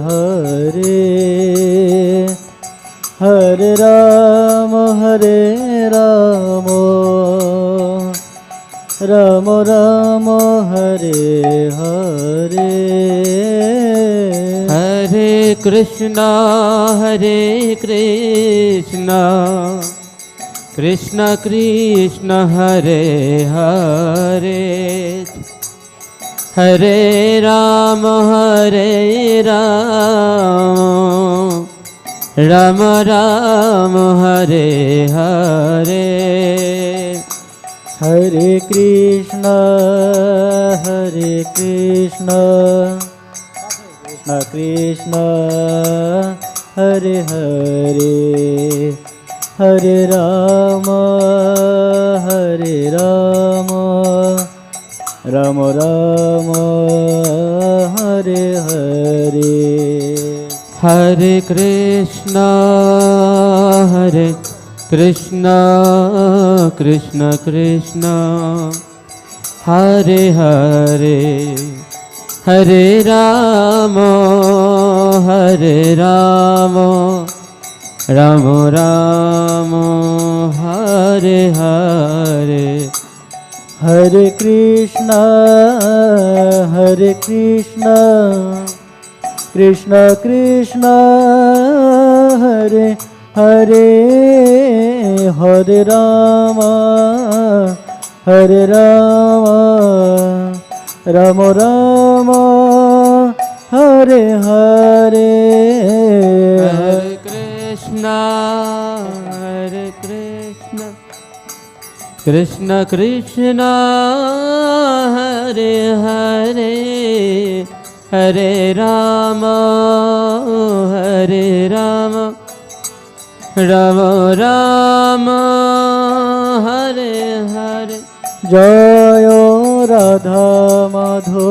Hare Hare Rama Rama Rama Hare Hare Hare Krishna Krishna Krishna Hare Hare Hare Rama Rama Rama Hare Hare Hare Krishna Krishna Krishna Hare Hare Hare Rama Rama Rama Hare Hare Hare Krishna Krishna Krishna Hare Hare Hare Rama Rama Rama Hare Hare Hare Krishna Krishna Krishna Hare Hare Hare Rama Rama Rama Hare Hare Hare Krishna Krishna Krishna Hare Hare Hare Rama Rama Rama Hare Hare Jaya Radha Madho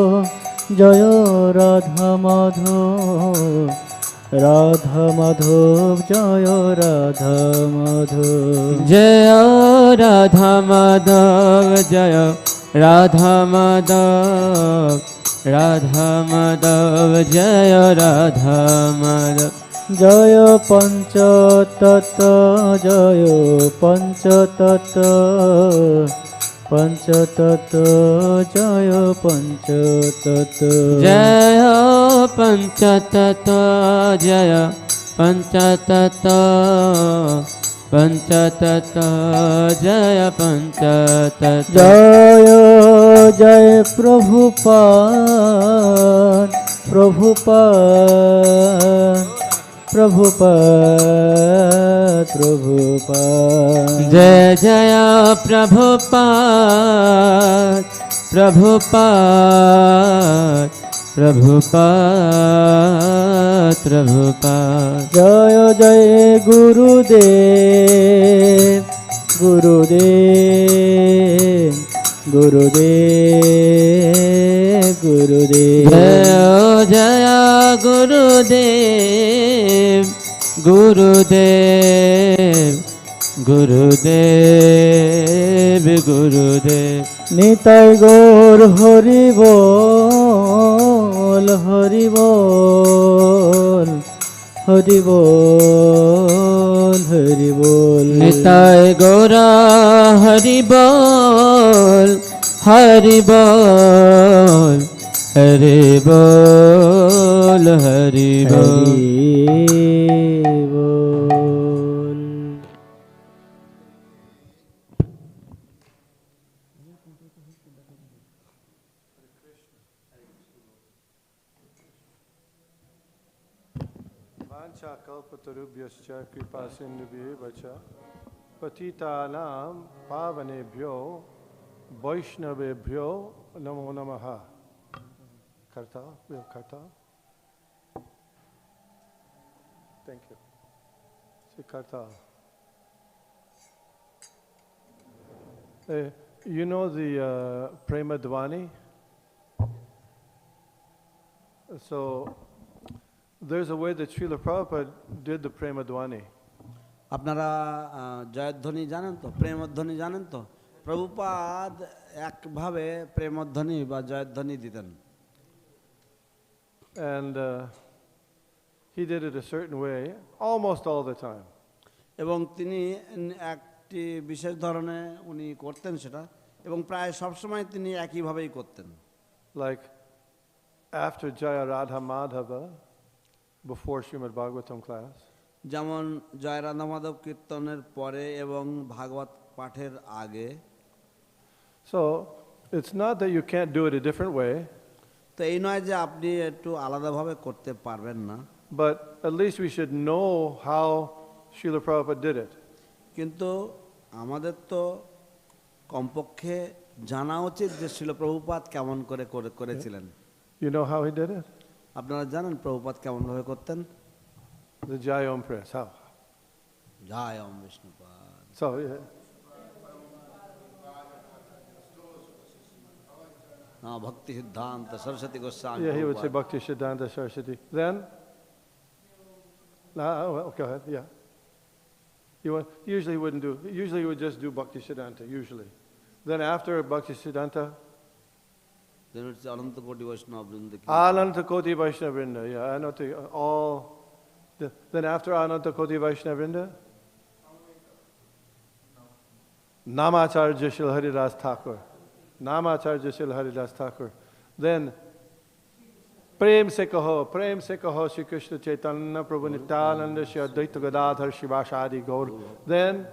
Jaya Radha Madho Radha Madhav Jaya Radha Madhav Jaya Radha Madhav Jaya Radha Madhav Radha Madhav Jaya Radha Madhav Jaya Panchatattva Jaya Panchatattva Jaya Panchatattva Jaya Panchatattva Jaya Panchatattva Jaya Panchatattva Jaya Jaya Prabhupada Jaya Jaya Prabhupada Jaya Jaya Gurudev Jaya Jaya Gurudev Nitai Gaur Hari Bol Nitai Gaura Hari Bol Hari Bol Kalpatarubhyascha kripasindubhye vacha patitanam pavanebhyo vaishnavebhyo namo namaha. Karta, we have karta. Thank you. Say karta. You know the Prema Dvani? So there's a way that Srila Prabhupada did the Prema Dvani. আপনারা জয়ধ্বনি জানেন তো, প্রেমধ্বনি জানেন তো? প্রভুপাদ একভাবে প্রেমধ্বনি বা জয়ধ্বনি দিতেন। And he did it a certain way almost all the time. এবং তিনি একটি বিশেষ ধরনের উনি করতেন সেটা, এবং প্রায় সবসময় তিনি একইভাবেই করতেন। Like after Jaya Radha Madhava, before Srimad Bhagavatam class, যেমন জয় রাধা মাধব কীর্তনের পরে এবং ভাগবত পাঠের আগে। so it's not that you can't do it a different way, তো এই নয় যে আপনি একটু আলাদাভাবে করতে পারবেন না, but at least we should know how Srila Prabhupada did it. কিন্তু আমাদের তো কমপক্ষে জানা উচিত যে শ্রীল প্রভুপাদ কেমন করে করেছিলেন। You know how he did it? আপনারা জানেন প্রভুপাদ কেমনভাবে করতেন? The Jai Om prayers. How? Joy Om Vishnupada. So ভক্তি সিদ্ধান্ত Saraswati Goswami. yeah, he would say Bhakti Siddhanta Saraswati. Then, go ahead. Yeah. Usually he wouldn't do. Usually he would just do Bhakti Siddhanta. Usually, then after Bhakti Siddhanta, then it's Ananta Koti Vaishnava Vrinda. Ananta Koti Vaishnava Vrinda. Yeah, I know all. Then after Ananta Koti Vaishnava Vrinda, Namacharya Shri Haridas Thakur. Namacharya Shri Haridas Thakur. Then Prem se kaho Shri Krishna Chaitanya Prabhu Nityananda Shri Advaita Gadadhar Shivasadi Gaur. Then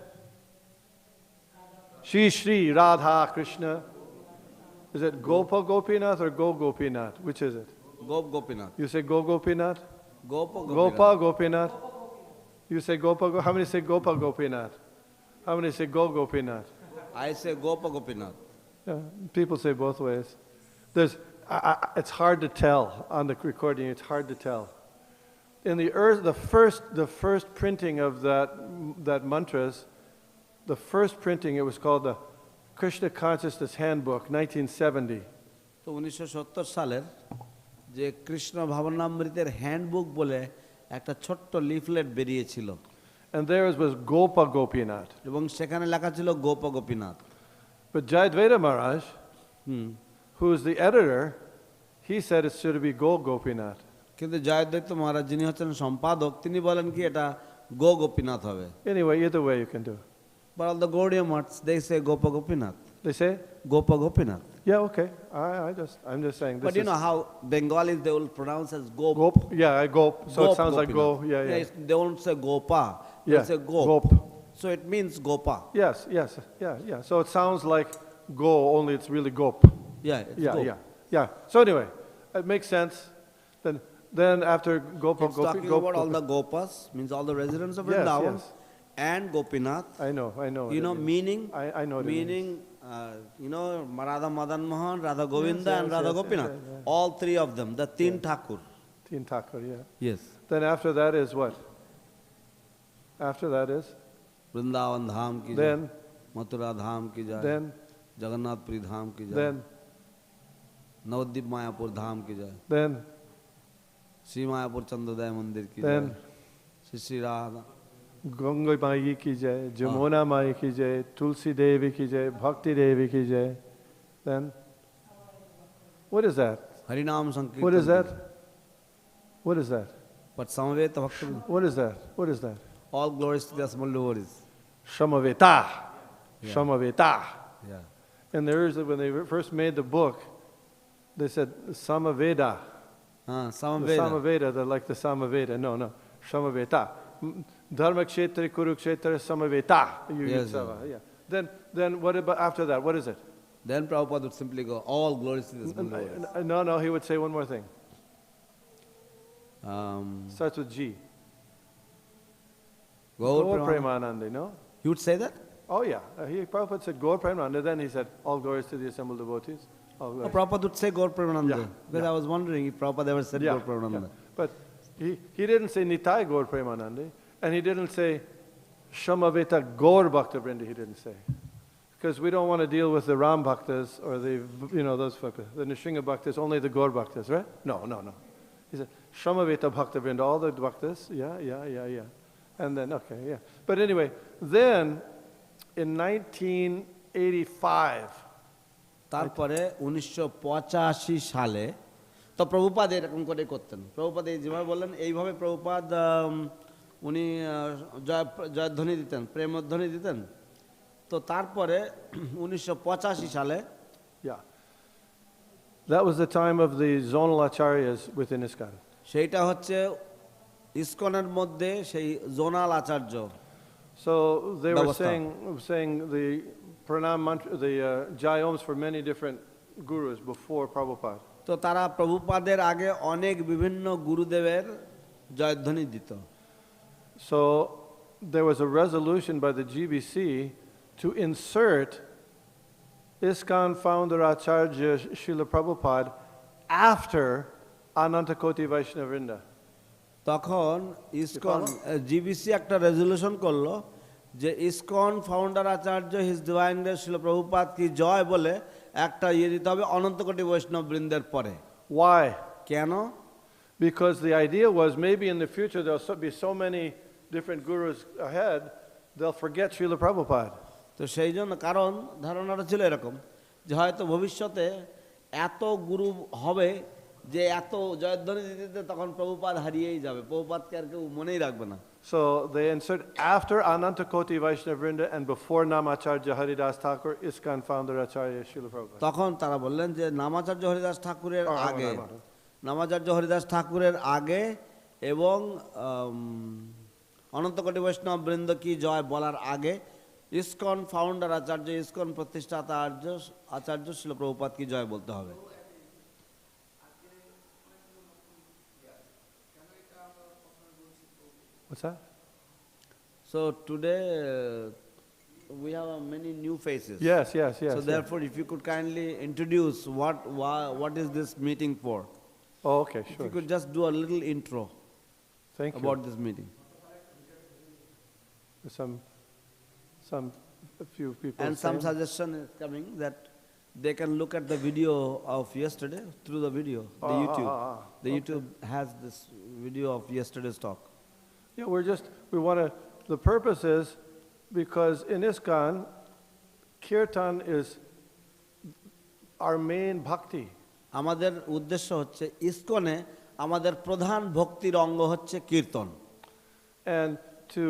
Shri Radha Krishna. Is it Gopa Gopinath or Go Gopinath? Which is it? Gopinath. You say Go Gopinath? Gopa Gopinath. You say Gopa. How many say Gopa Gopinath? How many say Go Gopinath? I say Gopa Gopinath. Yeah, people say both ways. It's hard to tell on the recording. It's hard to tell. In the first printing of that mantras, the first printing, it was called the Krishna Consciousness Handbook, 1970. তো 1970 সালের যে Krishna ভাবনামৃতের handbook বলে একটা ছোট্ট leaflet বেরিয়েছিল, and theirs was Gopa Gopinath. এবং সেখানে লেখা ছিল গোপ Gopinath. But Jayadvaita Maharaj, who is the editor, he said it should be Go Gopinath. কিন্তু জয়দ্বৈত মহারাজ যিনি হচ্ছেন সম্পাদক, তিনি বলেন কি এটা গো গোপীনাথ হবে। Anyway, either way you can do. But all the Gaudiya Maths, they say Gopa Gopinath. They say? Gopa Gopinath. Yeah, okay. I'm just saying. But you know how Bengalis, they will pronounce as Gop. Gop. Yeah, Gop. So Gop it sounds like Go. Gopinath. Yeah. They won't say Gopa. They Yeah, say Gop. Gop. So it means Gopa. Yes. Yeah. So it sounds like Go, only it's really Gop. Yeah, it's Gop. Yeah. So anyway, it makes sense. Then after Gopa, It's talking about all the Gopas, means all the residents of Vrindavan, yes. and Gopinath. I know. You know, meaning? I know what it meaning, Radha Madan Mohan, Radha Govinda, and yes, Radha yes, Gopinath. yeah. All three of them, the Teen Thakur. Teen Thakur, yeah. Yes. Then after that is what? After that is? Vrindavan Dham ki jai, Then, Mathura Dham ki jai, then, Jagannath Puri Dham ki jai, then, Navadvip Mayapur Dham ki jai, then, Sri Mayapur Chandrodaya Mandir ki jai, then, Sri Radha. Gangai Mai ki jai, Jamuna Mai ki jai, Tulsi Devi ki jai, Bhakti Devi ki jai. Then, what is that? Harinam Sankirtan. What is that? What is that? But Samaveta Bhakti. What is that? What is that? All glories to the small devotees. Shamaveta. Yeah. Shamaveta. Yeah. And there is, when they first made the book, they said Samaveda. The Samaveda. Samaveda, they're like the Samaveda. No. Shamaveta. Dharma Kshetra, Kurukshetra, Samaveta. Yes, Yeah. Then what about after that? What is it? Then Prabhupada would simply go, all glories to the small devotees. No, he would say one more thing. Starts with G. Gaur Premanande, no? He would say that? Oh yeah. Prabhupada said Gaur Premanande, then he said all glories to the assembled devotees. Prabhupada would say Gaur Premanande. Yeah, Because I was wondering if Prabhupada ever said Gaur Premanande. But he didn't say Nitai Gaur Premanande, and he didn't say Shamaveta Gaur Bhakta Vrinda, he didn't say. Because we don't want to deal with the Ram Bhaktas or those Bhaktas. The Nrsimha Bhaktas, only the Gaur Bhaktas, right? No. He said Shamaveta Bhakta Vrinda, all the Bhaktas, yeah. And then, okay, yeah. But anyway, then in 1985, তারপরে 1985 সালে তো প্রভুপাদ এরকম করে করতেন। প্রভুপাদ এই যেভাবে বললেন এইভাবে প্রভুপাদ উনি জয়ধ্বনি দিতেন, প্রেমধ্বনি দিতেন। তো তারপরে 1985 সালে, Yeah. That was the time of the zonal acharyas within ISKCON. সেইটা হচ্ছে ইসকনের মধ্যে সেই zonal Acharya. So they were Bhavastha. saying the pranam mantra, the jayoms for many different gurus before Prabhupada. তো তারা প্রভুপাদের আগে অনেক বিভিন্ন গুরুদেবের জয়ধ্বনি দিত। So there was a resolution by the GBC to insert ISKCON founder Acharya Srila Prabhupada after Anantakoti Vaishnavrinda. তখন ইসকন জিবিসি একটা রেজলিউশন করলো যে ইসকন ফাউন্ডার আচার্য হিজ ডিভাইন শিল প্রভুপাদ কি জয় বলে একটা দিতে হবে অনন্তকোটি বৈষ্ণব বৃন্দের পরে। Why? কেন? Because the idea was maybe in the future there'll be so many different gurus ahead, they'll forget Srila Prabhupada. তো সেই জন্য, কারণ ধারণাটা ছিল এরকম যে হয়তো ভবিষ্যতে এত গুরু হবে যে এত জয়ধ্বনি দিতে তখন প্রভুপাদ হারিয়েই যাবে, প্রভুপাদকে আর কেউ মনেই রাখবে না। So they insert after Anantakoti Vaishnavrinda and before Namacharya Haridas Thakur, ISKCON founder Acharya Srila Prabhupada. তখন তারা বললেন যে নামাচার্য হরিদাস ঠাকুরের আগে, নামাচার্য হরিদাস ঠাকুরের আগে এবং অনন্তকোটি বৈষ্ণব বৃন্দ কি জয় বলার আগে ইসকন ফাউন্ডার আচার্য, ইসকন প্রতিষ্ঠাতা আচার্য শিল প্রভুপাদ কি জয় বলতে হবে। What's that? So today we have many new faces. Yes. So therefore, if you could kindly introduce what is this meeting for? Oh, okay, If sure. you could just do a little intro Thank about you. this meeting. A few people. And some saying- suggestion is coming that they can look at the video of yesterday through the video, the YouTube. The YouTube has this video of yesterday's talk. Yeah, the purpose is because in ISKCON, Kirtan is our main bhakti. আমাদের উদ্দেশ্য হচ্ছে ইসকনে আমাদের প্রধান ভক্তির অঙ্গ হচ্ছে কীর্তন। And to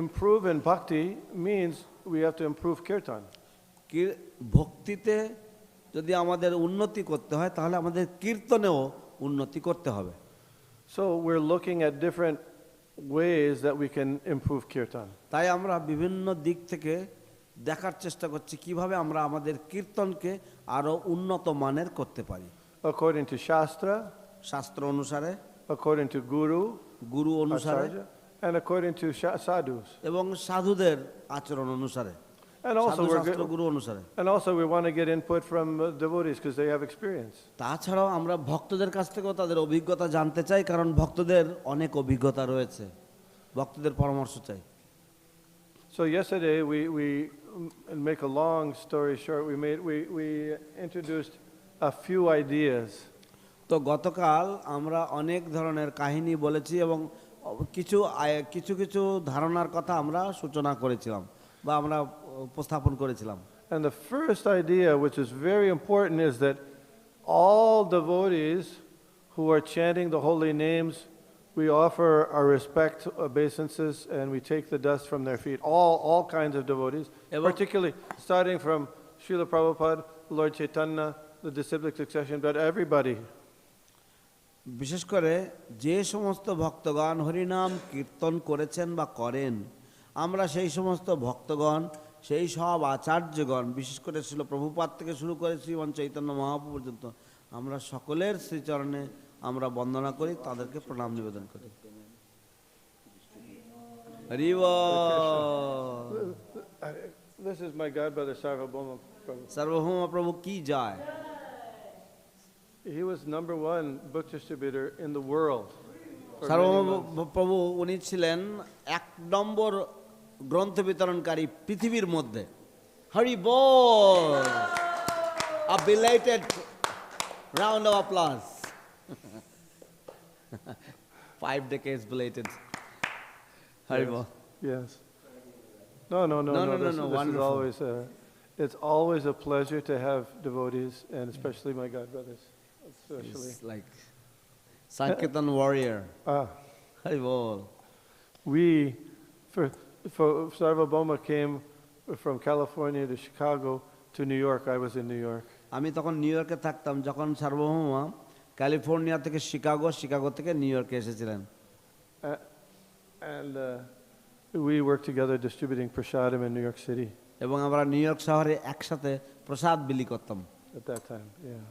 improve in bhakti means we have to improve Kirtan. ভক্তিতে যদি আমাদের উন্নতি করতে হয় তাহলে আমাদের কীর্তনেও উন্নতি করতে হবে। So we're looking at different ways that we can improve Kirtan. তাই আমরা বিভিন্ন দিক থেকে দেখার চেষ্টা করছি কিভাবে আমরা আমাদের কীর্তনকে আরো উন্নত মানের করতে পারি। According to Shastra, শাস্ত্র অনুসারে, according to Guru, গুরু অনুসারে Acharya, and according to sadhus. এবং সাধুদের আচরণ অনুসারে, And also, সাধু শাস্ত্র গুরু অনুসারে। we want to get input from devotees because they have experience. তাছাড়াও আমরা ভক্তদের কাছ থেকেও তাদের অভিজ্ঞতা জানতে চাই, কারণ ভক্তদের অনেক অভিজ্ঞতা রয়েছে, ভক্তদের পরামর্শ চাই। So yesterday we make a long story short, we introduced a few ideas. তো গতকাল আমরা অনেক ধরনের কাহিনী বলেছি এবং কিছু কিছু ধারণার কথা আমরা সূচনা করেছিলাম বা আমরা উপস্থাপন করেছিলাম। And the first idea, which is very important, is that all devotees who are chanting the holy names, we offer our respect, obeisances, and we take the dust from their feet. All kinds of devotees, particularly starting from Srila Prabhupada, Lord Chaitanya, the disciplic succession, but everybody. বিশেষ করে যে সমস্ত ভক্তগণ হরিনাম কীর্তন করেছেন বা করেন, আমরা সেই সমস্ত ভক্তগণ, সেই সব আচার্যগণ, বিশেষ করে ছিল প্রভুপাদ থেকে শুরু করে শ্রীমান চৈতন্য মহাপ্রভু পর্যন্ত, আমরা সকলের শ্রীচরণে আমরা বন্দনা করি, তাদেরকে প্রণাম নিবেদন করি। হরি বল। This is my godbrother Sarvabhauma Prabhu. সার্বভৌম প্রভু কি যায়। He was number one book distributor in the world. সার্বভৌম প্রভু উনি ছিলেন 1 নম্বর গ্রন্থ বিতরণকারী পৃথিবীর মধ্যে। হরি বল। A belated round of applause. 5 decades belated. Hari bol. Yes. No. No, This is wonderful. always it's always a pleasure to have devotees, and especially my God brothers, especially. It's like Sankirtan warrior. Ah, Hari bol. we, for Sarvabhauma came from California to Chicago to New York. I was in New York. আমি তখন new ইয়র্কে থাকতাম যখন সার্বভৌমা California থেকে Chicago থেকে new ইয়র্কে এসেছিলেন। And we worked together distributing prasadam in New York City এবং আমরা নিউ ইয়র্ক শহরে একসাথে প্রসাদ বিলি করতাম। at that time. Yeah.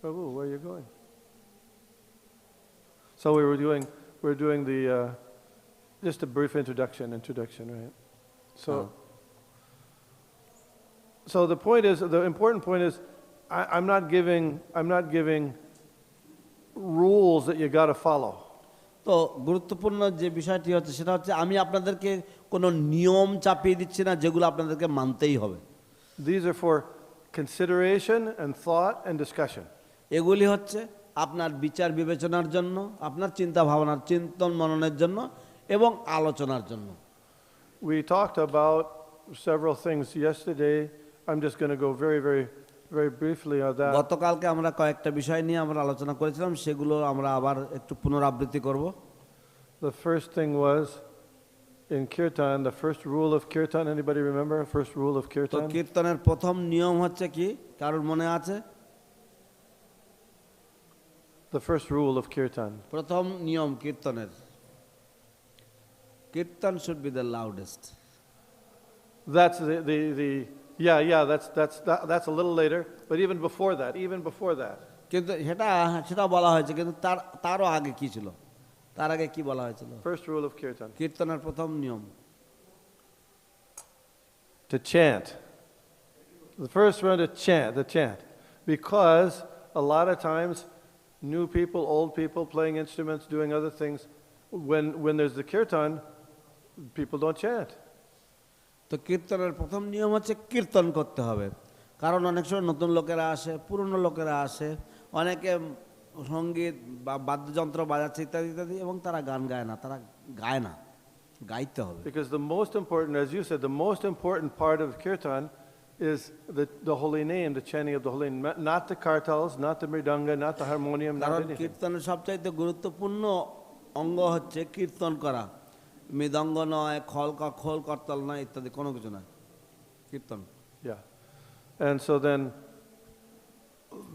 Prabhu, where are you going? So we were doing the just a brief introduction, right? So the point is, the important point is, I'm not giving rules that you got to follow. তো গুরুত্বপূর্ণ যে বিষয়টি হচ্ছে সেটা হচ্ছে আমি আপনাদেরকে কোনো নিয়ম চাপিয়ে দিচ্ছি না যেগুলো আপনাদেরকে মানতেই হবে। These are for consideration and thought and discussion. এগুলি হচ্ছে আপনার বিচার বিবেচনার জন্য, আপনার চিন্তা ভাবনার চিন্তন মননের জন্য এবং আলোচনার জন্য। We talked about several things yesterday. I'm just going to go very briefly on that. গতকালকে আমরা কয়েকটা বিষয় নিয়ে আমরা আলোচনা করেছিলাম, সেগুলো আমরা আবার একটু পুনরাবৃত্তি করব। The first thing was in Kirtan, the first rule of Kirtan. Anybody remember? First rule of তো Kirtan. কীর্তনের প্রথম নিয়ম হচ্ছে কি, কারোর মনে আছে? The first rule of Kirtan. প্রথম নিয়ম কীর্তনের, কীর্তন should be the loudest. That's that's a little later, but even before that. কিন্তু সেটা বলা হয়েছে, কিন্তু তারও আগে কি ছিল? তার আগে কি বলা হয়েছিল? First rule of Kirtan. কীর্তনের প্রথম নিয়ম To chant. The first one to chant. Because a lot of times, new people, old people playing instruments, doing other things, when there's the Kirtan, people don't chant. তো কীর্তনের প্রথম নিয়ম হচ্ছে কীর্তন করতে হবে, কারণ অনেক সময় নতুন লোকেরা আসে, পুরনো লোকেরা আসে, অনেকে সঙ্গীত বা বাদ্যযন্ত্র বাজাচ্ছে ইত্যাদি ইত্যাদি, এবং তারা গান গায় না, তারা গায় না, গাইতে হবে। Because the most important, as you said, the most important part of Kirtan is the holy name, the chanting of the holy name, not the kartals, not the mridanga, not the harmonium, not কারণ anything. কীর্তনের সবচাইতে গুরুত্বপূর্ণ অঙ্গ হচ্ছে কীর্তন করা, মৃদঙ্গ নয়, খোল করতাল নয় ইত্যাদি কোনো কিছু নয়, কীর্তন। Yeah. And so then,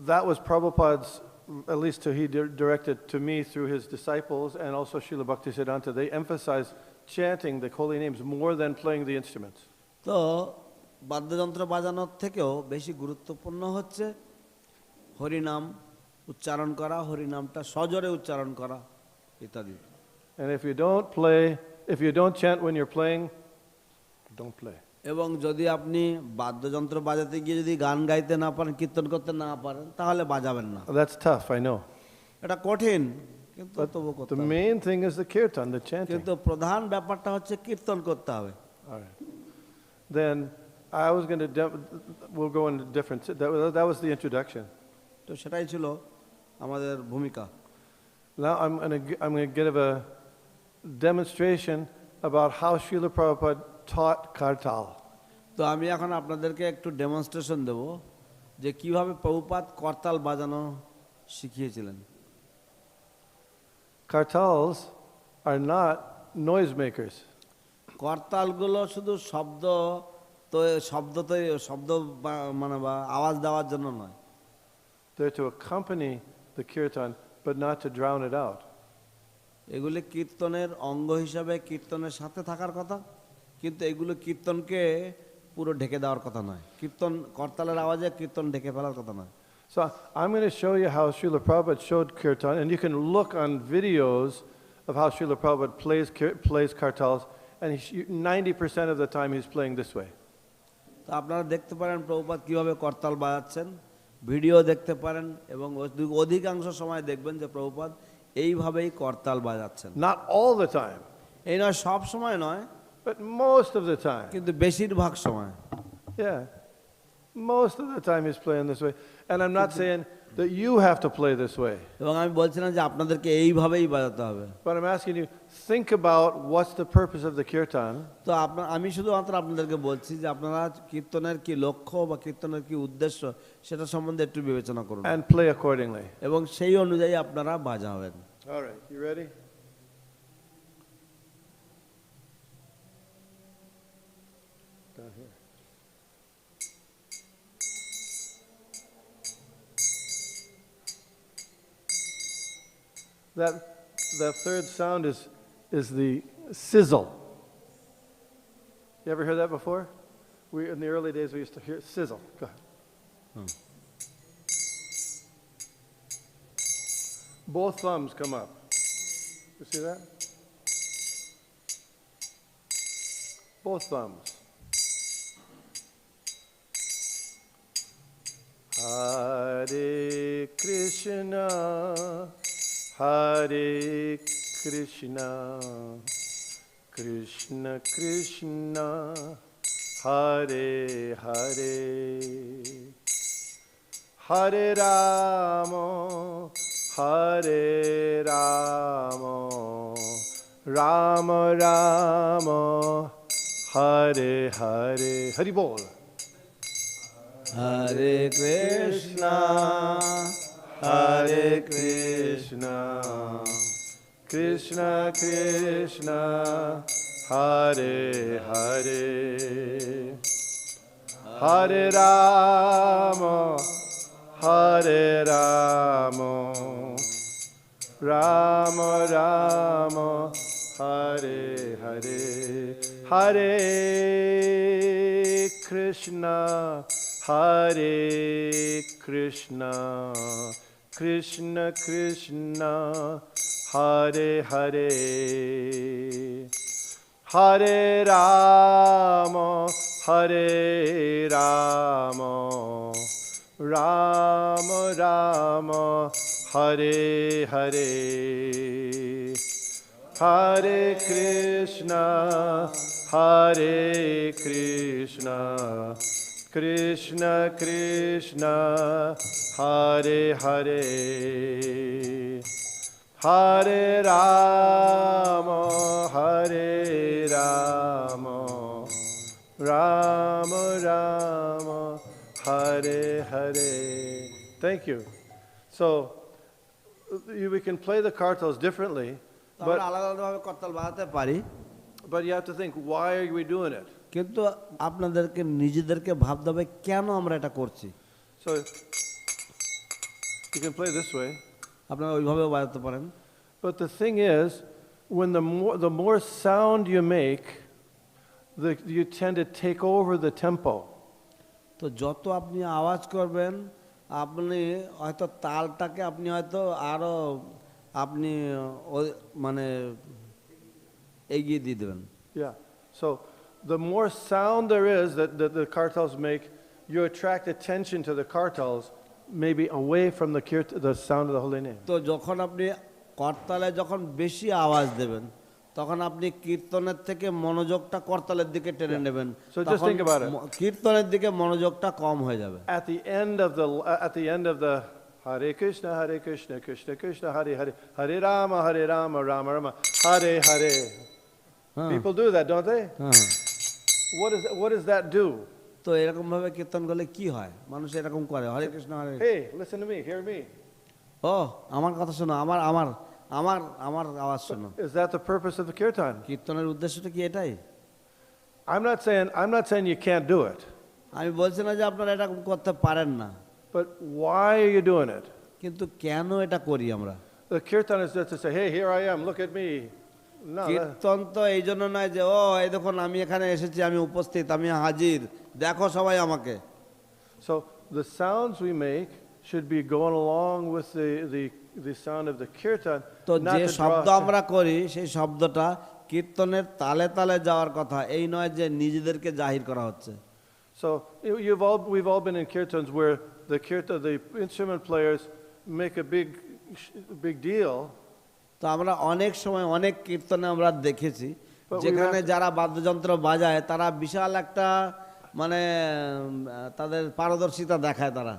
that was Prabhupada's, at least he directed to me through his disciples, and also Srila Bhaktisiddhanta. They emphasize chanting the holy names more than playing the instruments. তো বাদ্যযন্ত্র বাজানোর থেকেও বেশি গুরুত্বপূর্ণ হচ্ছে হরিনাম উচ্চারণ করা, হরিনামটা সজোরে উচ্চারণ করা ইত্যাদি। And if you don't chant when you're playing, don't play. এবং যদি আপনি বাদ্যযন্ত্র বাজাতে গিয়ে যদি গান গাইতে না পারেন, কীর্তন করতে না পারেন, তাহলে বাজাবেন না। That's tough, I know. এটা কঠিন, কিন্তু তবু করতে The হবে। main thing is the kirtan, the chanting. কিন্তু প্রধান ব্যাপারটা হচ্ছে কীর্তন করতে হবে। All right. Then I was going to, we'll go into different, that was the introduction. তো সেটাই ছিল আমাদের ভূমিকা। Now I'm going to give a demonstration about how Srila Prabhupada taught kartal. তো আমি এখন আপনাদেরকে একটু ডেমনস্ট্রেশন দেব যে কিভাবে প্রভুপাদ করতাল বাজানো শিখিয়েছিলেন। Kartals are not noisemakers. করতালগুলো শুধু শব্দ মানে বা আওয়াজ দেওয়ার জন্য নয়, They're to accompany the kirtan, but not to drown it out. এগুলি কীর্তনের অঙ্গ হিসাবে কীর্তনের সাথে থাকার কথা, কিন্তু এগুলো কীর্তনকে পুরো ঢেকে দেওয়ার কথা নয়, কীর্তন করতালের আওয়াজে কীর্তন ঢেকে ফেলার কথা নয়। So I'm going to show you how Srila Prabhupada showed kirtan, and you can look on videos of how Srila Prabhupada plays kartals, and 90% of the time he's playing this way. তো আপনারা দেখতে পারেন প্রভুপাদ কিভাবে করতাল বাজাচ্ছেন, video দেখতে পারেন, এবং অধিকাংশ সময় দেখবেন যে প্রভুপাদ এইভাবেই করতাল বাজাচ্ছেন। Not all the time, এই নয়, সব সময় নয়, but most of the time. কিন্তু বেশিরভাগ সময়। Yeah, most of the time he's playing this way. And I'm not saying that you have to play this way. এবং আমি বলছিলাম যে আপনাদেরকে এইভাবেই বাজাতে হবে। But I'm asking you, think about what's the purpose of the kirtan. তো আমি শুধুমাত্র আপনাদেরকে বলছি যে আপনারা কীর্তনের কি লক্ষ্য বা কীর্তনের কি উদ্দেশ্য সেটা সম্বন্ধে একটু বিবেচনা করুন And play accordingly. এবং সেই অনুযায়ী আপনারা বাজাবেন। All right, you ready? Down here. That third sound is the sizzle. You ever heard that before? In the early days we used to hear sizzle. Go ahead. Both thumbs come up. You see that? Both thumbs. Hare Krishna, Hare Krishna, Krishna Krishna, Hare Hare, Hare Rama, Hare Rama, Rama Rama, Hare Hare. Hari Bol. Hare Krishna, Hare Krishna, Krishna Krishna, Hare Hare, Hare Rama, Hare Rama, Rama Rama, Hare Hare, Hare Krishna, Hare Krishna, Krishna Krishna, Hare Hare, Hare Rama, Hare Rama, Rama Rama, Hare Hare, Hare Krishna, Hare Krishna, Krishna Krishna, Hare Hare, Hare Rama, Hare Rama, Rama Rama, Hare Hare. Thank you. So we can play the kartals differently, আমরা আলাদা আলাদাভাবে করতাল বাজাতে পারি, but you have to think, why are we doing it? কিন্তু আপনাদেরকে নিজেদেরকে ভাবতে হবে কেন আমরা এটা করছি। So you can play this way. আপনারা ওইভাবেও বাজাতে পারেন। But the thing is, when the more sound you make, you tend to take over the tempo. তো যত আপনি আওয়াজ করবেন আপনি হয়তো তালটাকে আপনি হয়তো আরো আপনি মানে এগিয়ে দিয়ে দেবেন। Yeah. So the more sound there is that the kartals make, you attract attention to the kartals, maybe away from the sound of the holy name. তো যখন আপনি করতালে যখন বেশি আওয়াজ দেবেন তখন আপনি কীর্তনের থেকে মনোযোগটা করতালের দিকে টেনে নেবেন। So just think about it. কীর্তনের দিকে মনোযোগটা কম হয়ে যাবে। At the end of the Hare Krishna, Hare Krishna, Krishna Krishna, Hare Hare, Hare Rama, Hare Rama, Rama Rama, Hare Hare. People do that, don't they? What does that do? তো এরকম ভাবে কীর্তন করলে কি হয়? মানুষ এরকম করে, হরে কৃষ্ণ হরে। Hey, listen to me, hear me. ও আমার কথা শোনো, আমার আমার আমার আমার আওয়াজ শোনো। Is that the purpose of the kirtan? কীর্তনের উদ্দেশ্যটা কি এটাই? I'm not saying you can't do it. আমি বলছি না যে আপনারা এটা করতে পারেন না, But why are you doing it? কিন্তু কেন এটা করি আমরা? The kirtan is just to say, hey, here I am, look at me. No. কীর্তন তো এই জন্য নয় যে ও এই দেখুন আমি এখানে এসেছি, আমি উপস্থিত, আমি হাজির, দেখো সবাই আমাকে। So the sounds we make should be going along with the sound of the kirtan. তো not যে to শব্দ draw- আমরা করি সেই শব্দটা কীর্তনের তালে তালে যাওয়ার কথা, এই নয় যে নিজেদেরকে জাহির করা হচ্ছে। So we've all been in kirtans where the instrument players make a big deal. তো আমরা অনেক সময় অনেক কীর্তনে আমরা দেখেছি But we যেখানে have- যারা বাদ্যযন্ত্র বাজায় তারা বিশাল একটা মানে তাদের পারদর্শিতা দেখায় তারা।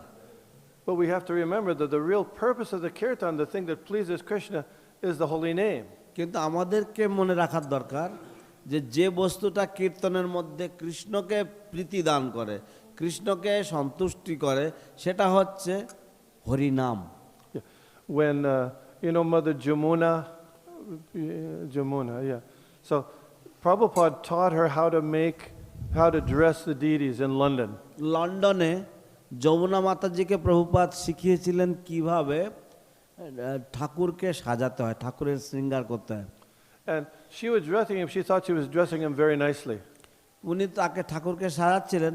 But we have to remember that the real purpose of the kirtan, the thing that pleases Krishna, is the holy name. কিন্তু আমাদেরকে মনে রাখার দরকার যে যে বস্তুটা কীর্তনের মধ্যে কৃষ্ণকে প্রীতি দান করে, কৃষ্ণকে সন্তুষ্টি করে, সেটা হচ্ছে হরিনাম। When Mother Jamuna, yeah. So Prabhupada taught her how to dress the deities in London. লন্ডনে যমুনা মাতাজিকে প্রভুপাদ শিখিয়েছিলেন কিভাবে ঠাকুরকে সাজাতে হয়, ঠাকুরের শৃঙ্গার করতে হয়। And she was dressing him, she thought she was dressing him very nicely. উনি তাকে ঠাকুরকে সাজাচ্ছিলেন,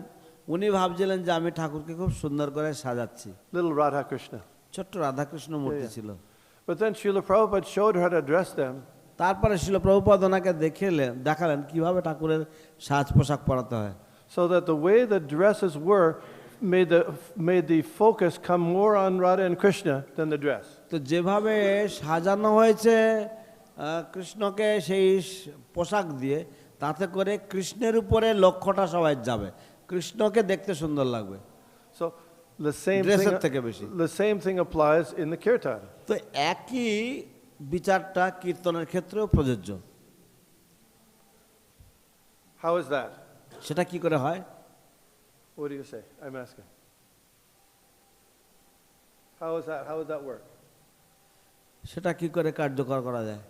উনি ভাবছিলেন যে আমি ঠাকুরকে খুব সুন্দর করে সাজাচ্ছি। Little Radha Krishna. ছোট্ট রাধাকৃষ্ণ মূর্তি ছিল। But then Srila Prabhupada showed her how to dress them. তারপরে শিল প্রভুপাদ ওনাকে দেখালেন কিভাবে ঠাকুরের সাজ পোশাক পরাতে হয়। So that the way the dresses were made the focus come more on Radha and Krishna than the dress. তো যেভাবে সাজানো হয়েছে কৃষ্ণকে সেই পোশাক দিয়ে, তাতে করে কৃষ্ণের উপরে লক্ষ্যটা সবাই যাবে, কৃষ্ণকে দেখতে সুন্দর লাগবে। So the same thing applies in the kirtan. তো একই বিচারটা কীর্তনের ক্ষেত্রেও প্রযোজ্য। How is that? সেটা কি করে হয়? What do you say? I'm asking. How is that? How would that work? সেটা কি করে কার্যকর করা যায়?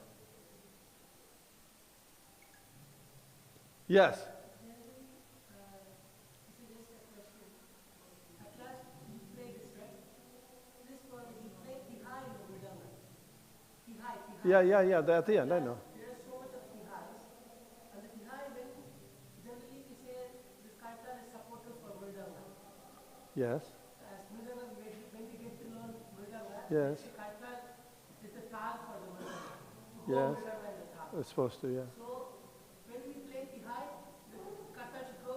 Yes. Yeah, at the end, I know. There's so much of Tihais, and the Tihai, when generally we say this kirtan is supportive for Mridanga. Yes. As Mridanga, when we get to learn Mridanga, Yes. the kirtan is the tal for the Mridanga. Yes. Mridanga is the tal. It's supposed to, yeah. So when we play Tihai, the kirtan should go.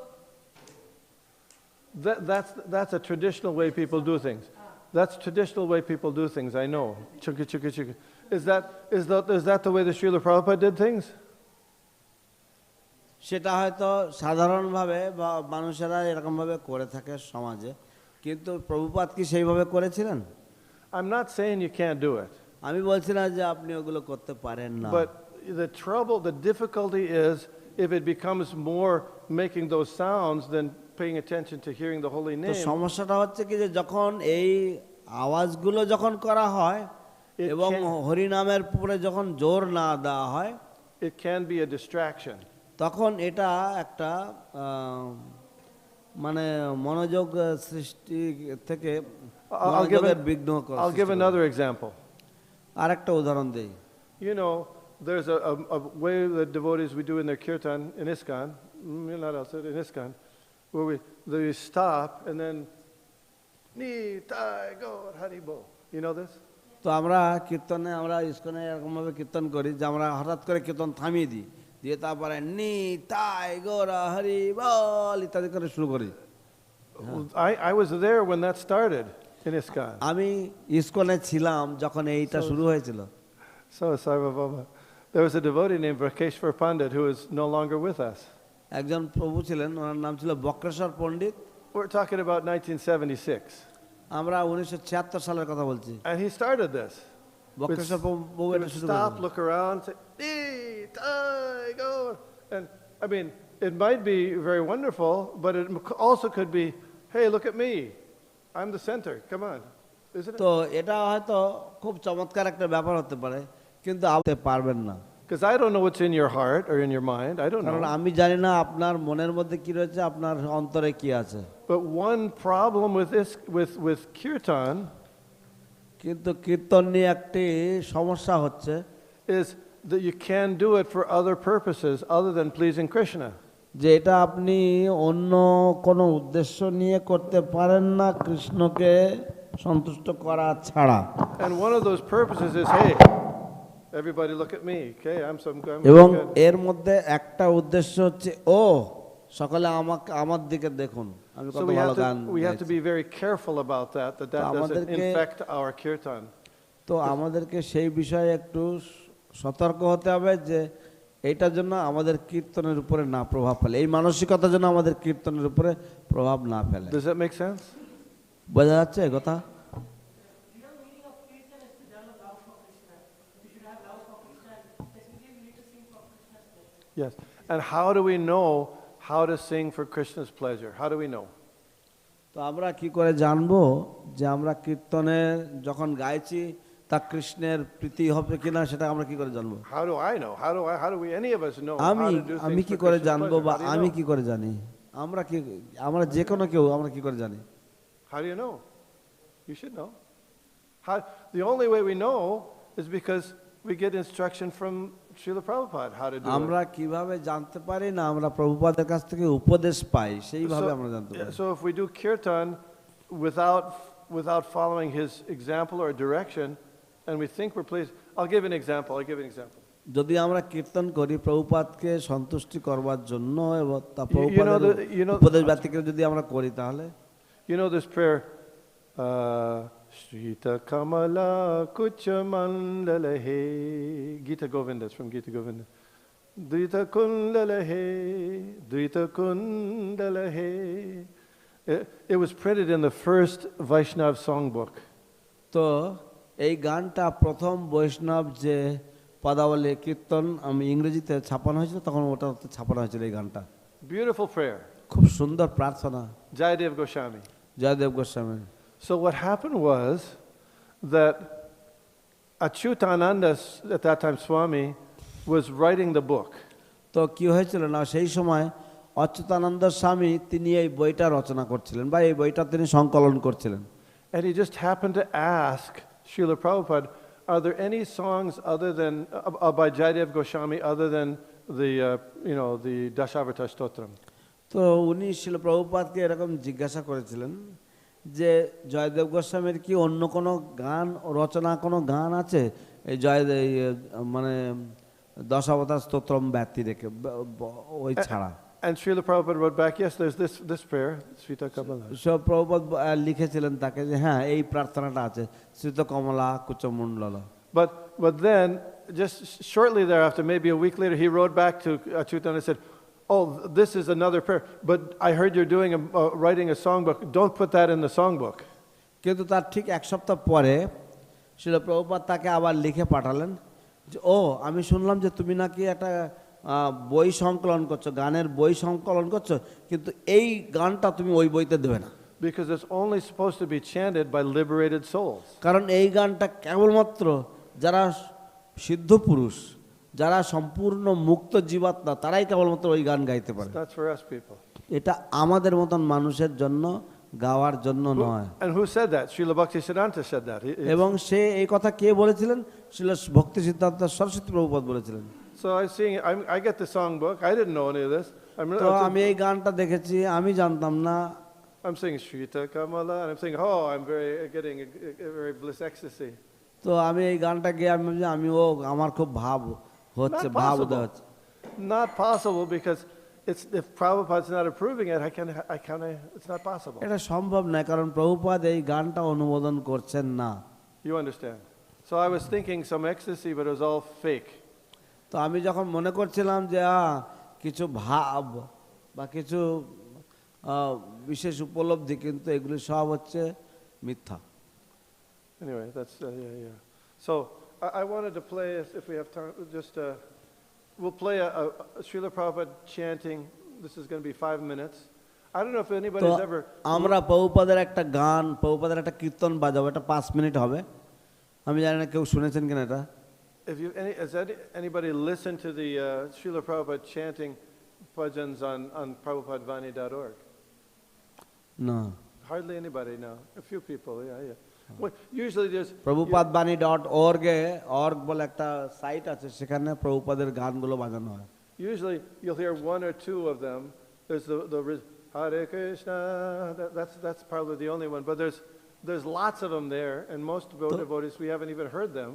That's a traditional way people do things. That's traditional way people do things, I know. Chukka, chukka, chukka. Is that the way the Srila Prabhupada did things? সেটা হয়তো সাধারণভাবে বা মানুষেরা এরকমভাবে করে থাকে সমাজে, কিন্তু প্রভুপাদ কি সেইভাবে করেছিলেন? I'm not saying you can't do it. আমি বলছি না যে আপনি ওগুলো করতে পারেন না। But the difficulty is if it becomes more making those sounds than paying attention to hearing the holy তো name. সমস্যাটা হচ্ছে কি যে যখন এই আওয়াজগুলো যখন করা হয় এবং হরিনামের উপরে যখন জোর না দেওয়া হয়, It can be a distraction. তখন এটা একটা মানে মনোযোগ সৃষ্টি থেকে মনোযোগের বিঘ্ন করে। I'll give another example. আরেকটা উদাহরণ দেই। You know, there's a way that devotees we do in their kirtan in ISKCON, not outside, in ISKCON, where they stop and then ni tai go hari bo. You know this? তো আমরা কীর্তনে, আমরা ইস্কনে এরকমভাবে কীর্তন করি যে আমরা হঠাৎ করে কীর্তন থামিয়ে দিই, দিয়ে তারপরে নি তাই গোরা হরি বল ইত্যাদি করে শুরু করি। I was there when that started in ISKCON. আমি ইস্কনে ছিলাম যখন এইটা শুরু হয়েছিল। So Sarva Baba. There was a devotee named Brakeshwar Pandit who is no longer with us. একজন প্রভু ছিলেন, ওনার নাম ছিল বক্রেশ্বর পণ্ডিত। We're talking about 1976. আমরা 1976 সালের কথা বলছি। And he started this. Bakreshwar প্রভু He এটা would শুরু stop, করেন। look around, say, "Dee, tai, go." And I mean, it might be very wonderful, but it also could be, "Hey, look at me. I'm the center. Come on." Isn't it? তো এটা হয়তো খুব চমৎকার একটা ব্যাপার হতে পারে, কিন্তু আপনি পারবেন না। Because I don't know what's in your heart or in your mind. I don't কারণ know. আমি জানি না আপনার মনের মধ্যে কি রয়েছে, আপনার অন্তরে কি আছে। But one problem with this, with kirtan, কিন্তু কীর্তন নিয়ে একটি সমস্যা হচ্ছে is that you can do it for other purposes other than pleasing Krishna. যে এটা আপনি অন্য কোনো উদ্দেশ্য নিয়ে করতে পারেন না কৃষ্ণকে সন্তুষ্ট করা ছাড়া। And one of those purposes is, hey, everybody look at me. Okay, I'm এবং good. এর মধ্যে একটা উদ্দেশ্য হচ্ছে ও সকলে আমার দিকে দেখুন আমি কত So ভালো গান we have to গাইছি। be very careful about that doesn't আমাদেরকে- infect our kirtan. তো আমাদেরকে সেই বিষয়ে একটু সতর্ক হতে হবে যে এইটার জন্য আমাদের কীর্তনের উপরে না প্রভাব ফেলে, এই মানসিকতা যেন আমাদের কীর্তনের উপরে প্রভাব না ফেলে। Does that make sense? বোঝা যাচ্ছে কথা? Yes. And how do we know how to sing for Krishna's pleasure? How do we know? তো আমরা কি করে জানবো যে আমরা কীর্তনে যখন গাইছি তা কৃষ্ণের প্রীতি হবে কিনা সেটা আমরা কি করে জানবো? How do I know? How do we, any of us know আমি how to do আমি things কি for করে Krishna's জানবো pleasure? বা How do you আমি know? কি করে জানি? আমরা যে কোনো কেউ আমরা কি করে জানি? How do you know? You should know. How, the only way we know is because we get instruction from Srila Prabhupada how to do আমরা it. কিভাবে জানতে পারি না আমরা প্রভুপাদের কাছ থেকে উপদেশ পাই সেইভাবে আমরা জানতে পারি। So if we do kirtan without following his example or direction, and we think we're pleased, I'll give an example. যদি আমরা কীর্তন করি প্রভুপাদকে সন্তুষ্টি করবার জন্য এবং তা You know প্রভুপাদের you know উপদেশ ব্যতিক্র যদি আমরা করি তাহলে you know this prayer, Shrita Kamala Kuchamandalahe, Gita Govinda, it's from Gita Govinda. Drita Kundalahe. It was printed in the first Vaishnav songbook. তো এই গানটা প্রথম বৈষ্ণব যে পদাবলী কীর্তন আমি ইংরেজিতে ছাপানো হয়েছিল তখন ওটা ছাপানো হয়েছিল এই গানটা। Beautiful prayer. খুব সুন্দর প্রার্থনা Jayadev Goswami. Joydeb Goswami. So what happened was that Achyutananda, at that time Swami, was writing the book. তো কি হয়েছিল না সেই সময় অচ্যুতানন্দ স্বামী তিনি এই বইটা রচনা করছিলেন বা এই বইটা তিনি সংকলন করছিলেন। And he just happened to ask Srila Prabhupada, are there any songs other than by Jayadev Goswami other than the Dashavarta Stotram? তো উনি শিল প্রভুপাদকে এরকম জিজ্ঞাসা করেছিলেন যে জয়দেব গোস্বামীর কি অন্য কোনো গান রচনা কোনো গান আছে এই মানে দশাবতার স্তোত্রম ব্যতি রেখে ওই ছাড়া? And Srila Prabhupada wrote back, yes, there's this prayer, Srita Kamala. সব প্রভুপাদ লিখেছিলেন তাকে যে হ্যাঁ এই প্রার্থনাটা আছে শ্রীত কমলা কুচমণ্ডল। But then, just shortly thereafter, maybe a week later, he wrote back to Achyutananda and said, oh, this is another prayer, but I heard you're writing a songbook. Don't put that in the songbook. কিন্তু তার ঠিক এক সপ্তাহ পরে শিল প্রভুপাদ তাকে আবার লিখে পাঠালেন যে ও আমি শুনলাম যে তুমি নাকি একটা বই সংকলন করছো, গানের বই সংকলন করছো, কিন্তু এই গানটা তুমি ওই বইতে দেবে না। Because it's only supposed to be chanted by liberated souls. কারণ এই গানটা কেবলমাত্র যারা সিদ্ধ পুরুষ, যারা সম্পূর্ণ মুক্ত জীবাত্মা তারাই কেবলমাত্র ওই গান গাইতে পারে। That's for us people. এটা আমাদের মতন মানুষের জন্য গাওয়ার জন্য নয়। And who said that? Srila Bhaktisiddhanta said that. এবং সে এই কথা কে বলেছিলেন? শ্রীল ভক্তি সিদ্ধান্ত সরস্বতী প্রভুপাদ বলেছিলেন। So I get the songbook. I didn't know any of this. তো আমি এই গানটা দেখেছি, আমি জানতাম না। I'm singing Shrita Kamala, and I'm saying, oh, I'm getting a very bliss ecstasy. তো আমি এই গানটা গেয়ে আমিও আমার খুব ভাব হচ্ছে, ভাব উদয় হচ্ছে। Not possible because if Prabhupada's not approving it, it's not possible. এটা সম্ভব নয় কারণ প্রভুপাদ এই গানটা অনুমোদন করছেন না। You understand? So I was thinking some ecstasy, but it was all fake. তো আমি যখন মনে করছিলাম যে কিছু ভাব বা কিছু বিশেষ উপলব্ধি, কিন্তু এগুলি সব হচ্ছে মিথ্যা। Anyway, that's yeah. So I wanted to play, if we have time, just we'll play a Srila Prabhupada chanting. This is going to be 5 minutes. I don't know if anybody's ever. আমরা প্রভুপাদের একটা গান, প্রভুপাদের একটা কীর্তন বাজাবো, এটা 5 minute হবে। আমি জানি না কেউ শুনেছেন কিনা এটা। Has anybody listened to the Srila Prabhupada chanting bhajans on prabhupadvani.org? No. Hardly anybody, no. A few people, yeah. Well, usually there's prabhupadvani.org org বলে একটা সাইট আছে, সেখানে প্রভুপাদের গানগুলো বাজানো হয়। Usually you'll hear one or two of them. There's the Hare Krishna, that's probably the only one, but there's lots of them there, and most devotees, we haven't even heard them.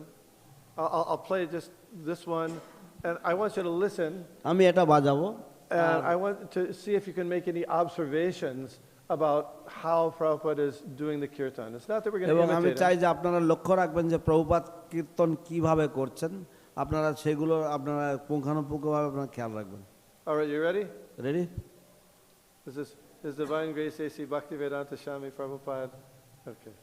I'll play just this one, and I want you to listen. আমি এটা বাজাবো, and I want to see if you can make any observations about how Prabhupada is doing the kirtan. It's not that we're going to imitate him. এবং আমি চাই যে আপনারা লক্ষ্য রাখবেন যে প্রভুপাদ কীর্তন কিভাবে করছেন, আপনারা সেগুলো আপনারা পুঙ্খানুপুঙ্খভাবে আপনারা খেয়াল রাখবেন। All right, you ready? Ready? This is His Divine Grace A.C. Bhaktivedanta Swami Prabhupada. Okay.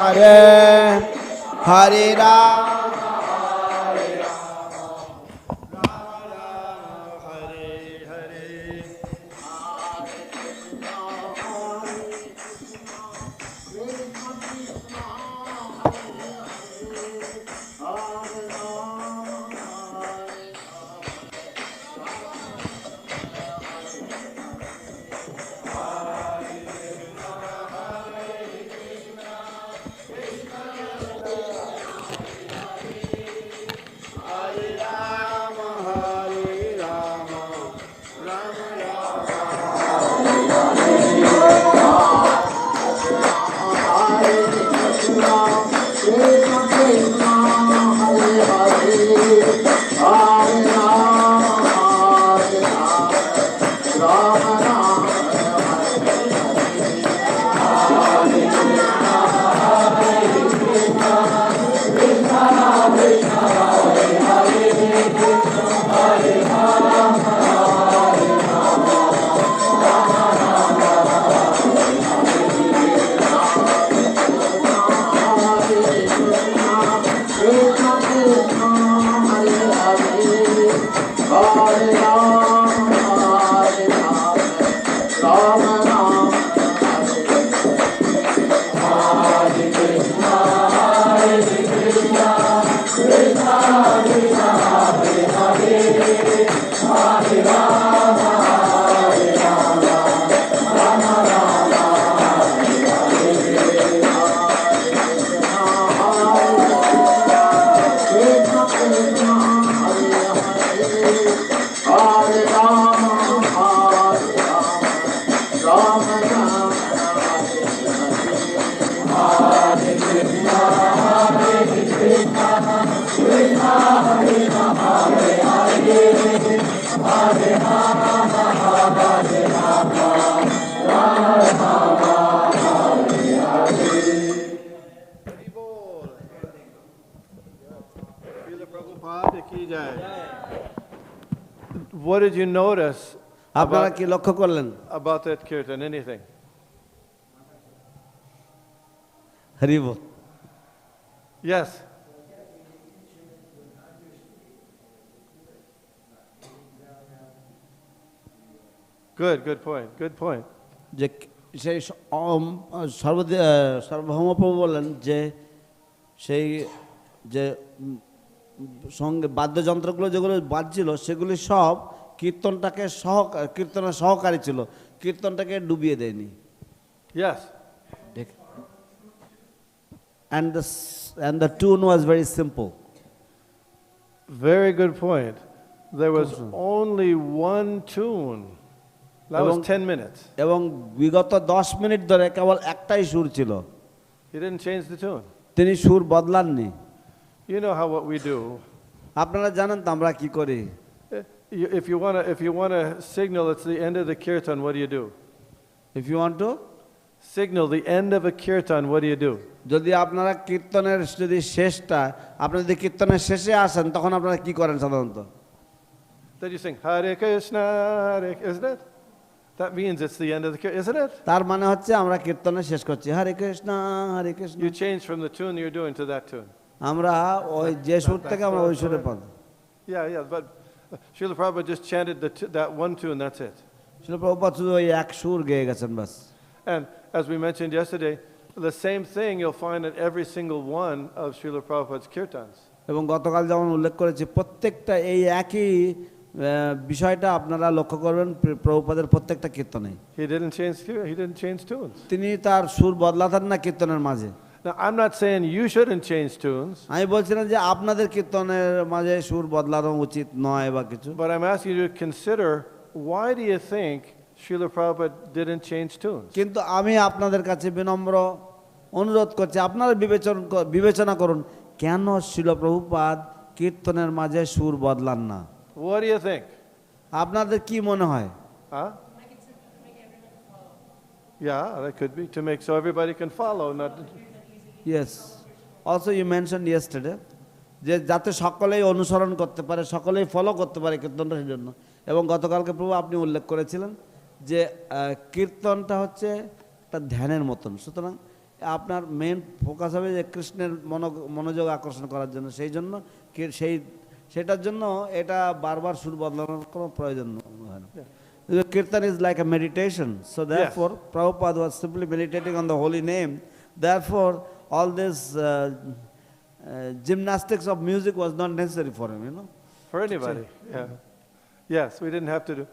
Hare Hare Ram. What did you notice আপনারা কি লক্ষ্য করলেন about that kirtan? Anything? Hari ball. Yes. Good point. Good point. যে সেই সার্বভৌমপ্রভু বললেন যে সেই যে সঙ্গে বাদ্যযন্ত্রগুলো যেগুলো বাজছিল সেগুলি সব কীর্তনটাকে কীর্তনের সহকারী ছিল, কীর্তনটাকে ডুবিয়ে দেয়নি। Yes. And the tune was very simple. Very good point. There was only one tune. That was 10 minutes. এবং বিগত 10 মিনিট ধরে কেবল একটাই সুর ছিল। He didn't change the tune. তিনি সুর বদলাননি। You know how what we do. আপনারা জানেন তো আমরা কি করি? If you want to signal it's the end of the kirtan, what do? If you want to signal the end of a kirtan, what do? যদি আপনারা কীর্তনের যদি শেষটা, আপনি যদি কীর্তনের শেষে আসেন তখন আপনারা কি করেন সাধারণত? Then you sing Hare Krishna, isn't it? That means it's the end of the kirtan, isn't it? তার মানে হচ্ছে আমরা কীর্তনে শেষ করছি হরে কৃষ্ণ হরে Krishna. You change from the tune you're doing to that tune. আমরা ওই যে সুর থেকে আমরা ওই সুরে পাব। Yeah, but Srila Prabhupada just chanted that one tune, that's it. শিল প্রভুপাদ শুধু ওই এক সুর গেয়ে গেছেন বাস। And as we mentioned yesterday, the same thing you'll find in every single one of Srila Prabhupada's kirtans. এবং গতকাল যেমন উল্লেখ করেছি প্রত্যেকটা এই একই বিষয়টা আপনারা লক্ষ্য করবেন প্রভুপাদের প্রত্যেকটা কীর্তনে। He didn't change tunes. তিনি তার সুর বদলাতেন না কীর্তনের মাঝে। Now I'm not saying you shouldn't change tunes. আমি বলছি না যে আপনাদের কীর্তনের মাঝে সুর বদলানো উচিত নয় বা কিছু। But I'm asking you to consider, why do you think Srila Prabhupada didn't change tunes? কিন্তু আমি আপনাদের কাছে বিনম্র অনুরোধ করছি, আপনারা বিবেচনা করুন কেন শিল প্রভুপাদ কীর্তনের মাঝে সুর বদলান না। What do you think? আপনাদের কি মনে হয়? Huh? Yeah, that could be to make so everybody can follow, not. Yes. Also you mentioned yesterday যে যাতে সকলেই অনুসরণ করতে পারে, সকলেই ফলো করতে পারে কীর্তনটার জন্য। এবং গতকালকে প্রভু আপনি উল্লেখ করেছিলেন যে কীর্তনটা হচ্ছে একটা ধ্যানের মতন, সুতরাং আপনার মেন ফোকাস হবে যে কৃষ্ণের মনোযোগ আকর্ষণ করার জন্য। সেই জন্য সেটার জন্য এটা বারবার সুর বদলানোর কোনো প্রয়োজন হয় না। Kirtan is like a meditation, so therefore Prabhupada was simply meditating on the holy name. Therefore all this gymnastics of music was not necessary for him, you know. For anybody, yeah. Yes, we didn't have to do.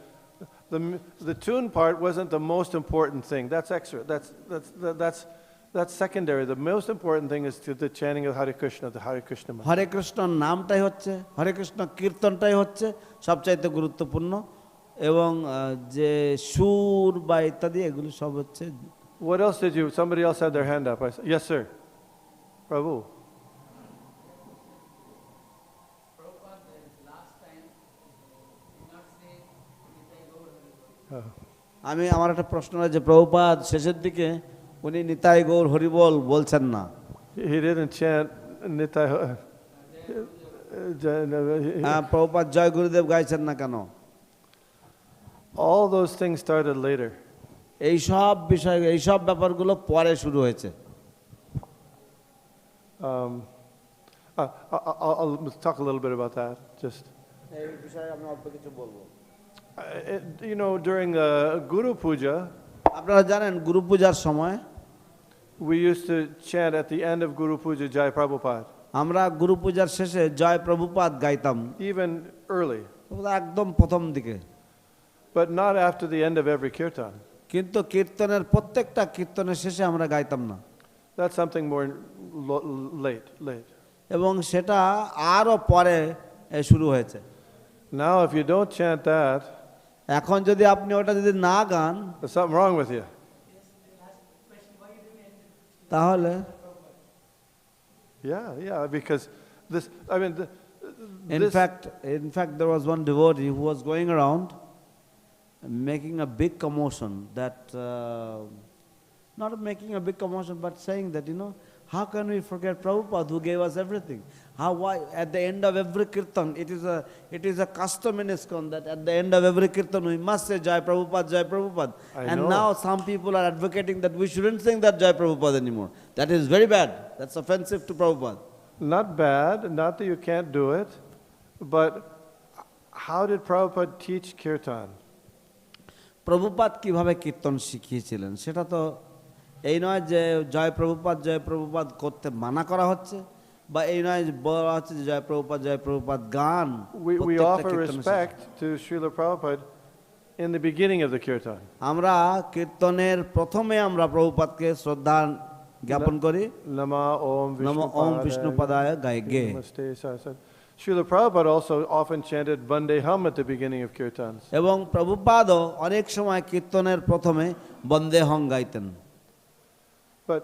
The tune part wasn't the most important thing. That's extra. That's secondary. The most important thing is the chanting of Hare Krishna, the Hare Krishna mantra. Hare Krishna নামটাই হচ্ছে, Hare Krishna কীর্তনটাই হচ্ছে সবচাইতে গুরুত্বপূর্ণ, এবং যে সুর বা ইত্যাদি এগুলো সব হচ্ছে। What else did you? Somebody else had their hand up. Yes, sir. Prabhu. আমি আমার একটা প্রশ্ন আছে, প্রভুপাদ শেষের দিকে উনি নিতাই গৌর হরিবল বলছেন না, He didn't chant Nitai. Prabhupada জয় গুরুদেব গাইছেন না কেন? All those things started later. এই সব বিষয়, এই সব ব্যাপারগুলো পরে শুরু হয়েছে। I'll talk a little bit about that. Just এই বিষয়ে আমি অল্প কিছু বলবো। you know, during Guru Puja, আপনারা জানেন গুরু পূজার সময় we used to chant at the end of Guru Puja Jai Prabhupada, আমরা গুরু পূজার শেষে জয় প্রভুপাদ গাইতাম, even early, একদম প্রথম দিকে। but not after the end of every kirtan. কিন্তু কীর্তনের প্রত্যেকটা কীর্তনের শেষে আমরা গাইতাম না, That's something more late. এবং সেটা আরও পরে শুরু হয়েছে। Now, if you don't chant that, এখন যদি আপনি ওটা যদি না গান, there's something wrong with you. তাহলে Yeah, because this, I mean, in fact there was one devotee who was going around making a big commotion that not making a big commotion but saying that, you know, how can we forget Prabhupada who gave us everything? Why at the end of every kirtan, it is a custom in ISKCON that at the end of every kirtan we must say Jai Prabhupada, Jai Prabhupada. And know. now some people are advocating that we shouldn't sing that Jai Prabhupada anymore. That is very bad. That's offensive to Prabhupada. Not bad, not that you can't do it, but how did Prabhupada teach kirtan? Prabhupada কিভাবে কীর্তন শিখিয়েছিলেন সেটা তো এই নয় যে জয় প্রভুপাদ করতে মানা করা হচ্ছে, বা এই নয় বলা হচ্ছে যে জয় প্রভুপাদ গান। We offer respect to Srila Prabhupada in the beginning of the kirtan. আমরা কীর্তনের প্রথমে আমরা প্রভুপাদকে শ্রদ্ধা জ্ঞাপন করি, Nama Om Om বিষ্ণুপদায় gay. Srila Prabhupada also often chanted Vandeham at the beginning of kirtans. এবং প্রভুপাদও অনেক সময় কীর্তনের প্রথমে বন্দেহং গাইতেন। But,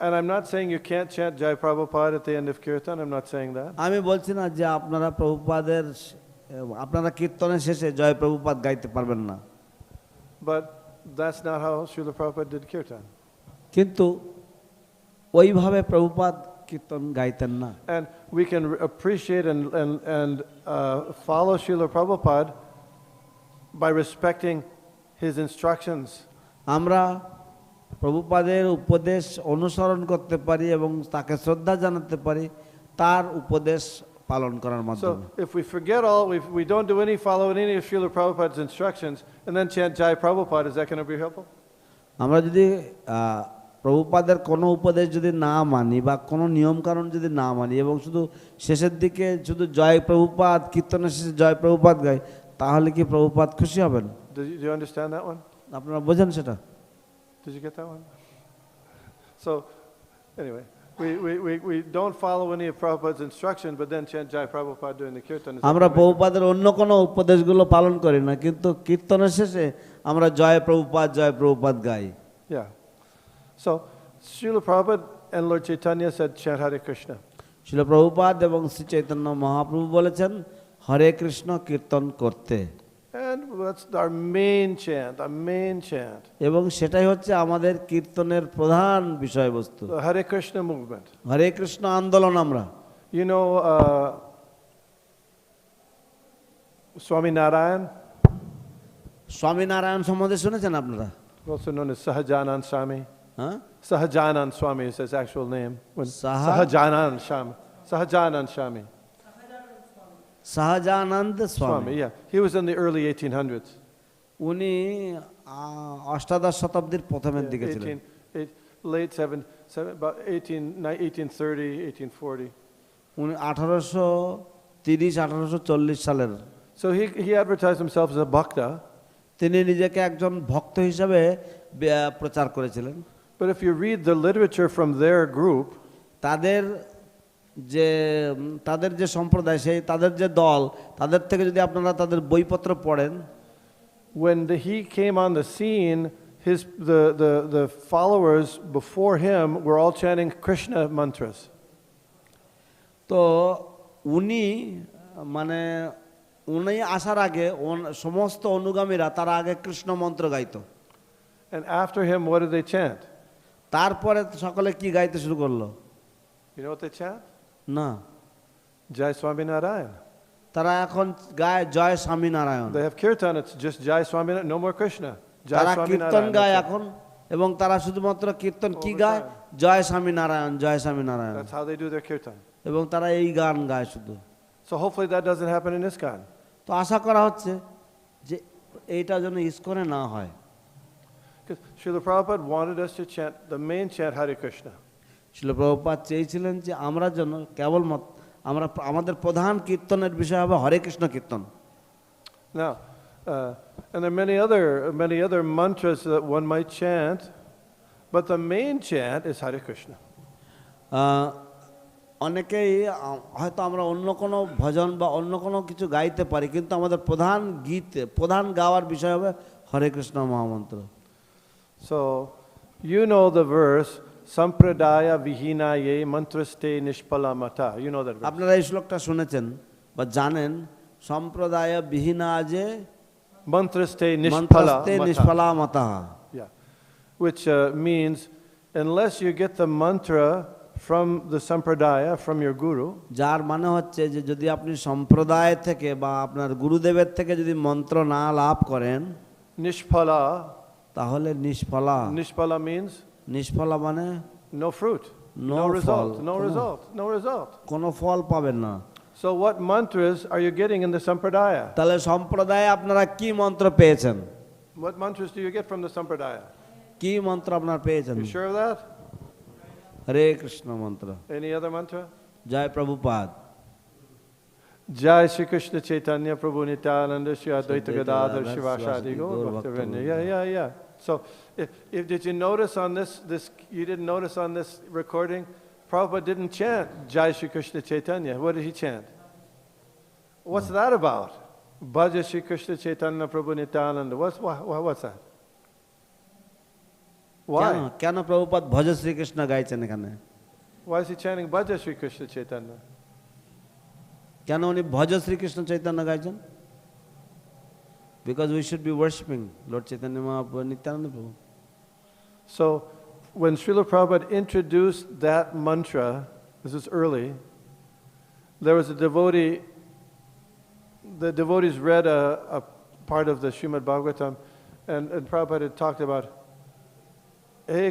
and I'm not saying you can't chant Jai Prabhupada at the end of kirtan, I'm not saying that. আমি বলছি না যে আপনারা কীর্তনের শেষে জয় প্রভুপাদ গাইতে পারবেন না, But that's not how Srila Prabhupada did kirtan. কিন্তু ওইভাবে প্রভুপাদ কীর্তন গাইতেন না। And we can appreciate and follow Srila Prabhupada by respecting his instructions. আমরা প্রভুপাদের উপদেশ অনুসরণ করতে পারি এবং তাকে শ্রদ্ধা জানাতে পারি তার উপদেশ পালন করার মাধ্যমে। So if we forget all, we don't do follow any of Srila Prabhupada's instructions and then chant Jai Prabhupada, is that going to be helpful? আমরা যদি প্রভুপাদের কোনো উপদেশ যদি না মানি বা কোনো নিয়মকানুন যদি না মানি এবং শুধু শেষের দিকে শুধু জয় প্রভুপাদ, কীর্তনের শেষে জয় প্রভুপাদ গাই, তাহলে কি প্রভুপাদ খুশি হবেন? Do you understand that one? আপনারা বোঝেন সেটা? Did you get that one? So anyway, we don't follow any of Prabhupada's instructions but then chant Jai Prabhupada during the kirtan. আমরা প্রভুপাদের অন্য কোনো উপদেশগুলো পালন করি না, কিন্তু কীর্তনের শেষে আমরা জয় প্রভুপাদ গাই। Yeah. So Srila Prabhupada and Lord Chaitanya said chant Hare Krishna. শিল প্রভুপাদ এবং শ্রী চৈতন্য মহাপ্রভু বলেছেন হরে কৃষ্ণ কীর্তন করতে, And that's our main chant. এবং সেটাই হচ্ছে আমাদের কীর্তনের প্রধান বিষয়বস্তু, The Hare Krishna movement. হরে কৃষ্ণ আন্দোলন। আমরা You know Swami Narayan, Swaminarayan সম্বন্ধে শুনেছেন আপনারা? also known as Sahajanand Swami. হ্যাঁ, Sahajanand Swami is his actual name. Sahajanand Sahajanand Swami. শাহজানন্দ স্বামী। Yeah. He was in the early 1800s. উনি অষ্টাদশ শতাব্দীর প্রথমের দিকে ছিলেন, Late 1830, 1840. উনি 1830-1840 সালের। So he advertised himself as a bhakta. তিনি নিজেকে একজন ভক্ত হিসাবে প্রচার করেছিলেন। But if you read the literature from their group, তাদের যে সম্প্রদায়, সেই তাদের যে দল, তাদের থেকে যদি আপনারা তাদের বইপত্র পড়েন, when he came on the scene, the followers before him were all chanting Krishna mantras. তো উনি মানে উনি আসার আগে সমস্ত অনুগামীরা তারা আগে কৃষ্ণ মন্ত্র গাইতো, And after him, what did they chant? তারপরে সকলে কি গাইতে শুরু করলো? You know what they chant? না, Jai Swami Narayan. তারা এখন গায় জয় স্বামী Narayan. They have kirtan, it's just Jai Swami Narayan, no more Krishna. Jai তারা Swami কীর্তন Narayan. গায় That's it. এখন, এবং তারা শুধুমাত্র কীর্তন কি All the গায়? time. জয় স্বামী নারায়ণ, জয় স্বামী Narayan, That's how they do their kirtan. এবং তারা এই গান গায় শুধু। So hopefully that doesn't happen in ISKCON. তো আশা করা হচ্ছে যে এইটা যেন ইসকনে না হয়। Because Srila Prabhupada wanted us to chant the main chant Hare Krishna. শিল প্রভুপাদ চেয়েছিলেন যে আমরা যেন কেবল আমরা আমাদের প্রধান কীর্তনের বিষয় হবে হরে কৃষ্ণ কীর্তন। Now, and there are many other mantras that one might chant, but the main chant is Hare Krishna. অনেকেই হয়তো আমরা অন্য কোনো ভজন বা অন্য কোনো কিছু গাইতে পারি, কিন্তু আমাদের প্রধান প্রধান গাওয়ার বিষয় হবে হরে কৃষ্ণ মহামন্ত্র। So, you know the verse, Sampradaya Vihinaye Mantraste Nishpala Mata. You know that verse. আপনারা এই শ্লোকটা শুনেছেন বা জানেন, সম্প্রদায় বিহীনা যে Mantraste মন্ত্রস্তে Nishpala Mata. নিষ্ফলা মতা, Yeah. Which means, unless you get the mantra from the Sampradaya, from your Guru, যার মানে হচ্ছে যে যদি আপনি সম্প্রদায় থেকে বা আপনার গুরুদেবের থেকে যদি মন্ত্র না লাভ করেন, Nishpala, তাহলে নিষ্ফলা। Nishpala means নিষ্ফলা মানে no fruit, No no result, fall. no Come on. result, no result. কোনো ফল পাবেন না। So what mantras are you getting in the Sampradaya? তাহলে সম্প্রদায়ে আপনারা কি মন্ত্র পেয়েছেন? What mantras do you get from the Sampradaya? কি মন্ত্র আপনারা পেয়েছেন? You sure of that? হরে কৃষ্ণ মন্ত্র। Any other mantra? Joy Prabhupada. Jai Shri Krishna Chaitanya Prabhu Nityananda Shri Advaita Advaita Gadadhar Gadadhar Shivashadi Shivasadi Gaur Gaur Bhaktivinoda. Bhaktivinoda. Yeah. So, if did you notice on this, you didn't notice on this recording, Prabhupada didn't chant Jai Shri Krishna Chaitanya. What did he chant? What's that about? Bhaja Shri Krishna Chaitanya Prabhu Nityananda. What's that? Why? কেন প্রভুপাদ ভজ শ্রীকৃষ্ণ গাইছেন এখানে? Why is he chanting Bhaja Shri Krishna Chaitanya? কেন উনি ভজ শ্রীকৃষ্ণ চৈতন্য গাইছেন? Because we should be worshipping Lord Chaitanya Mahaprabhu, Nityananda Prabhu. So, when Srila Prabhupada introduced that mantra, this is early, there was a devotee, the devotees read a part of the Srimad Bhagavatam, and Prabhupada had talked about, Hey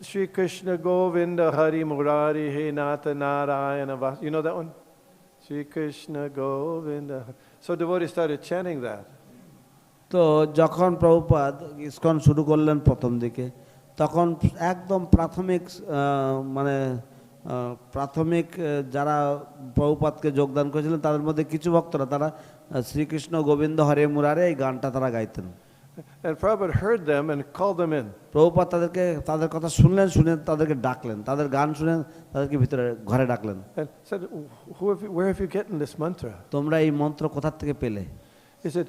Shri Krishna Govinda Hari Murari He Nata Narayana Vas. You know that one? Shri Krishna Govinda. So devotees started chanting that. তো যখন Prabhupada ISKCON শুরু করলেন প্রথম দিকে, তখন একদম প্রাথমিক যারা প্রভুপাদকে যোগদান করেছিলেন তাদের মধ্যে কিছু ভক্তরা তারা শ্রীকৃষ্ণ গোবিন্দ হরে মুরারে এই গানটা তারা গাইতেন। And Prabhupada heard them and called them in. Prabhupada তাদের কথা শুনলেন, শুনে তাদেরকে ডাকলেন, তাদের গান শুনে তাদেরকে ভিতরে ঘরে ডাকলেন। And said, where have you gotten this mantra? তোমরা এই মন্ত্র কোথা থেকে পেলে? He said,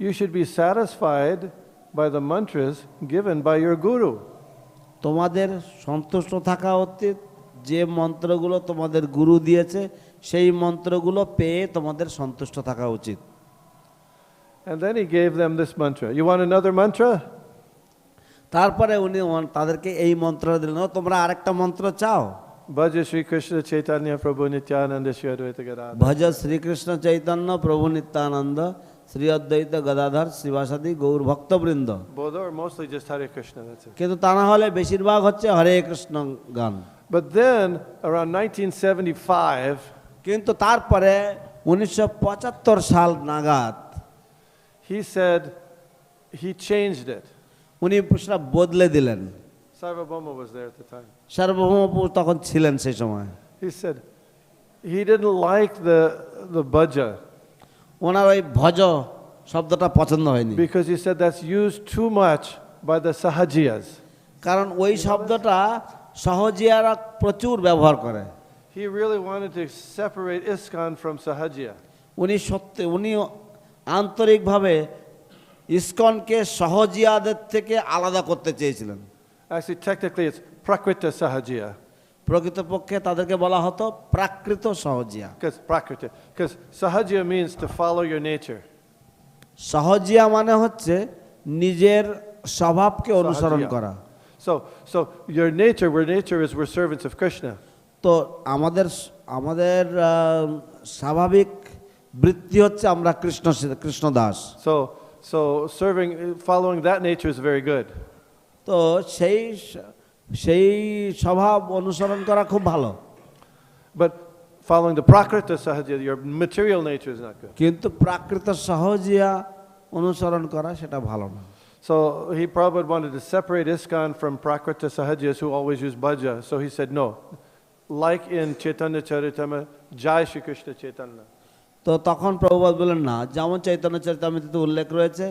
you should be satisfied by the mantras given by your guru. তোমাদের সন্তুষ্ট থাকা উচিত যে মন্ত্রগুলো তোমাদের গুরু দিয়েছে, সেই মন্ত্রগুলো পেয়ে তোমাদের সন্তুষ্ট থাকা উচিত। And then he gave them this mantra. You want another mantra? তারপরে উনি তাদেরকে এই মন্ত্র দিলেন, তোমরা আরেকটা মন্ত্র চাও? Bhaja Shri Krishna Chaitanya Prabhu Nityananda Shri Advaita Gadadhar. ভজ শ্রীকৃষ্ণ চৈতন্য প্রভু নিত্যানন্দ শ্রী অদ্বৈত গদাধর শ্রীবাসাদি গৌর ভক্তবৃন্দ। Both are mostly just Hare Krishna, that's it. কিন্তু তা না হলে বেশিরভাগ হচ্ছে হরে কৃষ্ণ গান। But then, around 1975, কিন্তু তারপরে 1975 সাল নাগাদ he said he changed it. উনি সেটা বদলে দিলেন। Sarvabhauma was there at the time. সার্বভৌম তখন ছিলেন সেই সময়। He said he didn't like the bhaja ওনার ওই ভজ শব্দটা পছন্দ হয়নি, because he said that's used too much by the sahajiyas. কারণ ওই শব্দটা সহজিয়ারা প্রচুর ব্যবহার করে। He really wanted to separate ISKCON from sahajiya. উনি আন্তরিকভাবে ইসকনকে সহজিয়াদের থেকে আলাদা করতে চেয়েছিলেন। Actually, technically, it's prakrita sahajiya. প্রকৃতপক্ষে তাদেরকে বলা হতো প্রাকৃত সহজিয়া। Because sahajya means to follow your nature. সহজিয়া মানে হচ্ছে নিজের স্বভাবকে অনুসরণ করা। So your nature, we're servants of Krishna. তো আমাদের স্বাভাবিক বৃত্তি হচ্ছে আমরা Krishna Das. So following that nature is very good. তো সেই স্বভাব অনুসরণ করা খুব ভালো। But following the prakrita sahajya, your material nature is not good. কিন্তু প্রাকৃত সহজিয়া অনুসরণ করা সেটা ভালো না। So he probably wanted to separate ISKCON from prakrita sahajyas who always use bhaja. So he said no. Like in Chaitanya Charitamrita, Jai Shri Krishna Chaitanya. তো তখন প্রভুপাদ বলেন না, যেমন চৈতন্য চরিতামৃতে উল্লেখ রয়েছে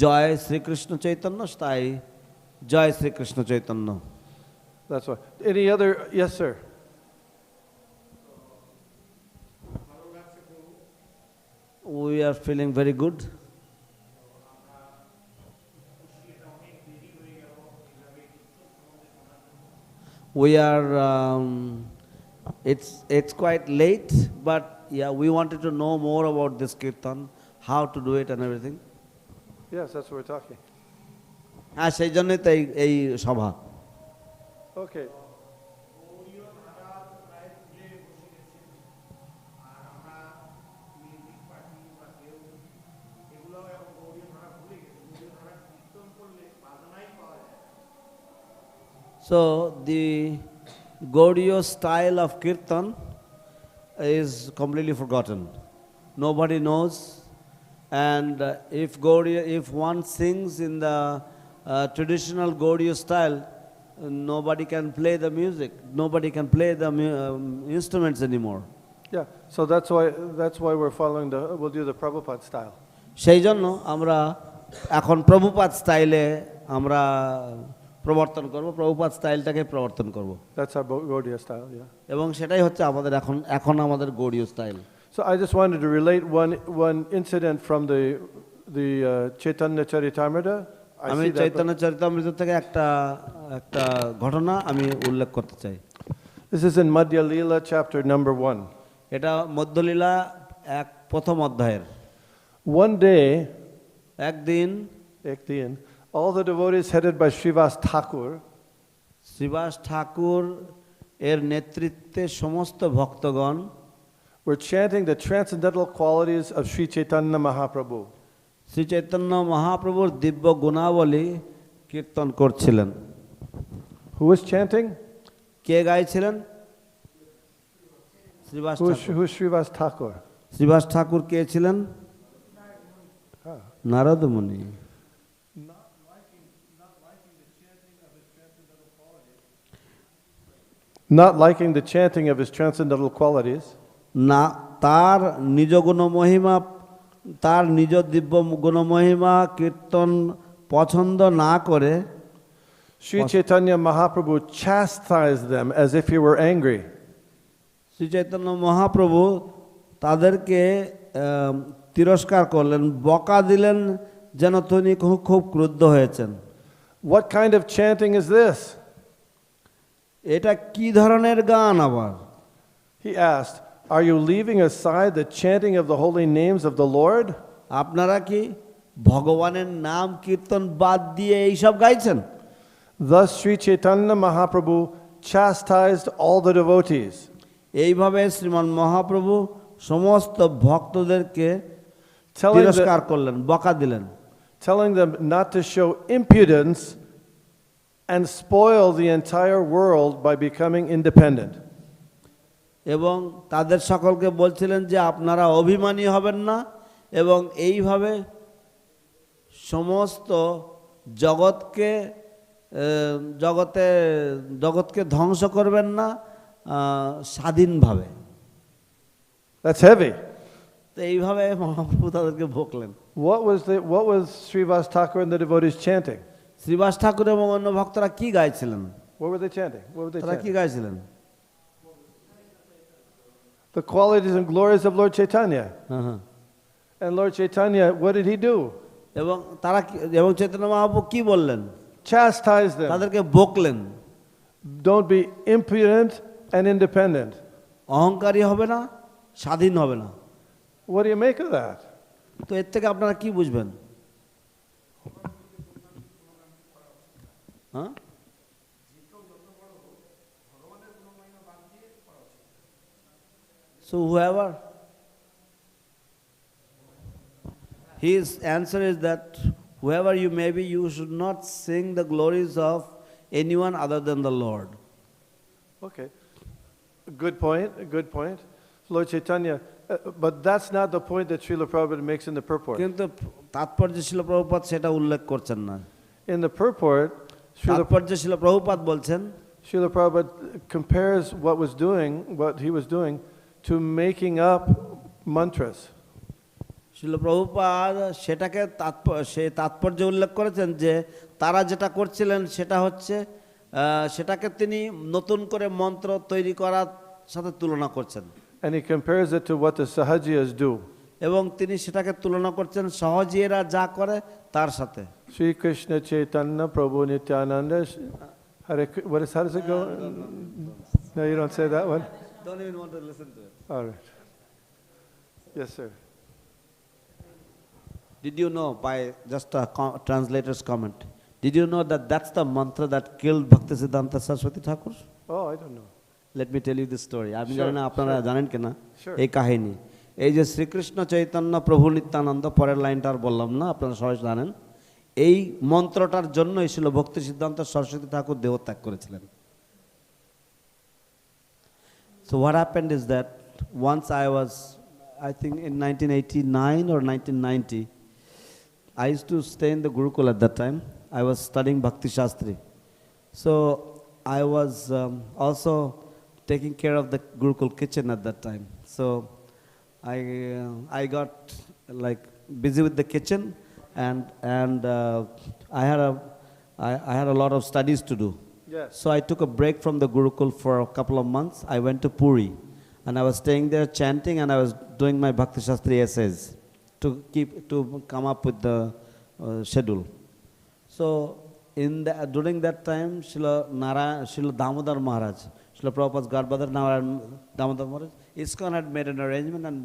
জয় শ্রীকৃষ্ণ চৈতন্য, তাই জয় Shrikrishna Chaitanya. That's why. Any other? Yes, sir. We are feeling very good. We are. It's quite late, but yeah, we wanted to know more about this kirtan, how to do it and everything. Yes, that's what we're talking. হ্যাঁ, সেই জন্যই তো এই সভা। Okay. So the Gaudiya style of kirtan is completely forgotten. Nobody knows, and if one sings in the traditional Gaudiya style, nobody can play the music. Nobody can play the instruments anymore. Yeah. So that's why we'll do the Prabhupada style. সেই জন্য আমরা এখন প্রভুপাদ স্টাইলে আমরা প্রবর্তন করব, প্রভুপাদ স্টাইলটাকে প্রবর্তন করব। That's our Gaudiya style, yeah. এবং সেটাই হচ্ছে আমাদের এখন আমাদের গৌড়ীয় style. So I just wanted to relate one incident from the Chaitanya Charitamrita. আমি চৈতন্য চরিতামৃত থেকে একটা ঘটনা আমি উল্লেখ করতে চাই। This is in Madhya Leela chapter number 1. এটা মধ্যলীলা প্রথম অধ্যায়ের। One day, একদিন all the devotees headed by Srivas Thakur, Srivas ঠাকুর এর নেতৃত্বে সমস্ত ভক্তগণ were chanting the transcendental qualities of Sri Chaitanya Mahaprabhu. Shri Chaitanya মহাপ্রভুর দিব্য গুণাবলী কীর্তন করছিলেন। Who was chanting? K গাইছিলেন? Srivas Thakur. Who's Srivas Thakur? Srivas ঠাকুর কে ছিলেন? নারদ মুনি। Not liking the chanting of his transcendental qualities. না, তার নিজ গুণমহিমা, তার নিজ দিব্য গুণমহিমা কীর্তন পছন্দ না করে Sri Chaitanya Mahaprabhu chastised them as if he were angry. Shri Chaitanya Mahaprabhu তাদেরকে তিরস্কার করলেন, বকা দিলেন যেন তিনি খুব ক্রুদ্ধ হয়েছেন। What kind of chanting is this? এটা কি ধরনের গান আবার? He asked, are you leaving aside the chanting of the holy names of the Lord? আপনারা কি ভগবানের নাম কীর্তন বাদ দিয়ে এইসব গাইছেন? Thus Sri Chaitanya Mahaprabhu chastised all the devotees. এইভাবে শ্রীমান মহাপ্রভু সমস্ত ভক্তদেরকে তিরস্কার করলেন, বকা দিলেন, telling them not to show impudence and spoil the entire world by becoming independent. এবং তাদের সকলকে বলছিলেন যে আপনারা অভিমানী হবেন না এবং এইভাবে সমস্ত জগৎকে ধ্বংস করবেন না স্বাধীনভাবে। That's heavy. তো এইভাবে মহাপ্রভু তাদেরকে বকলেন। What was Srivas Thakur and the devotees chanting? Srivas ঠাকুর এবং অন্য ভক্তরা কি গাইছিলেন? What were they chanting? তারা কি গাইছিলেন? The qualities and glories of Lord Chaitanya. And Lord Chaitanya, what did he do? এবং চৈতন্য মহাপ্রভু কি বললেন? Chastised them. তাদেরকে বকলেন। don't be impudent and independent. অহংকারী হবে না, স্বাধীন হবে না। What do you make of that? তো এর থেকে আপনারা কি বুঝবেন? হ্যাঁ, so whoever, his answer is that whoever you may be, you should not sing the glories of anyone other than the Lord. Okay. Good point, good point. Lord Chaitanya, but that's not the point that Srila Prabhupada makes in the purport. কিন্তু তাৎপর্য শিল প্রভুপাদ সেটা উল্লেখ করছেন না। In the purport, তাৎপর্য শিল প্রভুপাদ বলছেন, Srila Prabhupada compares what he was doing to making up mantras. শিল প্রভুপাদ সেটাকে সেই তাৎপর্য উল্লেখ করেছেন যে তারা যেটা করছিলেন সেটা হচ্ছে সেটাকে তিনি নতুন করে মন্ত্র তৈরি করার সাথে তুলনা করছেন। And he compares it to what the Sahajiyas do. এবং তিনি সেটাকে তুলনা করছেন সহজীরা যা করে তার সাথে। Sri Krishna Chaitanya Prabhu Nityananda. How does it go? No, you don't say that one? Don't even want to listen to it. All right. Yes, sir. Did you know, by just a translator's comment, did you know that that's the mantra that killed Bhaktisiddhanta Saraswati Thakur? Oh, I don't know. Let me tell you this story. আমি Sure, জানি না আপনারা sure. জানেন কিনা Sure. এই কাহিনী। এই যে শ্রীকৃষ্ণ চৈতন্য প্রভু নিত্যানন্দ, পরের লাইনটা আর বললাম না, আপনারা সবাই জানেন। এই মন্ত্রটার জন্যই ছিল ভক্তি সিদ্ধান্ত সরস্বতী ঠাকুর দেহত্যাগ করেছিলেন। So what happened is that once I was, I think in 1989 or 1990, I used to stay in the Gurukul at that time. I was studying Bhakti Shastri. So I was also taking care of the Gurukul kitchen at that time. So I got like busy with the kitchen, and I had a lot of studies to do. Yes. So I took a break from the Gurukul for a couple of months. I went to Puri, and I was staying there chanting, and I was doing my Bhakti Shastri essays to come up with the schedule. So during that time, Srila Damodar Maharaj, Srila Prabhupada's godbrother Damodar Maharaj, ISKCON had made an arrangement and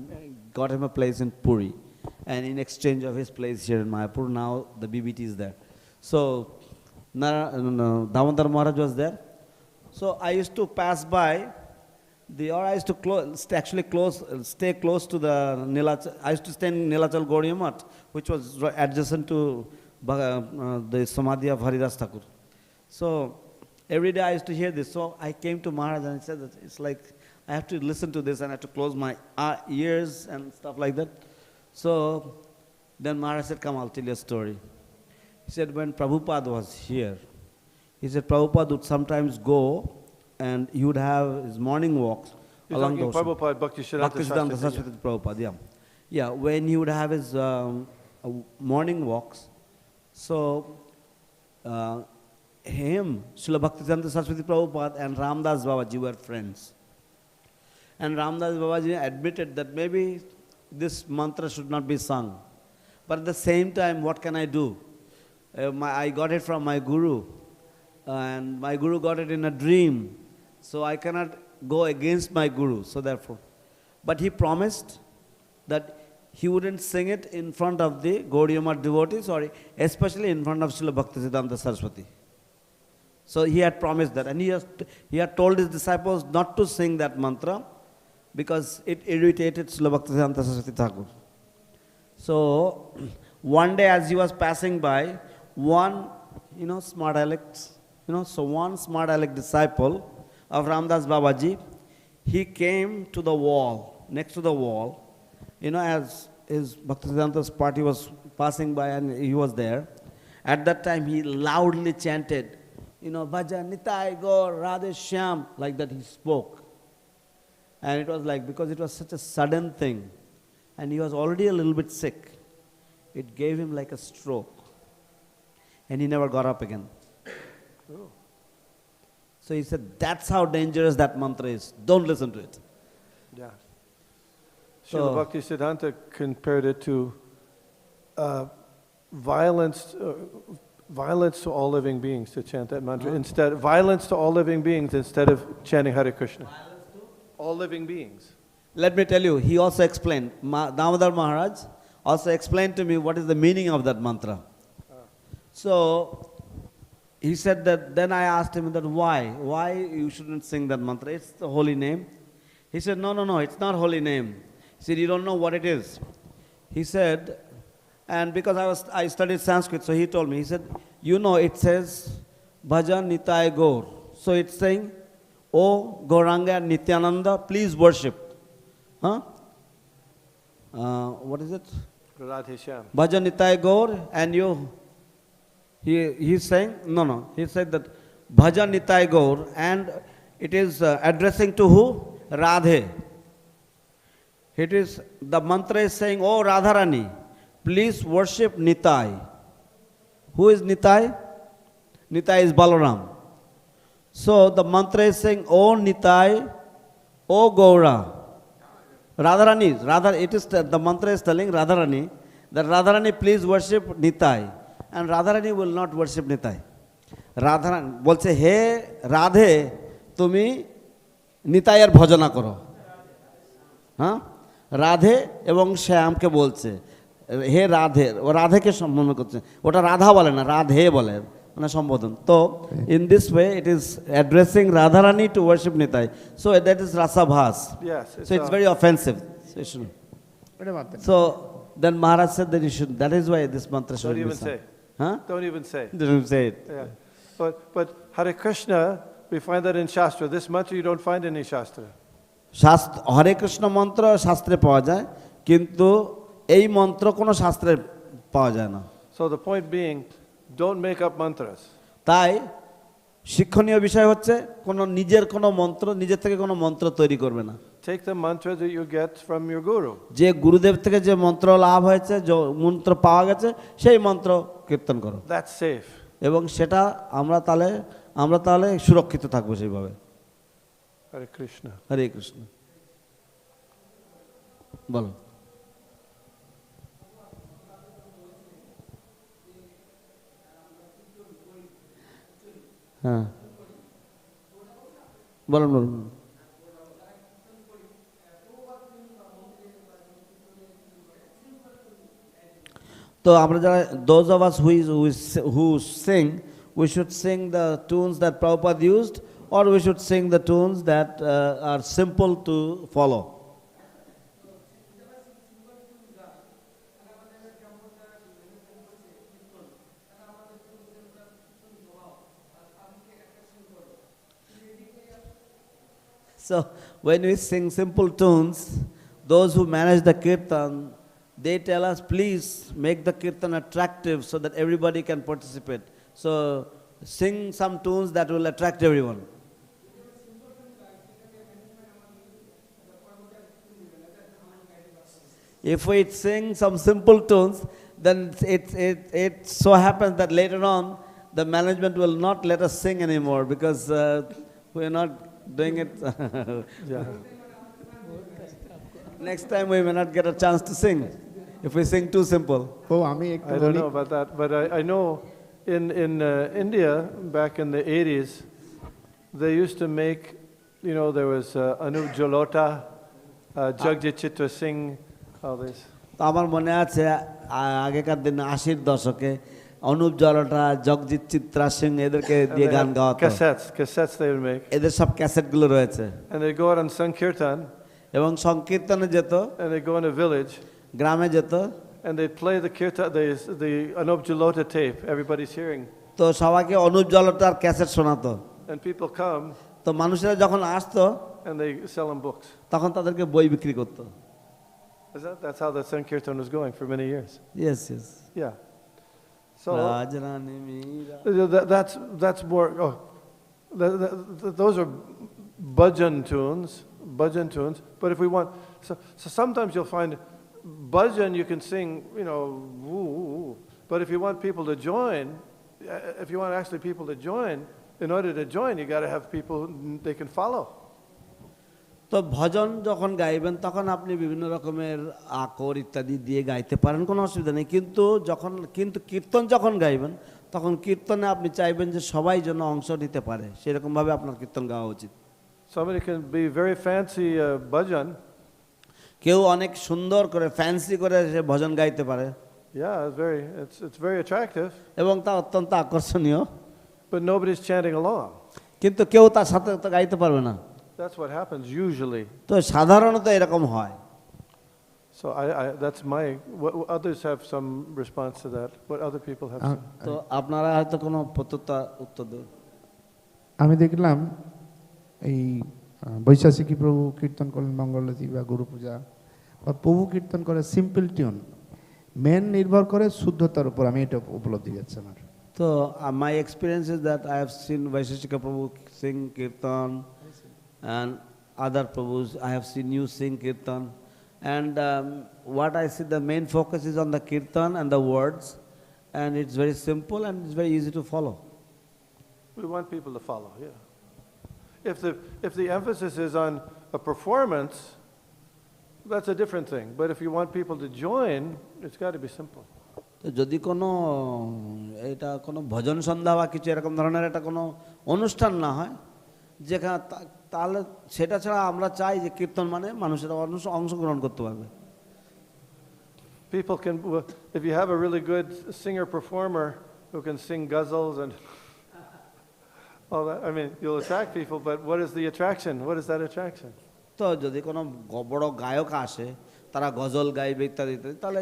got him a place in Puri. And in exchange of his place here in Mayapur, now the BBT is there. So Damodar Maharaj was there. So I used to pass by I used to stay close to the Nilachal. I used to stay in Nilachal Gaudiya Math, which was adjacent to the Samadhi of Haridas Thakur. So every day I used to hear this. So I came to Maharaj and I said that it's like I have to listen to this and I have to close my ears and stuff like that. So then Maharaj said, "Come, I'll tell you a story." He said, when Prabhupada was here, he said Prabhupada would sometimes go and he would have his morning walks You're along talking the ocean. Prabhupada Bhaktisiddhanta Saraswati Prabhupada, yeah. Yeah, when he would have his morning walks, so him, Srila Bhaktisiddhanta Saraswati Prabhupada and Ramdas Babaji were friends. And Ramdas Babaji admitted that maybe this mantra should not be sung. But at the same time, what can I do? I got it from my guru, and my guru got it in a dream. So I cannot go against my guru, so therefore. But he promised that he wouldn't sing it in front of the Gaudiya Math devotees, or especially in front of Srila Bhaktisiddhanta Saraswati. So he had promised that, and he had told his disciples not to sing that mantra because it irritated Srila Bhaktisiddhanta Saraswati Thakur. So one day as he was passing by, one smart aleck disciple of Ramdas Babaji, he came to the wall, next to the wall, as his Bhaktisiddhanta's party was passing by and he was there. At that time he loudly chanted, Bhajan Nitai Gaur Radhe Shyam, like that he spoke. And it was like, because it was such a sudden thing, and he was already a little bit sick, it gave him like a stroke. And he never got up again. Oh. So he said, that's how dangerous that mantra is. Don't listen to it. Yeah. So- Srila Bhaktisiddhanta compared it to violence violence to all living beings to chant that mantra instead. Violence to all living beings instead of chanting Hare Krishna. All living beings. Let me tell you, he also explained, Damodar Maharaj also explained to me what is the meaning of that mantra. So, he said that, then I asked him that why you shouldn't sing that mantra, it's the holy name. He said, no, it's not holy name. He said, you don't know what it is. He said, and because I studied Sanskrit, so he told me, he said, you know, it says, Bhajan Nitai Gaur. So it's saying, O Gauranga and Nityananda, please worship. Huh? What is it? Radhe Shyam. Bhajan Nitai Gaur, and you, he's saying, no, he said that Bhajan Nitai Gaur, and it is addressing to who? Radhe. It is, the mantra is saying, oh Radharani, please worship Nitai. Who is Nitai? Nitai is Balaram. So the mantra is saying, oh Nitai, oh Gaura. Radharani, it is the mantra is telling Radharani that Radharani please worship Nitai. And Radharani will not worship Nitai. Radharani বলছে হে রাধে তুমি নিতাইয়ের ভজনা করো। হ্যাঁ, রাধে এবং শ্যামকে বলছে হে রাধে, ও রাধেকে সম্বোধন করছে, ওটা রাধা বলে না, রাধে বলে মানে সম্বোধন। তো in this way it is addressing Radharani to worship Nitai, so that is রাসাভাস। Yes. So it's very offensive. So you shouldn't. So then Maharaj said that you should. That is why this mantra should Don't be even sung. say. Huh? Don't even say. Don't say it. Yeah. But Hare Krishna, we find that in Shastra. This mantra you don't find in any Shastra. শাস্ত্র হরে কৃষ্ণ মন্ত্র শাস্ত্রে পাওয়া যায়, কিন্তু এই মন্ত্র কোনো শাস্ত্রে পাওয়া যায় না। So the point being, don't make up mantras. তাই শিক্ষণীয় বিষয় হচ্ছে কোনো মন্ত্র নিজের থেকে কোনো মন্ত্র তৈরি করবে না। Take the mantra that you get from your guru. যে গুরুদেব থেকে যে মন্ত্র লাভ হয়েছে, যে মন্ত্র পাওয়া গেছে, সেই মন্ত্র কীর্তন করো, That's safe. এবং সেটা আমরা তাহলে সুরক্ষিত থাকবো সেইভাবে। Hare Krishna. হরে কৃষ্ণ। বলো। হ্যাঁ, বলুন। তো আমরা যারা those of us who sing, we should sing the tunes that Prabhupada used, or we should sing the tunes that are simple to follow. So when we sing simple tunes, those who manage the kirtan, they tell us, please make the kirtan attractive so that everybody can participate. So sing some tunes that will attract everyone. If we sing some simple tunes, then it so happens that later on the management will not let us sing anymore because we are not doing it. Yeah. Next time we may not get a chance to sing if we sing too simple. ও আমি একটু I don't know about that, but I know in India back in the 80s, they used to make, there was Anup Jalota, Jagjit Chitra Singh, all this. তো আমার মনে আছে আগেকার দিনে 80-র দশকে অনুপ জলটা, জগজিৎ চিত্রা সিং এদেরকে দিয়ে গান গাওয়াতো। Cassettes they would make. এদের সব ক্যাসেটগুলো রয়েছে। And they go out on Sankirtan. এবং সংকীর্তনে যেত। And they go in a village. গ্রামে যেত। And they play the kirtan, the Anup Jalota tape. Everybody's hearing. তো সবাইকে অনুপ জলটার ক্যাসেট শোনাতো। And people come. তো মানুষেরা যখন আসতো, and they sell them books. তখন তাদেরকে বই বিক্রি করতো। That's how the Sankirtan was going for many years. Yes. Yeah. So that's that's more. Those are bhajan tunes. But if we want, so sometimes you'll find bhajan you can sing, woo. But if you want people to join, if you want actually people to join, in order to join, you got to have people they can follow. তো ভজন যখন গাইবেন তখন আপনি বিভিন্ন রকমের আকর ইত্যাদি দিয়ে গাইতে পারেন, কোনো অসুবিধা নেই, কিন্তু কীর্তন যখন গাইবেন তখন কীর্তনে আপনি চাইবেন যে সবাই যেন অংশ নিতে পারে, সেরকমভাবে আপনার কীর্তন গাওয়া উচিত। Somebody can be very fancy bhajan. কেউ অনেক সুন্দর করে ফ্যান্সি করে সে ভজন গাইতে পারে, Yeah, it's very attractive, এবং তা অত্যন্ত আকর্ষণীয়, but nobody's chanting along. কিন্তু কেউ তার সাথে তো গাইতে পারবে না। That's what happens usually. তো সাধারণত এরকম হয়। So that's what others have some response to that. What other people have said. তো আপনারা হয়তো কোনো উত্তর দেন। আমি দেখলাম এই বৈশাখী প্রভু কীর্তন করলেন মঙ্গলাচরণ বা গুরু পূজা বা প্রভু কীর্তন করে সিম্পল টিউন, মেন নির্ভর করে শুদ্ধতার উপর। আমি এটা উপলব্ধি করছি আমার। তো my experience is that I have seen Baishakhi Prabhu Singh kirtan and other Prabhus, I have seen you sing Kirtan, and what I see, the main focus is on the Kirtan and the words, and it's very simple and it's very easy to follow. We want people to follow, yeah. If the emphasis is on a performance, that's a different thing. But if you want people to join, it's got to be simple. তো যদি কোনো এটা কোনো ভজন সন্ধ্যা বা কিছু এরকম ধরনের একটা কোনো অনুষ্ঠান না হয় যেখানে, তাহলে সেটা ছাড়া আমরা চাই যে কীর্তন মানে মানুষেরা অংশগ্রহণ করতে পারবে। People can, if you have a really good singer performer who can sing ghazals and all that, I mean, you'll attract people, but what is the attraction? What is that attraction? তো যদি কোনো বড় গায়ক আসে, তারা গজল গাইবে ইত্যাদি ইত্যাদি, তাহলে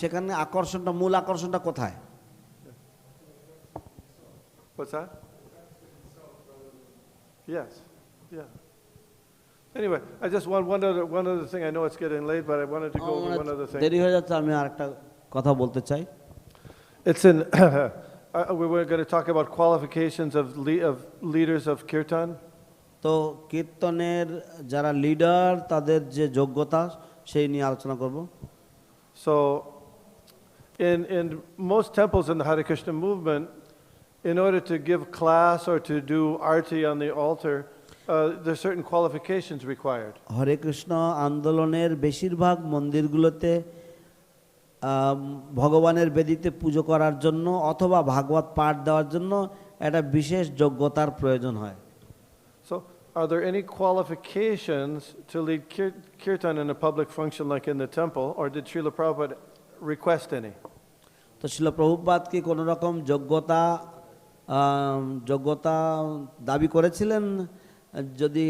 সেখানে আকর্ষণটা, মূল আকর্ষণটা কোথায়? What's that? Yes, yeah. Anyway, I just want one other thing. I know it's getting late, but I wanted to go over one other thing. দেরি হয়ে যাচ্ছে, আমি আরেকটা কথা বলতে চাই। It's in, we were going to talk about qualifications of leaders of Kirtan. তো কীর্তনের যারা লিডার তাদের যে যোগ্যতা সেই নিয়ে আলোচনা করব। So, in most temples in the Hare Krishna movement, in order to give class or to do arti on the altar, there's certain qualifications required. হরে কৃষ্ণ আন্দোলনের বেশিরভাগ মন্দিরগুলোতে ভগবানের বেদিতে পুজো করার জন্য অথবা ভাগবত পাঠ দেওয়ার জন্য একটা বিশেষ যোগ্যতার প্রয়োজন হয়। So, are there any qualifications to lead kirtan in a public function like in the temple, or did Srila Prabhupada request any? তো শিল প্রভুপাদ কি কোনো রকম যোগ্যতা দাবি করেছিলেন যদি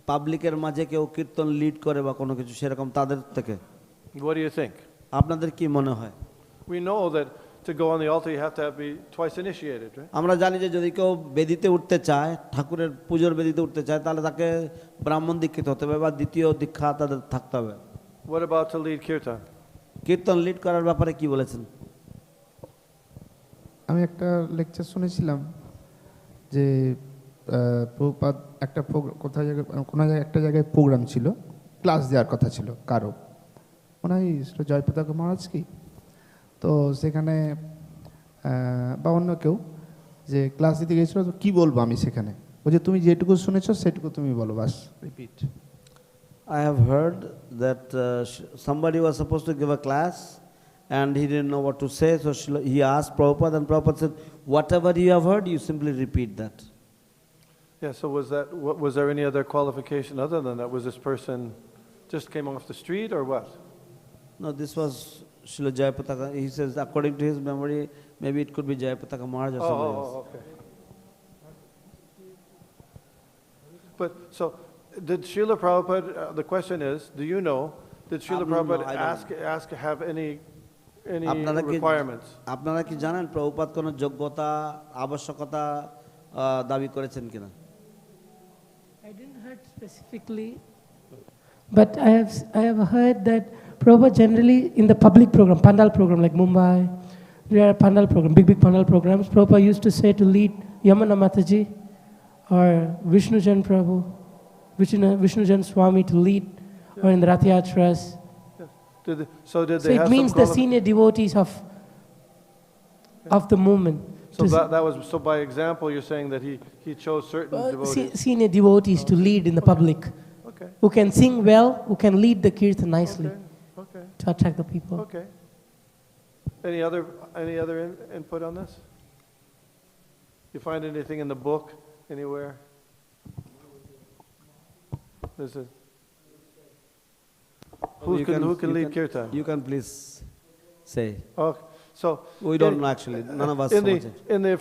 পাবলিকের মাঝে কেউ কীর্তন লিড করে বা কোনো কিছু সেরকম তাদের থেকে? What do you think? আপনাদের কি মনে হয়? We know that to go on the altar you have to be twice initiated, right? আমরা জানি যে যদি কেউ বেদিতে উঠতে চায়, ঠাকুরের পুজোর বেদিতে উঠতে চায়, তাহলে তাকে ব্রাহ্মণ দীক্ষিত হতে হবে বা দ্বিতীয় দীক্ষা তাদের থাকতে হবে। What about to lead kirtan? Kirtan lead করার ব্যাপারে কি বলেছেন? আমি একটা লেকচার শুনেছিলাম যে প্রভুপাদ একটা কোথায় কোনো একটা জায়গায় প্রোগ্রাম ছিল, ক্লাস দেওয়ার কথা ছিল কারো, মনে হয় জয়প্রতাপ মহারাজ কি, তো সেখানে বা অন্য কেউ যে ক্লাস দিতে গিয়েছিল, তো কী বলবো আমি সেখানে, বলছে তুমি যেটুকু শুনেছো সেটুকু তুমি বলো, বাস repeat. I have heard that somebody was supposed to give a class and he didn't know what to say, so he asked Prabhupada, and Prabhupada said, whatever you have heard, you simply repeat that. Yeah, so was there any other qualification other than that? Was this person just came off the street or what? No, this was Srila Jayapataka. He says, according to his memory, maybe it could be Jayapataka Maharaj or somebody else. Okay. But so, did Srila Prabhupada, the question is, do you know, did Srila Prabhupada ask have any requirements? আপনারা কি জানেন প্রভুপাদ কোনো যোগ্যতা আবশ্যকতা দাবি করেছেন কিনা? I didn't heard specifically, but I have heard that Prabhupada generally in the public program, Pandal program like Mumbai, there are Pandal program, big Pandal programs. Prabhupada used to say to lead Yamuna Mataji or Vishnujan Prabhu, Vishnujan Swami to lead, or in the Rath Yatras. So It means the senior devotees of the movement. So that was, so by example you're saying that he chose certain devotees. Senior devotees to lead in the public. Okay. Who can sing well, who can lead the kirtan nicely. Okay. To attract the people. Okay. Any other input on this? You find anything in the book anywhere? There's a, who can lead kirtan? You can please say. Okay. So We don't know actually. None of us. in the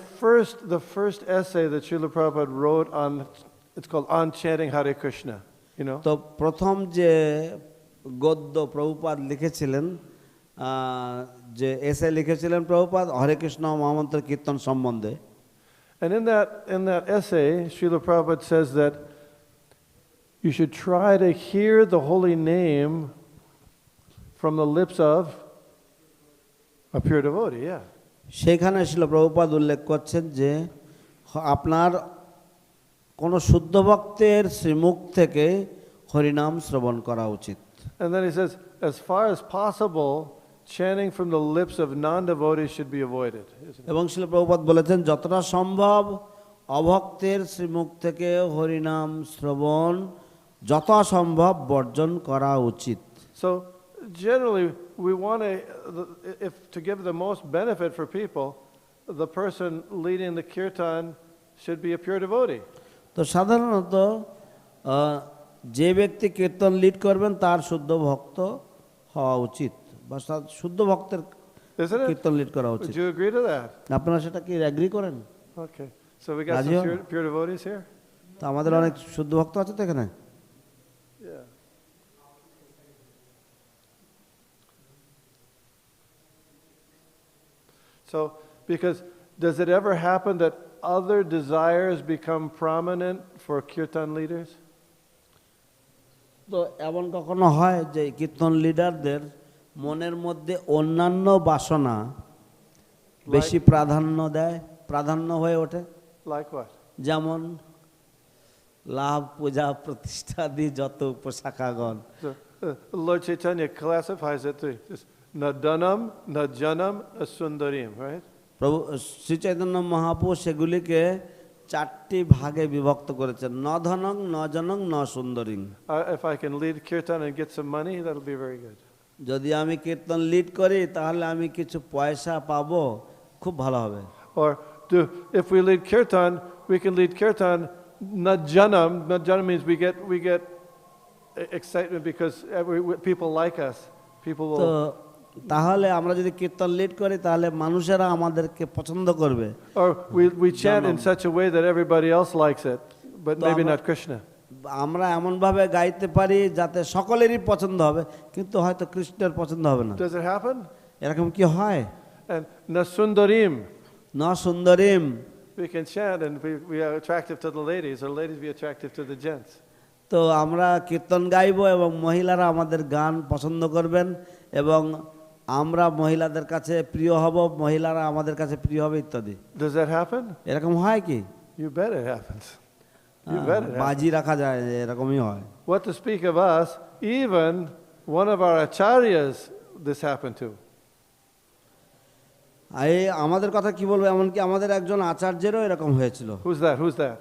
first essay that Srila Prabhupada wrote on, it's called On Chanting Hare Krishna, you know? তো প্রথম যে গদ্য প্রভুপাদ লিখেছিলেন, যে এসে লিখেছিলেন প্রভুপাদ হরে কৃষ্ণ মহামন্ত্র কীর্তন সম্বন্ধে। And in that essay, Srila Prabhupada says that you should try to hear the holy name from the lips of a pure devotee, yeah. সেইখানে শিল প্রভুপাদ উল্লেখ করছেন যে আপনার কোন শুদ্ধ ভক্তের শ্রীমুখ থেকে হরিনাম শ্রবণ করা উচিত। And then he says, as far as possible, chanting from the lips of non-devotees should be avoided. এবং শিল প্রভুপাদ বলেছেন যতটা সম্ভব অভক্তের শ্রীমুখ থেকে হরিনাম শ্রবণ যত সম্ভব বর্জন করা উচিত। So generally, we want to give the most benefit for people, the person leading the kirtan should be a pure devotee. তো সাধারণত যে ব্যক্তি কীর্তন লিড করবেন তার শুদ্ধ ভক্ত হওয়া উচিত বা শুদ্ধ ভক্তের Isn't it? কীর্তন লিড করা উচিত। Would you agree to that? আপনারা সেটা কি এগ্রি করেন? Okay. So we got some pure devotees here? তো আমাদের অনেক শুদ্ধ ভক্ত আছে তো এখানে। Yeah. So, because does it ever happen that other desires become prominent for kirtan leaders? তো এমন কখনো হয় যে কীর্তন লিডারদের মনের মধ্যে অন্যান্য বাসনা বেশি প্রাধান্য হয়ে ওঠে? Like what? যেমন লাভ পূজা প্রতিষ্ঠা দিয়ে যত উপশাখাগণ। So, Lord Chaitanya classifies it to na dhanam, na janam, na sundarim, right? প্রভু শ্রী চৈতন্য মহাপ্রভু সেগুলিকে চারটি ভাগে বিভক্ত করেছেন, ন ধনং ন জনং ন সুন্দরীং। If I can lead kirtan and get some money, that'll be very good. যদি আমি কীর্তন লিড করি তাহলে আমি কিছু পয়সা পাবো, খুব ভালো হবে। Or if we lead kirtan, we can lead kirtan na janam. Na janam means we get excitement because people like us. People তো will. তাহলে আমরা যদি কীর্তন লিড করি তাহলে মানুষেরা আমাদেরকে পছন্দ করবে। Or we chant in such a way that everybody else likes it, but maybe not Krishna. আমরা এমন ভাবে গাইতে পারি যাতে সকলেরই পছন্দ হবে, কিন্তু হয়তো কৃষ্ণের পছন্দ হবে না। Does it happen? এরকম কি হয়? And na sundarim. ন সুন্দরীম, We can chant and we are attractive to the ladies, or ladies be attractive to the gents. তো আমরা কীর্তন গাইবো এবং মহিলারা আমাদের গান পছন্দ করবেন এবং আমরা মহিলাদের কাছে প্রিয় হব, মহিলারা আমাদের কাছে প্রিয় হবে ইত্যাদি। Does that happen? এরকম হয় কি? You bet it happens. You bet it happens. বাজি রাখা যায়, এরকমই হয়। What to speak of us, even one of our acharyas, this happened to. এই আমাদের কথা কি বলবো, এমনকি আমাদের একজন আচার্যেরও এরকম হয়েছিল। Who's that? Who's that?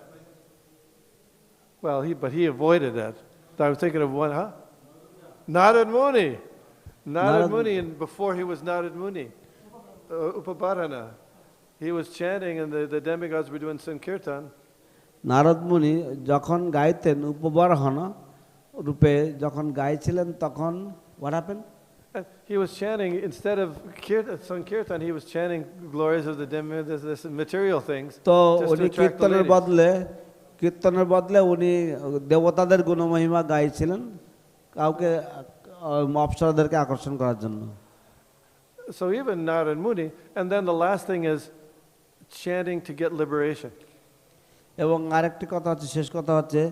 Well, but he avoided that. I was thinking of one, huh? Narad Muni. Narad Muni, and before he was Narad Muni, Upabarana. He was chanting and the demigods were doing Sankirtan. Narad মুনি যখন গাইতেন উপবরহনা রূপে যখন গাইছিলেন তখন what happened? He was chanting, instead of Sankirtan, he was chanting glories of the demigods, this material things. তো just to উনি attract the ladies. কীর্তনের বদলে উনি দেবতাদের গুণমহিমা গাইছিলেন কাউকে অপ্সরাদেরকে আকর্ষণ করার জন্য। So even Narad Muni, and then the last thing is chanting to get liberation. এবং আরেকটি কথা হচ্ছে, শেষ কথা হচ্ছে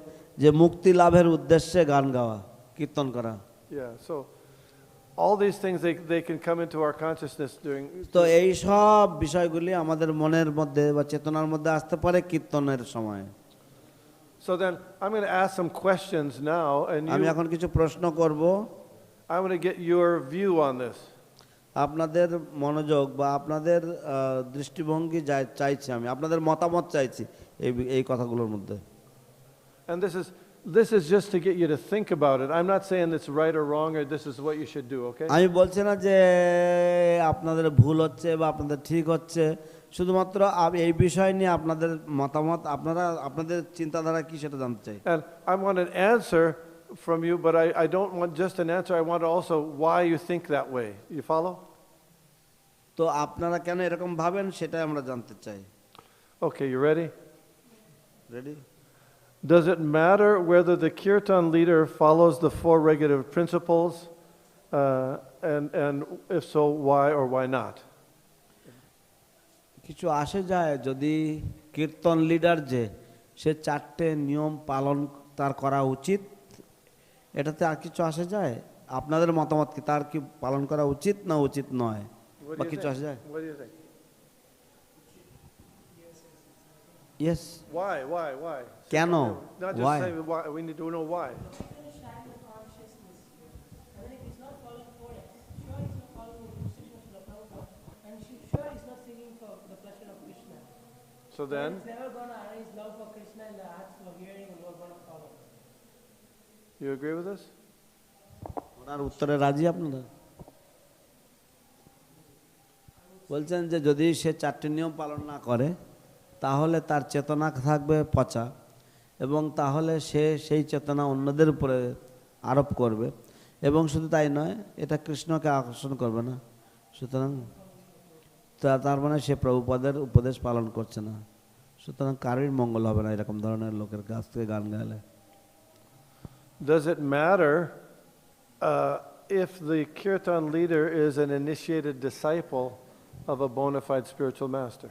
যে মুক্তি লাভের উদ্দেশ্যে গান গাওয়া, কীর্তন করা। Yeah, so all these things they can come into our consciousness during. তো এই সব বিষয়গুলি আমাদের মনের মধ্যে বা চেতনার মধ্যে আসতে পারে কীর্তনের সময়। So then I'm going to ask some questions now, and আমি এখন কিছু প্রশ্ন করব। I want to get your view on this. আপনাদের মনোযোগ বা আপনাদের দৃষ্টিভঙ্গি চাইছি, আমি আপনাদের মতামত চাইছি এই কথাগুলোর মধ্যে। And this is just to get you to think about it. I'm not saying it's right or wrong or this is what you should do, okay? আমি বলছি না যে আপনাদের ভুল হচ্ছে বা আপনাদের ঠিক হচ্ছে, শুধুমাত্র আমি এই বিষয় নিয়ে আপনাদের মতামত, আপনাদের চিন্তাধারা কি সেটা জানতে চাই। And I want an answer from you, but I don't want just an answer. I want also why you think that way. You follow? তো আপনারা কেন এরকম ভাবেন সেটাই আমরা জানতে চাই। Okay, you ready? Ready? Does it matter whether the kirtan leader follows the four regulative principles? And if so, why or why not? কিছু আসে যায় যদি কীর্তন লিডার যে সে চারটে নিয়ম পালন তার করা উচিত, এটাতে আর কিছু আসে যায়? আপনাদের মতামত কি, তার কি পালন করা উচিত না উচিত নয়, বা কিছু আসে যায়? What do you think? Yes. Why? কেন? Not just Why? say why. We need to know why. So then, It's never going to arise love for Krishna in the hearts who are hearing and who are going to follow. you agree with this? ওনার উত্তরে রাজি আপনারা? বলছেন যে যদি সে চারটি নিয়ম পালন না করে তাহলে তার চেতনা থাকবে পচা, এবং তাহলে সে সেই চেতনা অন্যদের উপরে আরোপ করবে, এবং শুধু তাই নয়, এটা কৃষ্ণকে আকর্ষণ করবে না। সুতরাং তার মানে সে প্রভুপাদের উপদেশ পালন করছে না, সুতরাং কারোর মঙ্গল হবে না এরকম ধরনের লোকের কাছ থেকে গান গাইলে। Does it matter if the kirtan leader is an initiated disciple of a bona fide spiritual master?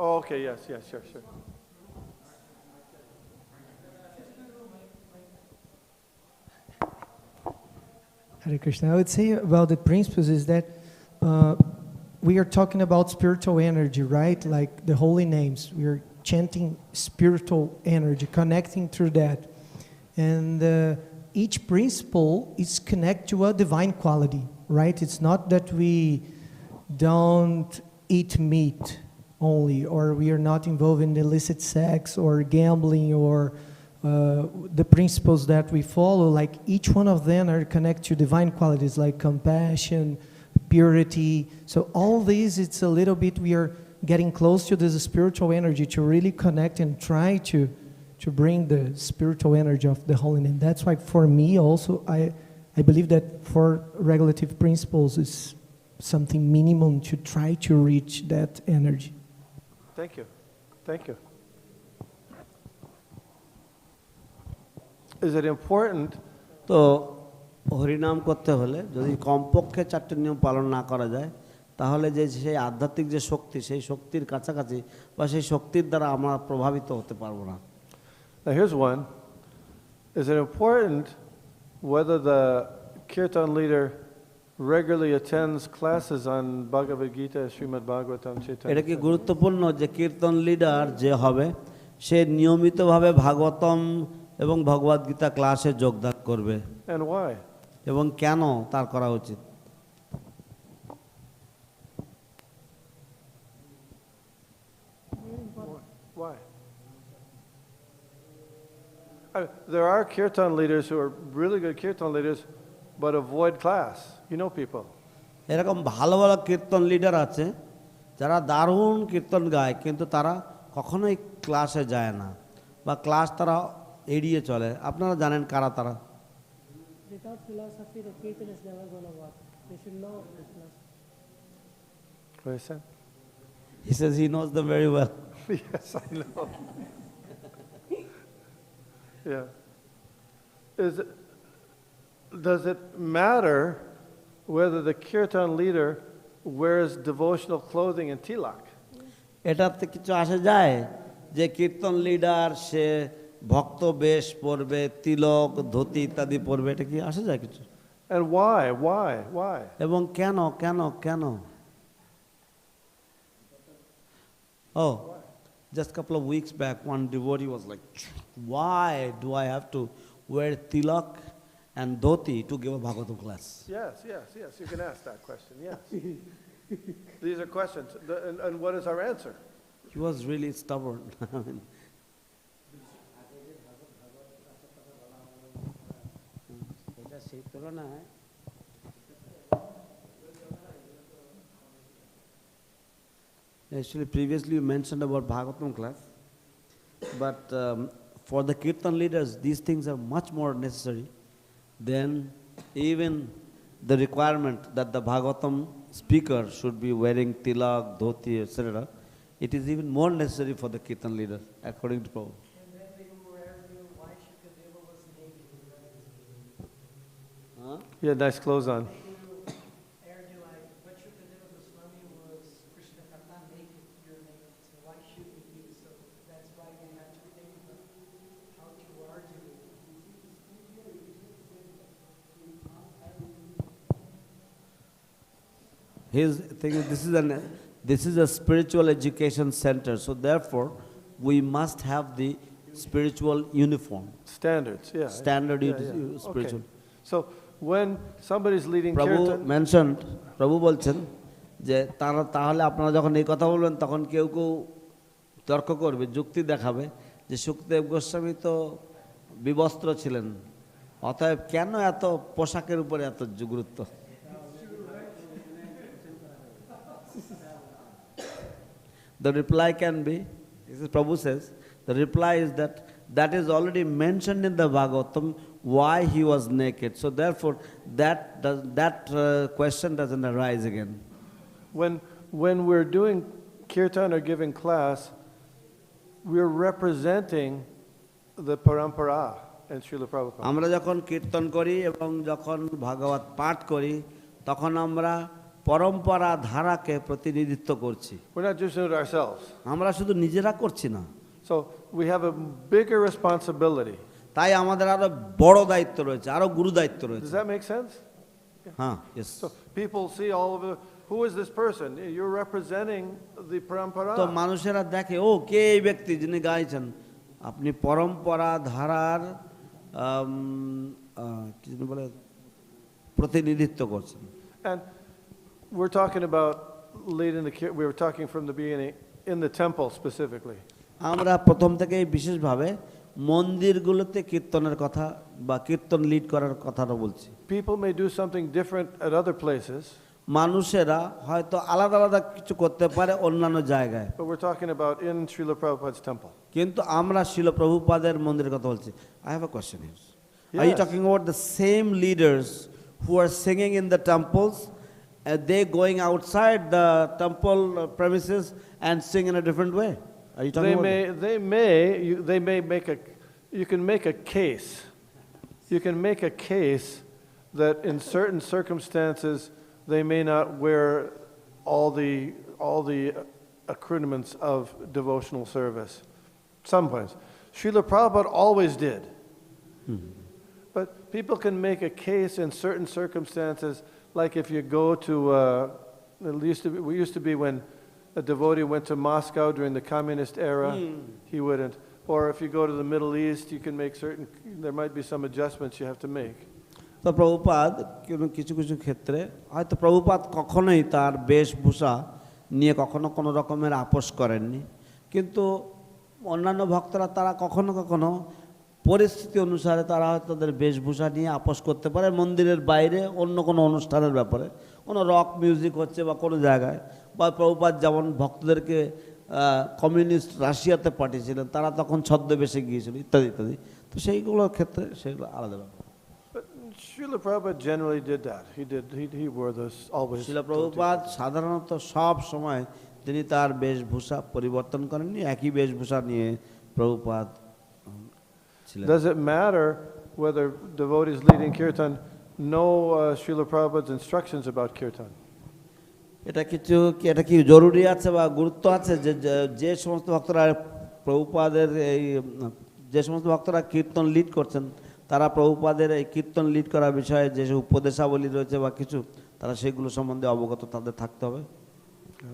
Oh, okay, yes, sure. Hare Krishna. I would say about the principles is that we are talking about spiritual energy, right? Like the holy names. We are chanting spiritual energy, connecting through that. And each principle is connected to a divine quality, right? It's not that we don't eat meat only, or we are not involved in illicit sex or gambling, or the principles that we follow, like each one of them are connected to divine qualities like compassion, purity. So all these, it's a little bit, we are getting close to this spiritual energy to really connect and try to bring the spiritual energy of the holy name. That's why for me also, I believe that for regulative principles is something minimum to try to reach that energy. Thank you. Is it important? তো হরিনাম করতে হলে যদি কমপক্ষে চারটে নিয়ম পালন না করা যায়, তাহলে যে সেই আধ্যাত্মিক যে শক্তি, সেই শক্তির কাছাকাছি বা সেই শক্তির দ্বারা আমরা প্রভাবিত হতে পারবো না। Now here's one. Is it important whether the kirtan leader regularly attends classes on Bhagavad Gita, Srimad Bhagavatam, Chaitanya? এটা কি গুরুত্বপূর্ণ যে কীর্তন লিডার যে হবে সে নিয়মিতভাবে ভাগবতম এবং ভগবদ গীতা ক্লাসে যোগদান করবে? And why? এবং কেন তার করা উচিত? Why? There are kirtan leaders who are really good kirtan leaders, but avoid class. You know people. এরকম ভালো ভালো কীর্তন লিডার আছে যারা দারুণ কীর্তন গায়, কিন্তু তারা কখনোই ক্লাসে যায় না বা ক্লাস তারা এড়িয়ে চলে। আপনারা জানেন কারা তারা? Without philosophy, the kirtan is never going to work. They should know the philosophy. What is that? He says he knows them very well. Yes, I know. Yeah. Does it matter whether the kirtan leader wears devotional clothing and tilak? এটাতে কিছু আসে যায় যে কীর্তন leader সে ভক্ত বেশ পরবে, তিলক, ধুতি ইত্যাদি পরবে, এটা কি আসে যায় কিছু? And why? এবং কেন? Oh, just a couple of weeks back, one devotee was like, why do I have to wear tilak and dhoti to give a Bhagavatam class? Yes, you can ask that question, yes. These are questions. And what is our answer? He was really stubborn. সেই তুলনায় actually previously you mentioned about Bhagavatam class, but for the Kirtan leaders these things are much more necessary than even the requirement that the Bhagavatam speaker should be wearing tilak, dhoti, etc. It is even more necessary for the Kirtan leader, according to Prabhupada. He had nice clothes on. His thing is, this is a spiritual education center, so therefore we must have the spiritual uniform. Standards, yeah. Standard spiritual. Okay. So when somebody's leading Prabhu kirtan, mentioned, Prabhu বলছেন যে তারা তাহলে আপনারা যখন এই কথা বলবেন তখন কেউ কেউ তর্ক করবে, যুক্তি দেখাবে যে সুখদেব গোস্বামী তো বিবস্ত্র ছিলেন, অতএব কেন এত পোশাকের উপরে এত গুরুত্ব? The reply can be, this is Prabhu says, the reply is that is already mentioned in the Bhagavatam why he was naked. So therefore that question doesn't arise again. when we're doing kirtan or giving class, we're representing the parampara and Srila Prabhupada. আমরা যখন কীর্তন করি এবং যখন ভাগবত পাঠ করি তখন আমরা পরম্পরা ধারাকে প্রতিনিধিত্ব করছি। We're not just doing it ourselves. আমরা শুধু নিজেরা করছি না। So we have a bigger responsibility. তাই আমাদের আরো বড় দায়িত্ব রয়েছে, আরো গুরু দায়িত্ব Does রয়েছে। that make sense? হ্যাঁ, yes. So people see all of it. Who is this person? You're representing the parampara. তো মানুষেরা দেখে, ও কে এই ব্যক্তি যিনি গাইছেন? আপনি পরম্পরা ধারার কি যেন বলে প্রতিনিধিত্ব করছেন। And we're talking about leading we were talking from the beginning in the temple specifically. আমরা প্রথম থেকেই বিশেষভাবে মন্দিরগুলোতে কীর্তনের কথা বা কীর্তন লিড করার কথাটা বলছি। People may do something different at other places. মানুষেরা হয়তো আলাদা আলাদা কিছু করতে পারে অন্যান্য জায়গায়, But we're talking about in Srila Prabhupada's temple. কিন্তু আমরা শিল প্রভুপাদের মন্দিরের কথা বলছি। I have a question here. Are you Yes. talking about the same leaders who are singing in the temples? Are they going outside the temple premises and sing in a different way? Are you talking about They may make you can make a case. You can make a case that in certain circumstances they may not wear all the accoutrements of devotional service. Sometimes. Srila Prabhupada always did. But people can make a case in certain circumstances, like if you go to, we used to be when a devotee went to Moscow during the communist era, he wouldn't. Or if you go to the Middle East, you can make there might be some adjustments you have to make. তো প্রভুপাদ কিছু কিছু ক্ষেত্রে হয়তো প্রভুপাদ কখনোই তার বেশভূষা নিয়ে কখনো কোনো রকমের আপোষ করেননি, কিন্তু অন্যান্য ভক্তরা তারা কখনো কখনো পরিস্থিতি অনুসারে তারা হয়তো তাদের বেশভূষা নিয়ে আপোষ করতে পারে। মন্দিরের বাইরে অন্য কোনো অনুষ্ঠানের ব্যাপারে, কোনো রক মিউজিক হচ্ছে বা কোনো জায়গায়, বা প্রভুপাদ যেমন ভক্তদেরকে কমিউনিস্ট রাশিয়াতে পাঠিয়েছিলেন, তারা তখন ছদ্মবেশে গিয়েছিল ইত্যাদি ইত্যাদি। তো সেইগুলোর ক্ষেত্রে সেগুলো আলাদা ব্যাপার। Srila Prabhupada generally did that. He wore this always. শিল প্রভুপাদ সাধারণত সব সময় তিনি তার বেশভূষা পরিবর্তন করেননি, একই বেশভূষা নিয়ে প্রভুপাদ ছিলেন। Does it matter whether devotees leading kirtan know Srila Prabhupada's instructions about kirtan? এটা কি জরুরি আছে বা গুরুত্ব আছে যে সমস্ত ভক্তরা প্রভুপাদের যে সমস্ত ভক্তরা কীর্তন লিড করছেন তারা প্রভুপাদের এই কীর্তন লিড করার বিষয়ে যে উপদেশাবলী রয়েছে বা কিছু তারা সেগুলো সম্বন্ধে অবগত তাদের থাকতে হবে।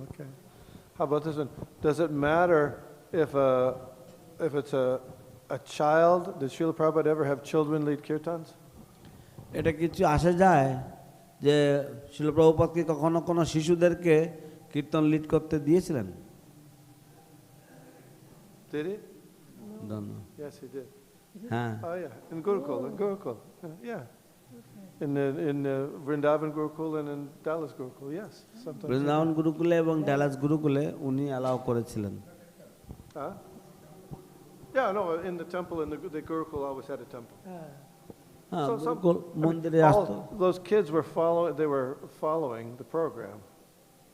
Okay. How about this one? Does it matter if it's a child? Did Srila Prabhupada ever have children lead kirtans? এটা কিছু আসে যায় যে শিল প্রভুপাদ কি কখনো কোনো শিশুদেরকে কীর্তন লিড করতে দিয়েছিলেন? Did he? Don't know. Yes, he did. হ্যাঁ, Oh yeah, in Gurukul. Yeah. In the Vrindavan Gurukul and in Dallas Gurukul, yes. Sometimes. Vrindavan গুরুকুলে এবং ড্যালাস গুরুকুলে উনি অ্যালাউ করেছিলেন। Huh? Yeah, no, in the temple, in the Gurukul always had a temple. হ্যাঁ, So some- Gurukul I mean, মন্দিরে আসতো। all those kids were following the program,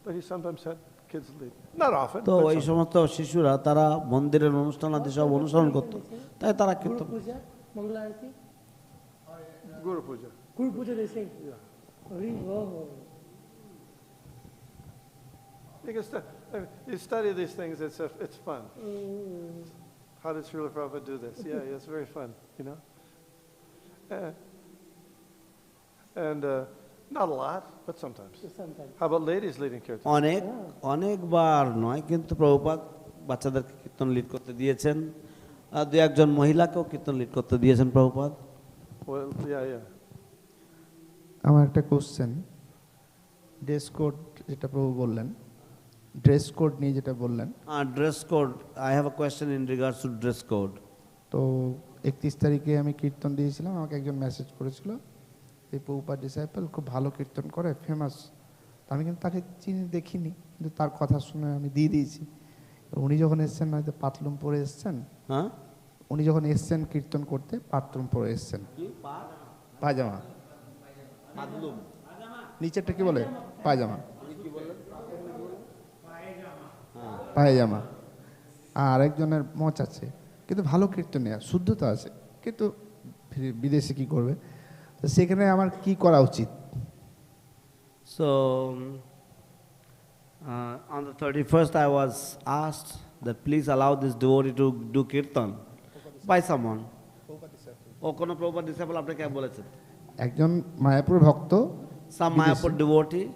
but he sometimes had kids lead. Not often. তো but এই some- সমস্ত শিশুরা তারা মন্দিরের অনুষ্ঠান আদি সব অনুসরণ করতো, তাই তারা Guru kirtan. Puja, Mangala Arati, Guru Puja. Guru Puja they sing. Yeah. Oh. You can you study these things. It's fun. How did Srila Prabhupada do this? Yeah, it's very fun. You know. And not a lot, but sometimes. Sometimes. How about ladies leading kirtan? অনেকবার নয়, কিন্তু প্রভুপাদ বাচ্চাদেরকে কীর্তন lead করতে দিয়েছেন, আর দু একজন মহিলাকেও কীর্তন lead করতে দিয়েছেন প্রভুপাদ। Well, yeah. আমার একটা কোশ্চেন, ড্রেস কোড যেটা প্রভু বললেন, ড্রেস কোড নিয়ে যেটা বললেন, dress code, I have a question in regards to dress code. তো 31 তারিখে আমি কীর্তন দিয়েছিলাম, আমাকে একজন মেসেজ করেছিল এই প্রভুপাদ ডিসাইপল খুব ভালো কীর্তন করে, ফেমাস। আমি কিন্তু তাকে চিনি দেখিনি, কিন্তু তার কথা শুনে আমি দিয়ে দিয়েছি। উনি যখন এসছেন হয়তো পাতলুম পরে এসছেন, হ্যাঁ, উনি যখন এসছেন কীর্তন করতে পাতলুম পরে এসছেন, পায়জামা, নিচেরটা কি বলে পায়জামা, পায়জামা, আর একজনের মচ আছে, কিন্তু ভালো কীর্তনিয়া, শুদ্ধতা আছে, কিন্তু বিদেশে কি করবে, তো সেখানে আমার কি করা উচিত? So, on the 31st, I was asked that please allow this devotee to do kirtan by someone. ও কোনো প্রভুপাদ ডিসাইপল আপনাকে বলেছেন? একজন মায়াপুর ভক্ত, Some Mayapur devotee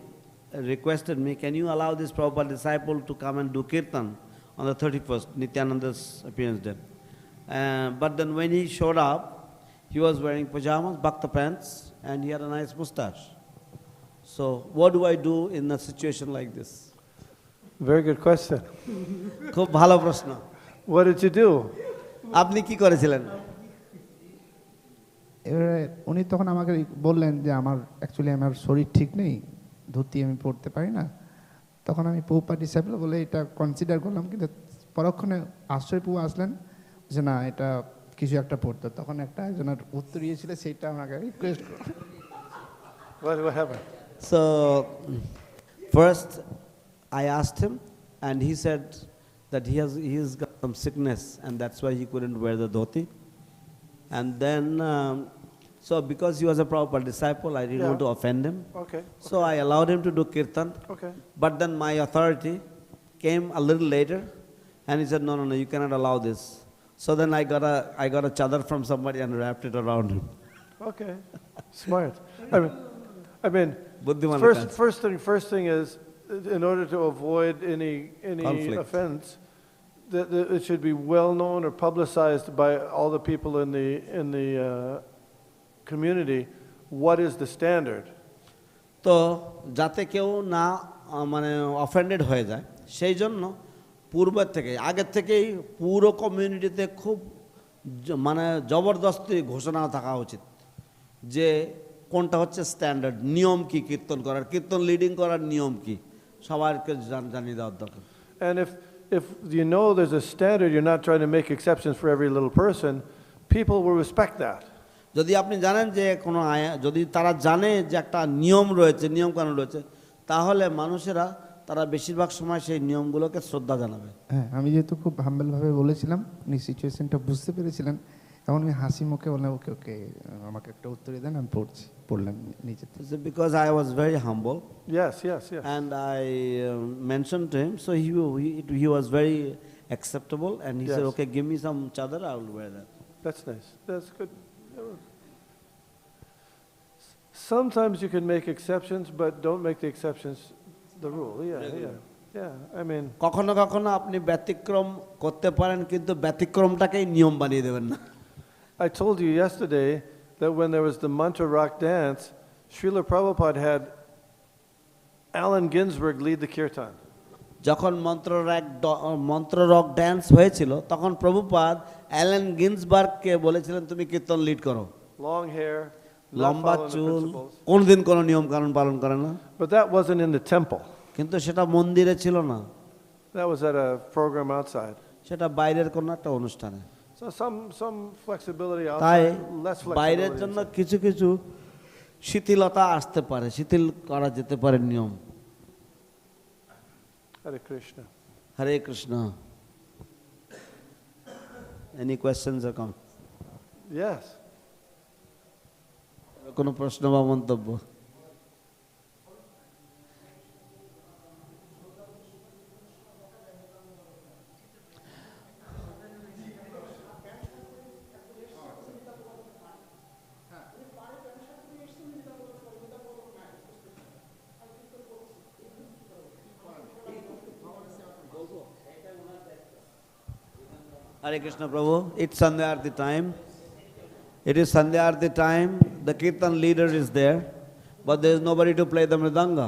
requested me, can you allow this Prabhupada disciple to come and do kirtan on the 31st, Nityananda's appearance day? But then when he showed up, he was wearing pajamas, bhakta pants, and he had a nice mustache. So what do I do in a situation like this? Very good question. খুব ভালো প্রশ্ন। What did you do? আপনি কি করেছিলেন? এবারে উনি তখন আমাকে বললেন যে আমার অ্যাকচুয়ালি আমার শরীর ঠিক নেই, ধুতি আমি পড়তে পারি না। তখন আমি প্রভুপাদ ডিসাইপল বলে এটা কনসিডার করলাম, কিন্তু পরক্ষণে আশ্রয় প্রভু আসলেন যে না এটা কিছু একটা পড়তো। তখন একটা একজনের উত্তর দিয়েছিল, সেইটা আমাকে রিকোয়েস্ট করো। What happened? So first I asked him, and he said that he's got some sickness, and that's why he couldn't wear the dhoti. And then, so because he was a proper disciple, I didn't want to offend him. Okay. So I allowed him to do kirtan. Okay. But then my authority came a little later, and he said, no, you cannot allow this. So then I got a chadar from somebody and wrapped it around him. Okay. Smart. I mean, Buddhiman first thing is, in order to avoid any Conflict. offense, that it should be well known or publicized by all the people in the community. What is the standard? তো যাতে কেউ না মানে offended হয়ে যায়, সেই জন্য আগের থেকেই পুরো কমিউনিটিতে খুব মানে জবরদস্তি ঘোষণা থাকা উচিত যে কোনটা হচ্ছে স্ট্যান্ডার্ড, নিয়ম কি কীর্তন করার, কীর্তন লিডিং করার নিয়ম কি, সবাইকে জানিয়ে দেওয়ার দরকার। And if you know there's a standard, you're not trying to make exceptions for every little person, people will respect that. যদি আপনি জানেন যে কোনো যদি তারা জানে যে একটা নিয়ম রয়েছে, নিয়ম কানুন রয়েছে, তাহলে মানুষেরা তারা বেশিরভাগ সময় সেই নিয়মগুলোকে শ্রদ্ধা জানাবে। হ্যাঁ, আমি যেহেতু খুব হাম্বেলভাবে বলেছিলাম, উনি সিচুয়েশনটা বুঝতে পেরেছিলেন, তখন আমি হাসি মুখে বললাম ওকে ওকে আমাকে একটা উত্তর দেন, আমি পড়লাম নিজে থেকে। Because I was very humble. Yes. And I mentioned to him, so he was very acceptable, and he said, Yes. okay, give me some chadar, I will wear that. That's nice. That's good. Sometimes you can make exceptions, but don't make the exceptions the rule. Yeah. I mean, কখনো কখনো আপনি ব্যতিক্রম করতে পারেন, কিন্তু ব্যতিক্রমটাকেই নিয়ম বানিয়ে দেবেন না। I told you yesterday that when there was the mantra rock dance, Srila Prabhupada had Allen Ginsberg lead the kirtan. যখন মন্ত্ররক ড্যান্স হয়েছিল, তখন প্রভুপাদ অ্যালেন গিন্সবার্গকে বলেছিলেন তুমি কীর্তন লিড করো। Long hair, not লম্বা following the চুল, principles. কোনদিন কোনো নিয়ম কানুন পালন করে না। But that wasn't in the temple. কিন্তু সেটা মন্দিরে ছিল না, That was at a program outside. সেটা বাইরের কোনো একটা অনুষ্ঠানে। So some flexibility তাই outside, less বাইরের flexibility জন্য inside. কিছু কিছু শিথিলতা আসতে পারে, শিথিল করা যেতে পারে নিয়ম। Hare Krishna. হরে কৃষ্ণ। এনি কোয়েশ্চেনস আর কম? Yes. কোনো প্রশ্ন বা মন্তব্য? Hare Krishna Prabhu, it's Sandhya Arati time. It is Sandhya Arati time. The Kirtan leader is there, but there is nobody to play the mridanga.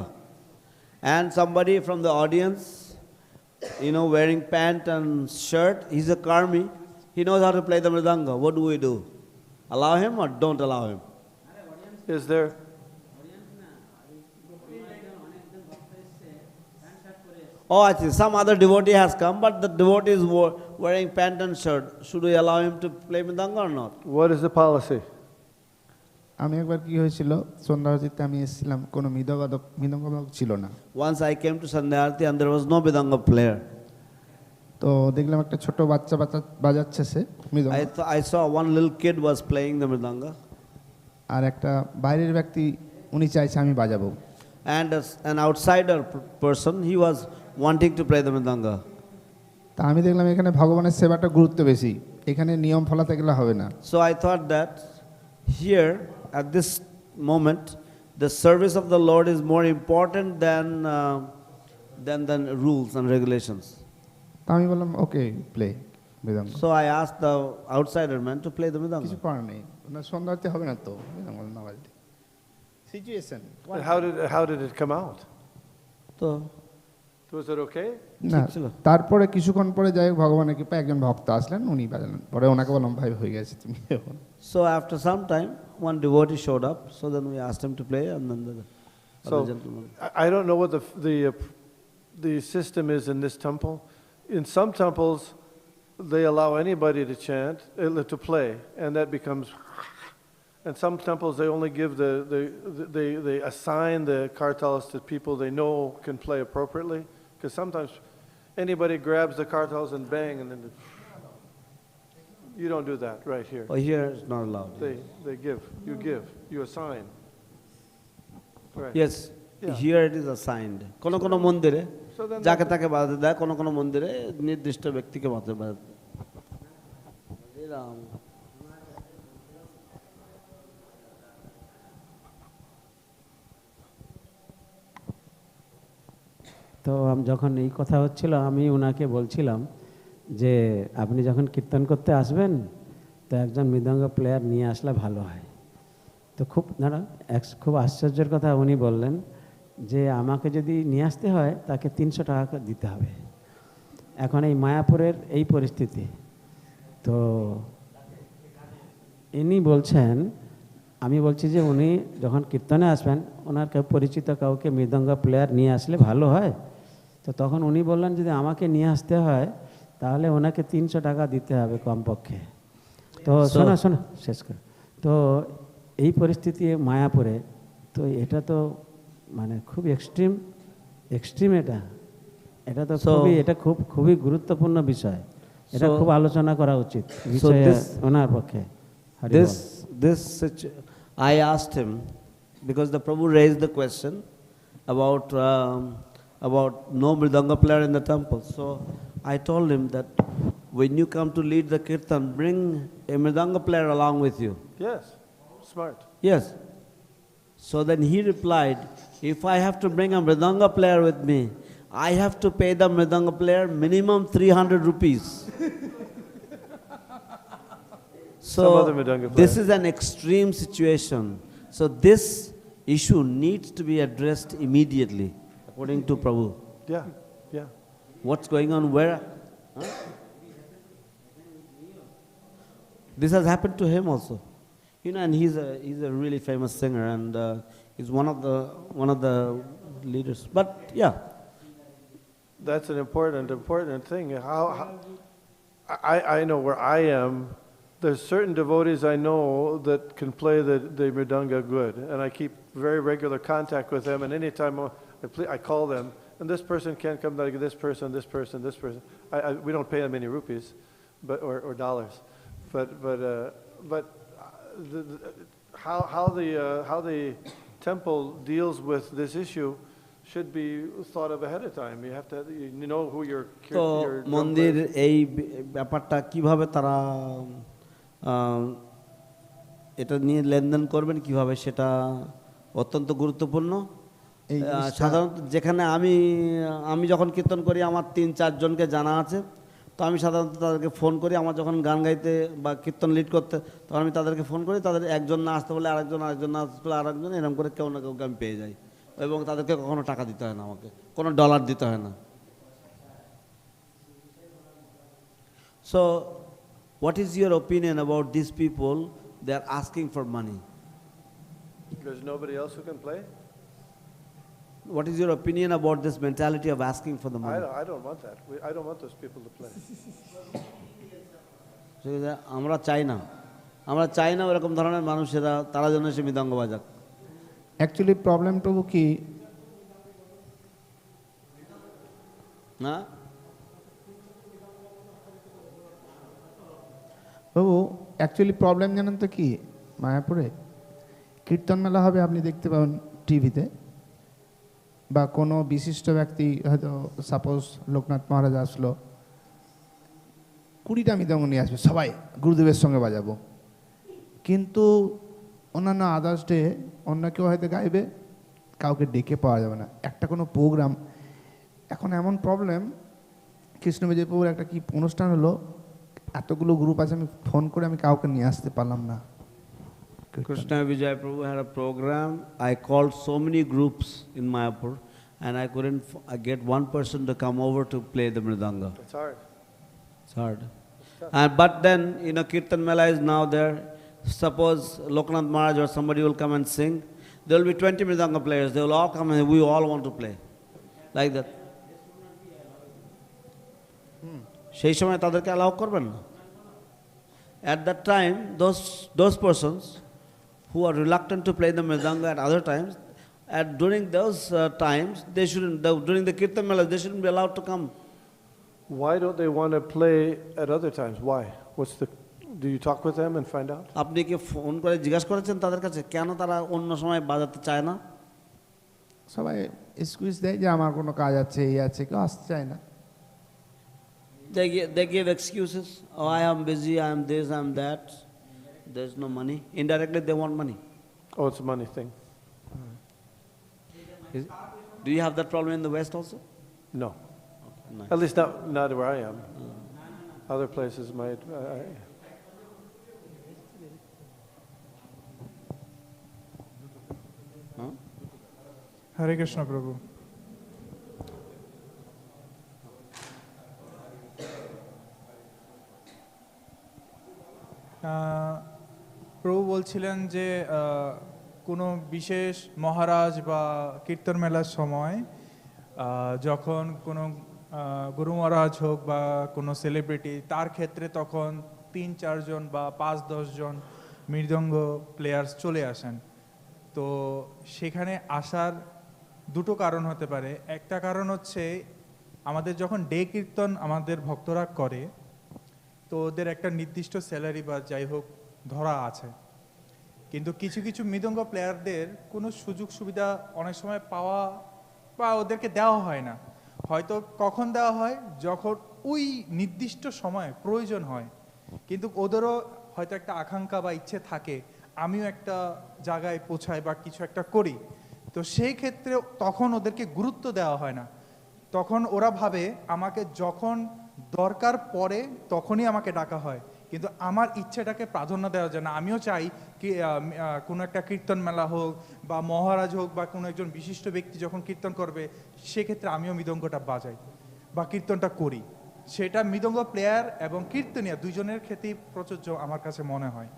And somebody from the audience, wearing pant and shirt, he's a karmi. He knows how to play the mridanga. What do we do? Allow him or don't allow him? Is there? Oh, actually, some other devotee has come, but the devotee is wearing pant and shirt. Should we allow him to play mridanga or not? What is the policy? আমি একবার কি হয়েছিল, সন্ধ্যারতিতে আমি এসেছিলাম, কোনো মৃদঙ্গবাদক ছিল না। Once I came to Sandhya Arati and there was no mridanga player. তো দেখলাম একটা ছোট বাচ্চা বাজাচ্ছে সে মৃদঙ্গ, I saw one little kid was playing the mridanga, আর একটা বাইরের ব্যক্তি উনি চাইছে আমি বাজাবো। and an outsider person, he was wanting to play the mridanga. তা আমি দেখলাম এখানে ভগবানের সেবাটা গুরুত্ব বেশি, এখানে নিয়ম ফলাতে গেলে হবে না। So I thought that here, at this moment, the service of the Lord is more important than rules and regulations. তা আমি বললাম ওকে প্লে মৃদঙ্গ। So I asked the outsider man to play the কিছু mridanga. করার নেই, ওনার সন্ধ্যাতে হবে না তো মৃদঙ্গ না বাজলে। Situation. And how did it come out? So, Was it okay? না, ঠিক ছিল। তারপরে কিছুক্ষণ পরে যাই হোক ভগবানের কৃপায় একজন ভক্ত আসলেন, উনি বাজালেন, পরে ওনাকে বললাম ভাই হয়ে গেছে তুমি এখন। So after some time, one devotee showed up. So then we asked him to play, and then the So other gentleman. I don't know what the system is in this temple. In some temples, they allow anybody to chant, to play, and that becomes. And some temples they only give they assign the kartals to people they know can play appropriately. Because sometimes anybody grabs the kartals and bang, and then you don't do that right here. Oh, here it's not allowed. They give, you assign. Right. Yes, Yeah. here it is assigned. কোন মন্দিরে So then যাকে তাকে বাজাতে দেয়, কোন মন্দিরে নির্দিষ্ট ব্যক্তিকে বাজাতে দেয়। তো যখন এই কথা হচ্ছিল, আমি ওনাকে বলছিলাম যে আপনি যখন কীর্তন করতে আসবেন তো একজন মৃদঙ্গ প্লেয়ার নিয়ে আসলে ভালো হয়। তো খুব আশ্চর্যের কথা উনি বললেন যে আমাকে যদি নিয়ে আসতে হয় তাকে 300 টাকা দিতে হবে। এখন এই মায়াপুরের এই পরিস্থিতি, তো ইনি বলছেন, আমি বলছি যে উনি যখন কীর্তনে আসবেন ওনার কেউ পরিচিত কাউকে মৃদঙ্গ প্লেয়ার নিয়ে আসলে ভালো হয়। তো তখন উনি বললেন যদি আমাকে নিয়ে আসতে হয় তাহলে ওনাকে 300 টাকা দিতে হবে কমপক্ষে। তো শোনো শেষ করে, তো এই পরিস্থিতি মায়াপুরে, তো এটা তো মানে খুব এক্সট্রিম এটা তো খুবই গুরুত্বপূর্ণ বিষয়, এটা খুব আলোচনা করা উচিত বিষয়ে ওনার পক্ষে। I asked him because the Prabhu raised the question about no mridanga player in the temple. So I told him that when you come to lead the kirtan, bring a mridanga player along with you. Yes, smart. Yes. So then he replied, if I have to bring a mridanga player with me, I have to pay the mridanga player minimum 300 rupees. So this is an extreme situation. So this issue needs to be addressed immediately, according to Prabhu. Yeah. What's going on where? This has happened to him also. You know, and he's a really famous singer, and he's one of the leaders. But yeah, That's an important thing. I know where I am. There's certain devotees I know that can play the mridanga good, and I keep very regular contact with them. And anytime I call them, and this person can't come, like this person. We don't pay them any rupees, or dollars, but how the temple deals with this issue should be thought of ahead of time. You have to, you know who your তো মন্দির এই ব্যাপারটা কিভাবে তারা এটা নিয়ে লেনদেন করবেন কিভাবে, সেটা অত্যন্ত গুরুত্বপূর্ণ। সাধারণত যেখানে আমি যখন কীর্তন করি আমার 3-4 জনকে জানা আছে, তো আমি সাধারণত তাদেরকে ফোন করি। আমার যখন গান গাইতে বা কীর্তন লিড করতে, তখন আমি তাদেরকে ফোন করি। তাদের একজন না আসতে বলে আরেকজন না আসতে বলে আরেকজন, এরকম করে কেউ না কেউকে আমি পেয়ে যাই, এবং তাদেরকে কখনো টাকা দিতে হয় না, আমাকে কোনো ডলার দিতে হয় না। So what is your opinion about these people? They are asking for money. There's nobody else who can play. What is your opinion about this mentality of asking for the money? I don't want that. I don't want those people to play. আমরা চাই না এরকম ধরনের মানুষেরা, তারা যেন এসে মৃদঙ্গ বাজাক। অ্যাকচুয়ালি প্রবলেমটা কি না বাবু, অ্যাকচুয়ালি প্রবলেম জানেন তো কি, মায়াপুরে কীর্তন মেলা হবে, আপনি দেখতে পাবেন টিভিতে, বা কোনো বিশিষ্ট ব্যক্তি, হয়তো সাপোজ লোকনাথ মহারাজ আসলো, 20টা মৃদঙ্গ নিয়ে আসবে, সবাই গুরুদেবের সঙ্গে বাজাবো। কিন্তু অন্যান্য আদার্স ডে অন্য কেউ হয়তো গাইবে, কাউকে ডেকে পাওয়া যাবে না। একটা কোনো প্রোগ্রাম, এখন এমন প্রবলেম, কৃষ্ণ বিজয়পুর একটা কি অনুষ্ঠান হলো, এতগুলো গ্রুপ আছে, আমি ফোন করে আমি কাউকে নিয়ে আসতে পারলাম না। Krishna Vijay Prabhu had a program. I called so many groups in Mayapur, and I couldn't get one person to come over to play the mridanga. It's hard. It's hard. But then, you know, Kirtan Mela is now there. Suppose Loknath Maharaj or somebody will come and sing. There will be 20 mridanga players. They will all come and we all want to play. Like that. সেই সময় তাদেরকে allow করবেন না। At that time, those persons who are reluctant to play the mridanga at other times, during those times, they shouldn't, during the Kirtan Mela, they shouldn't be allowed to come. Why don't they want to play at other times? Why? Do you talk with them and find out? আপনি কি phone করে জিজ্ঞাসা করেছেন তাদের কাছে কেন তারা অন্য সময় বাজাতে চায় না? সবাই এক্সকিউজ দেয় যে আমার কোনো কাজ আছে, এই আছে, কেউ আসতে চায় না। They give excuses. Oh, I am busy, I am this, I am that. There's no money. Indirectly, they want money. Oh, it's a money thing. Do you have that problem in the West also? No. Okay, nice. At least not where I am. Other places might. Hare Krishna Prabhu. প্রভু বলছিলেন যে কোনো বিশেষ মহারাজ বা কীর্তন মেলার সময় যখন কোনো গুরু মহারাজ হোক বা কোনো সেলিব্রিটি, তার ক্ষেত্রে তখন 3-4 জন বা 5-10 জন মৃদঙ্গ প্লেয়ার্স চলে আসেন। তো সেখানে আসার দুটো কারণ হতে পারে। একটা কারণ হচ্ছে আমাদের যখন ডে কীর্তন আমাদের ভক্তরা করে, তো ওদের একটা নির্দিষ্ট স্যালারি বা যাই হোক ধরা আছে, কিন্তু কিছু কিছু মৃদঙ্গ প্লেয়ারদের কোনো সুযোগ সুবিধা অনেক সময় পাওয়া বা ওদেরকে দেওয়া হয় না। হয়তো কখন দেওয়া হয়, যখন ওই নির্দিষ্ট সময় প্রয়োজন হয়, কিন্তু ওদেরও হয়তো একটা আকাঙ্ক্ষা বা ইচ্ছে থাকে আমিও একটা জায়গায় পৌঁছাই বা কিছু একটা করি। তো সেই ক্ষেত্রে তখন ওদেরকে গুরুত্ব দেওয়া হয় না। তখন ওরা ভাবে আমাকে যখন দরকার পড়ে তখনই আমাকে ডাকা হয়, কিন্তু আমার ইচ্ছেটাকে প্রাধান্য দেওয়া যায় না। আমিও চাই কি কোনো একটা কীর্তন মেলা হোক বা মহারাজ হোক বা কোনো একজন বিশিষ্ট ব্যক্তি যখন কীর্তন করবে, সেক্ষেত্রে আমিও মৃদঙ্গটা বাজাই বা কীর্তনটা করি। সেটা মৃদঙ্গ প্লেয়ার এবং কীর্তনিয়া দুইজনের ক্ষেত্রেই প্রযোজ্য আমার কাছে মনে হয়।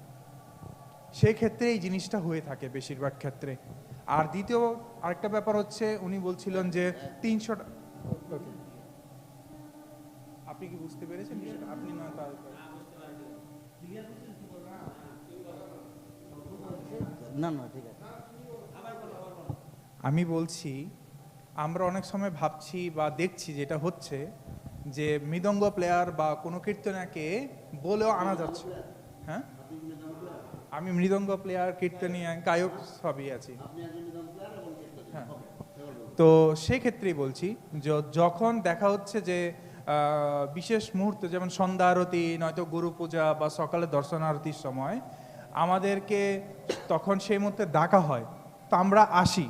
সেই ক্ষেত্রে এই জিনিসটা হয়ে থাকে বেশিরভাগ ক্ষেত্রে। আর দ্বিতীয় আরেকটা ব্যাপার হচ্ছে, উনি বলছিলেন যে 300 ওকে, আপনি কি বুঝতে পেরেছেন বিষয়টা? আপনি না না ঠিক আছে। আমি বলছি, আমরা অনেক সময় ভাবছি বা দেখছি যেটা হচ্ছে যে মৃদঙ্গ প্লেয়ার বা কোনো কীর্তনাকে বলেও আনা যাচ্ছে। হ্যাঁ, আমি মৃদঙ্গ প্লেয়ার, কীর্তনিয়া, গায়ক সবই আছি। হ্যাঁ, তো সেক্ষেত্রেই বলছি যখন দেখা হচ্ছে যে বিশেষ মুহূর্ত যেমন সন্ধ্যা আরতি, নয়তো গুরু পূজা বা সকালে দর্শন আরতির সময় আমাদেরকে তখন সেই মুহূর্তে ডাকা হয়, তো আমরা আসি।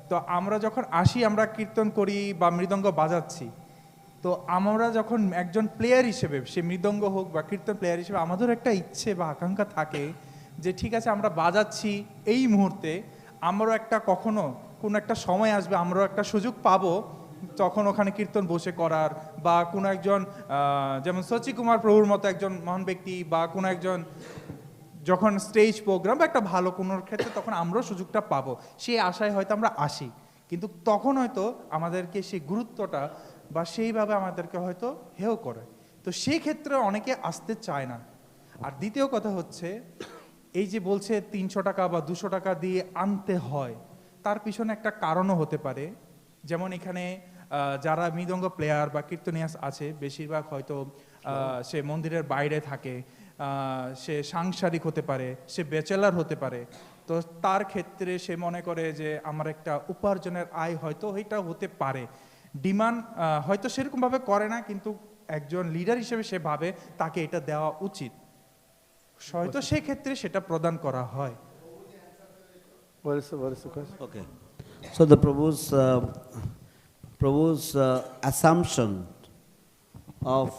তো আমরা যখন আসি, আমরা কীর্তন করি বা মৃদঙ্গ বাজাচ্ছি, তো আমরা যখন একজন প্লেয়ার হিসেবে, সে মৃদঙ্গ হোক বা কীর্তন প্লেয়ার হিসেবে, আমাদের একটা ইচ্ছে বা আকাঙ্ক্ষা থাকে যে ঠিক আছে আমরা বাজাচ্ছি, এই মুহূর্তে আমারও একটা কখনো কোনো একটা সময় আসবে, আমরাও একটা সুযোগ পাবো তখন ওখানে কীর্তন বসে করার, বা কোনো একজন যেমন শচী কুমার প্রভুর মতো একজন মহান ব্যক্তি বা কোনো একজন যখন স্টেজ প্রোগ্রাম বা একটা ভালো কোনো ক্ষেত্রে তখন আমরাও সুযোগটা পাবো, সেই আশায় হয়তো আমরা আসি। কিন্তু তখন হয়তো আমাদেরকে সেই গুরুত্বটা বা সেইভাবে আমাদেরকে হয়তো হেয় করে, তো সেই ক্ষেত্রে অনেকে আসতে চায় না। আর দ্বিতীয় কথা হচ্ছে, এই যে বলছে 300 টাকা বা 200 টাকা দিয়ে আনতে হয়, তার পিছনে একটা কারণও হতে পারে। যেমন এখানে যারা মৃদঙ্গ প্লেয়ার বা কীর্তনিয়াস আছে, বেশিরভাগ হয়তো সে মন্দিরের বাইরে থাকে, সে সাংসারিক হতে পারে, সে ব্যাচেলার হতে পারে। তো তার ক্ষেত্রে সে মনে করে যে আমার একটা উপার্জনের আয় হয়তো এটা হতে পারে, ডিমান্ড হয়তো সেরকমভাবে করে না, কিন্তু একজন লিডার হিসেবে সে ভাবে তাকে এটা দেওয়া উচিত, হয়তো সেক্ষেত্রে সেটা প্রদান করা হয়। What is the question? Okay. So the Prabhu's assumption of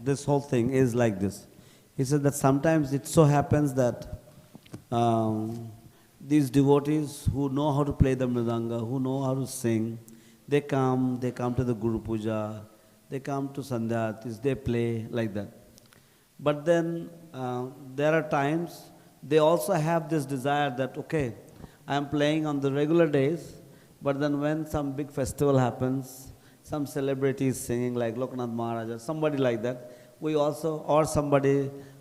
this whole thing is like this. He said that sometimes it so happens that these devotees who know how to play the mridanga, who know how to sing, they come to the Guru Puja, they come to Sandhyatis, they play like that. But then there are times they also have this desire that, okay, I am playing on the regular days, but then when some big festival happens, some celebrity is singing like Loknath Maharaj or somebody like that, we also, or somebody,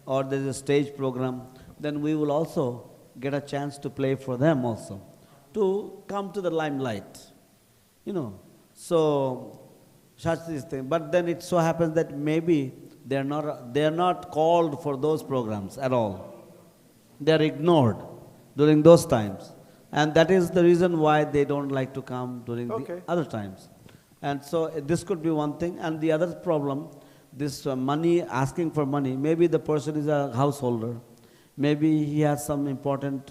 or there is a stage program, then we will also get a chance to play for them also, to come to the limelight, you know. So, such this thing. But then it so happens that maybe they are not called for those programs at all. They are ignored during those times. And that is the reason why they don't like to come during the other times. And so this could be one thing. And the other problem, this money, asking for money, maybe the person is a householder, maybe he has some important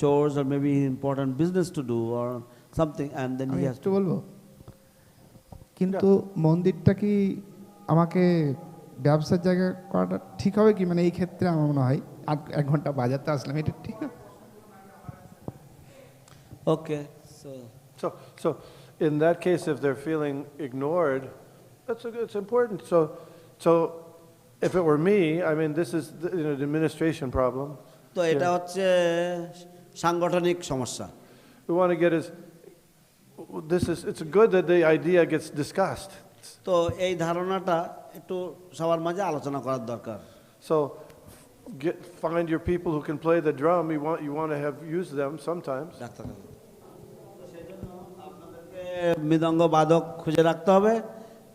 chores or maybe important business to do or something, and then he has to... বলবো, কিন্তু মন্দিরটা কি আমাকে ব্যবসার জায়গা করাটা ঠিক হবে কি? মানে এই ক্ষেত্রে আমার মনে হয় 1 ঘন্টা বাজাতে আসলাম, এটা ঠিক হবে? Okay, So in that case, if they're feeling ignored, it's important. So if it were me, I mean, this is the administration problem. তো এটা হচ্ছে সাংগঠনিক সমস্যা। We want to get it's good that the idea gets discussed. তো এই ধারণাটা একটু সবার মাঝে আলোচনা করার দরকার। So find your people who can play the drum. You want to have use them sometimes. মৃদঙ্গ বাদক খুঁজে রাখতে হবে,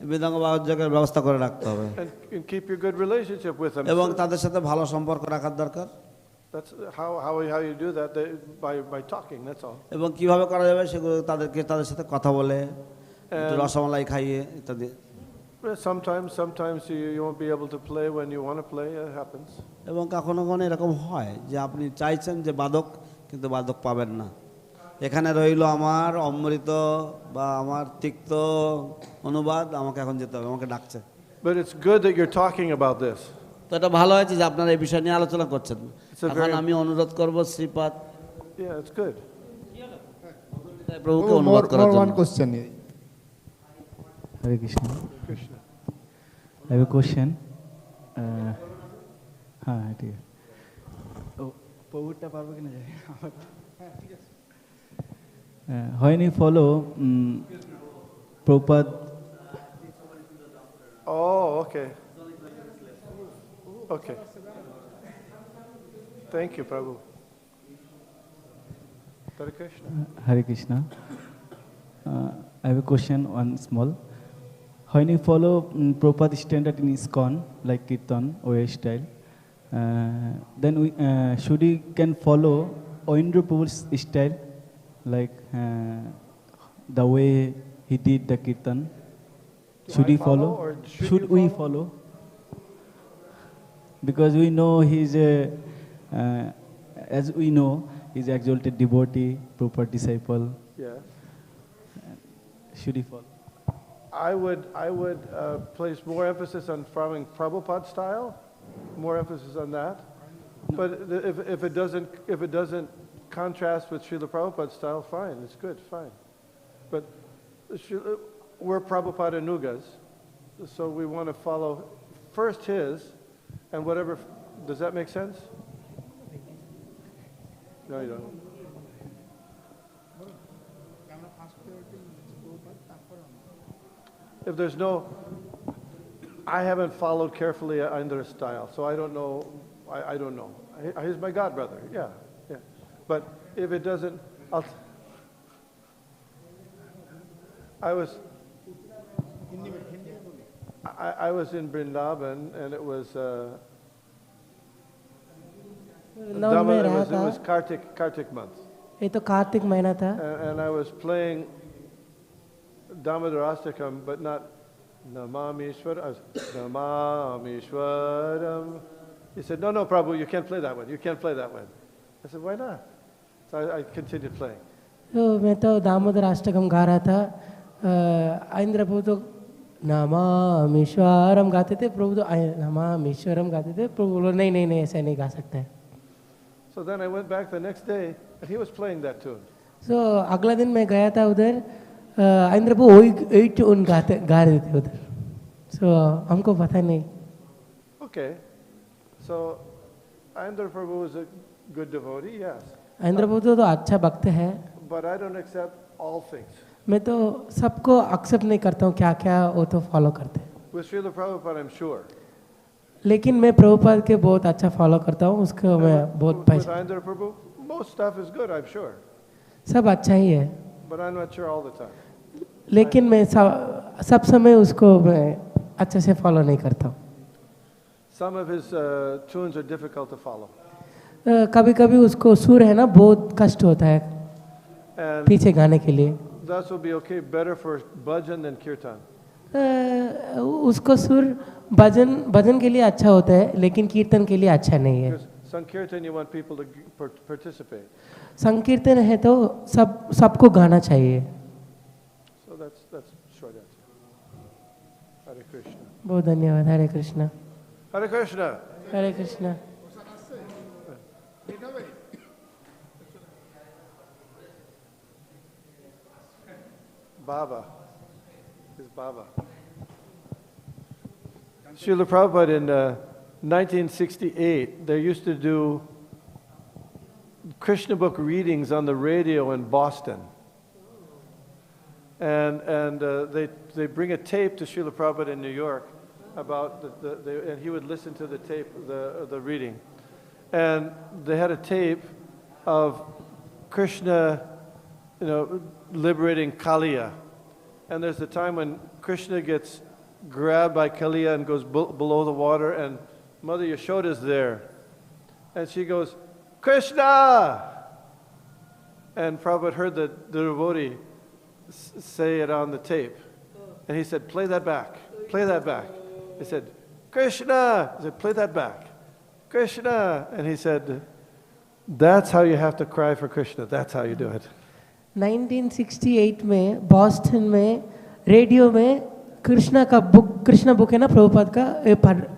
মৃদঙ্গ বাদকের ব্যবস্থা করে রাখতে হবে, and keep your good relationship with them. এবং তাদের সাথে ভালো সম্পর্ক রাখার দরকার। That's how you do that, by talking. That's all. এবং কিভাবে করা যাবে সেগুলো তাদের সাথে কথা বলে, রসমালাই খাইয়ে ইত্যাদি। Sometimes you won't be able to play when you want to play. It happens. এবং কখনো কখনো এরকম হয় যে আপনি চাইছেন যে বাদক, কিন্তু বাদক পাবেন না। এখানে রইল আমার অমৃত বা আমার তিক্ত অনুবাদ, আমাকে এখন যেতে হবে, আমাকে ডাকছে। But it's good that you're talking about this. তো এটা ভালো হয়েছে যে আপনারা এই বিষয় নিয়ে আলোচনা করছেন। এখন আমি অনুরোধ করব শ্রীপাদ। Yeah, it's good. প্রভুকে অনুবাদ করার জন্য। One question. Hare Krishna. I have a question. हाँ ठीक है। When you follow Prabhupada. Oh, okay. Okay. Thank you, Prabhu. Hare Krishna. Hare Krishna. I have a question, one small. When you follow Prabhupada standard in ISKCON, like Kirtan or style, then we should we can follow Oindra Prabhu's style, like the way he did the Kirtan. Should we follow? Or Should we follow? Because we know he's a, as we know, he's an exalted devotee, proper disciple. Yes. Should he follow? I would place more emphasis on following Prabhupada style, more emphasis on that. No. But if it doesn't contrast with Srila Prabhupada style, fine, it's good, fine. But we're Prabhupada Nugas, so we want to follow first his, and whatever. Does that make sense? No, you don't. If there's no, I haven't followed carefully Aindra's style, so I don't know. I don't know. He's my god brother. Yeah. But if it doesn't, I was in Vrindavan, and it was it was Kartik month. ये तो कार्तिक महीना था. And I was playing Damodarastakam, but not Namamishwaram. I was Namamishwaram. He said, no, Prabhu, you can't play that one. You can't play that one. I said, why not? So I continued playing. तो मैं तो दामोदर अष्टकम गा रहा था. इंद्र प्रभु तो नमामीश्वरम गाते थे, प्रभु तो नमामीश्वरम गाते थे. प्रभु बोलो नहीं ऐसा नहीं गा सकता है. So then I went back the next day, and he was playing that tune. So अगला दिन मैं गया था उधर, इंद्र प्रभु वही ट्यून गा रहे थे उधर. So हमको पता नहीं. Okay, so Indra Prabhu is a good devotee, yes. Indra प्रभु तो अच्छा भक्त है. But I don't accept all things. मैं तो सबको एक्सेप्ट नहीं करता हूँ, क्या क्या वो तो फॉलो करते हैं. With Srila Prabhupada, I'm sure. लेकिन मैं प्रभुपाद के बहुत अच्छा फॉलो करता हूँ, उसको मैं बहुत With Indra Prabhu, most stuff is good, I'm sure. सब अच्छा ही है. But I'm not sure all the time. लेकिन मैं सब समय उसको मैं अच्छे से फॉलो नहीं करता हूँ. Some of his tunes are difficult to follow. कभी कभी उसको सुर है ना बहुत कष्ट होता है पीछे गाने के लिए. That would be okay, better for bhajan than kirtan. उसको सुर भजन के लिए अच्छा होता है, लेकिन कीर्तन के लिए अच्छा नहीं है. Sankirtan, you want people to participate. संकीर्तन है तो सबको गाना चाहिए. So that's short answer. Hare Krishna. बहुत धन्यवाद. हरे Krishna. Hare Krishna. Hare Krishna. Baba. His Baba. Srila Prabhupada in 1968, they used to do Krishna book readings on the radio in Boston. And they bring a tape to Srila Prabhupada in New York about and he would listen to the tape, the reading. And they had a tape of Krishna, liberating Kaliya. And there's the time when Krishna gets grabbed by Kaliya and goes below the water, and Mother Yashoda's there. And she goes, Krishna! And Prabhupada heard the devotee say it on the tape. And he said, play that back, play that back. He said, Krishna! He said, play that back. Krishna! And he said, that's how you have to cry for Krishna, that's how you do it. 1968 में Boston में radio में Krishna book है ना प्रभुपाद का,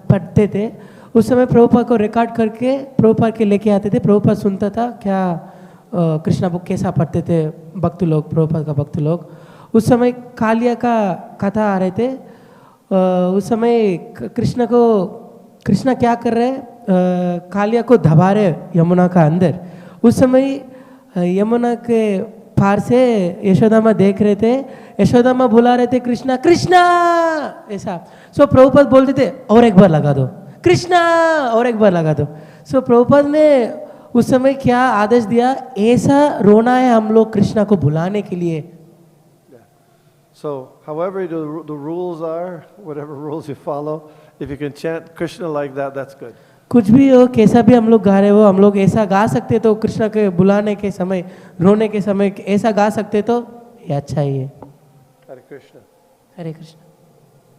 पढ़ते थे. उस समय प्रभुपाद को रिकॉर्ड करके प्रभुपाद के लेके आते थे. प्रभुपाद सुनता था क्या कृष्णा बुक कैसा पढ़ते थे भक्त लोग, प्रभुपाद का भक्त लोग. उस समय कालिया का कथा आ रहे थे. उस समय कृष्णा क्या कर रहे हैं, कालिया को धबा रहे यमुना का अंदर, उस समय यमुना के पार से यशोदा माँ देख रहे थे, यशोदा माँ बुला रहे थे कृष्णा कृष्णा ऐसा। सो प्रभुपाद बोलते थे और एक बार लगा दो कृष्णा, और एक बार लगा दो। सो प्रभुपाद ने उस समय क्या आदेश दिया, ऐसा रोना है हम लोग कृष्णा को बुलाने के लिए। So, however the rules are, whatever rules you follow, if you can chant Krishna like that, that's good. कुछ भी हो, कैसा भी हम लोग गा रहे हो, हम लोग ऐसा गा सकते तो कृष्णा के बुलाने के समय, रोने के समय ऐसा गा सकते तो ये अच्छा ही है। Hare Krishna. Hare Krishna.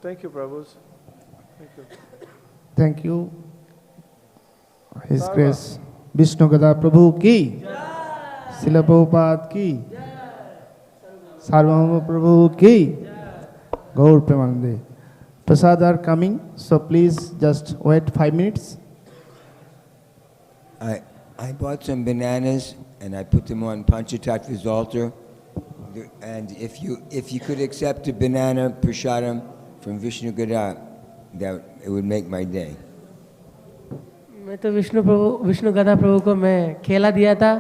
Thank you, Prabhus. Thank you. Thank you. His grace Vishnugada Prabhu की, शिला प्रभुपाद की, सार्वभौम प्रभु की, गौर प्रेमानंदे। Prasad are coming, so please just wait 5 minutes. I bought some bananas and I put them on Panchatattva's altar. And if you could accept a banana prasadam from Vishnugada, that it would make my day. मैं तो विष्णुगदा प्रभु को मैं केला दिया था,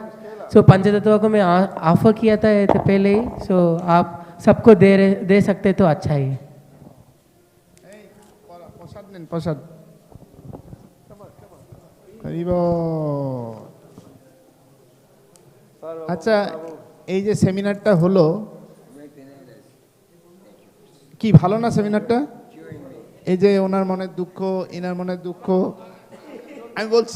सो पंचतत्व को मैं ऑफर किया था ये तो पहले ही, सो आप सबको दे सकते तो अच्छा ही है। প্রসাদ নেন, প্রসাদ। হরি বল। আচ্ছা, এই যে সেমিনারটা হলো, কি ভালো না সেমিনারটা? এই যে ওনার মনের দুঃখ, ইনার মনের দুঃখ, আমি বলছি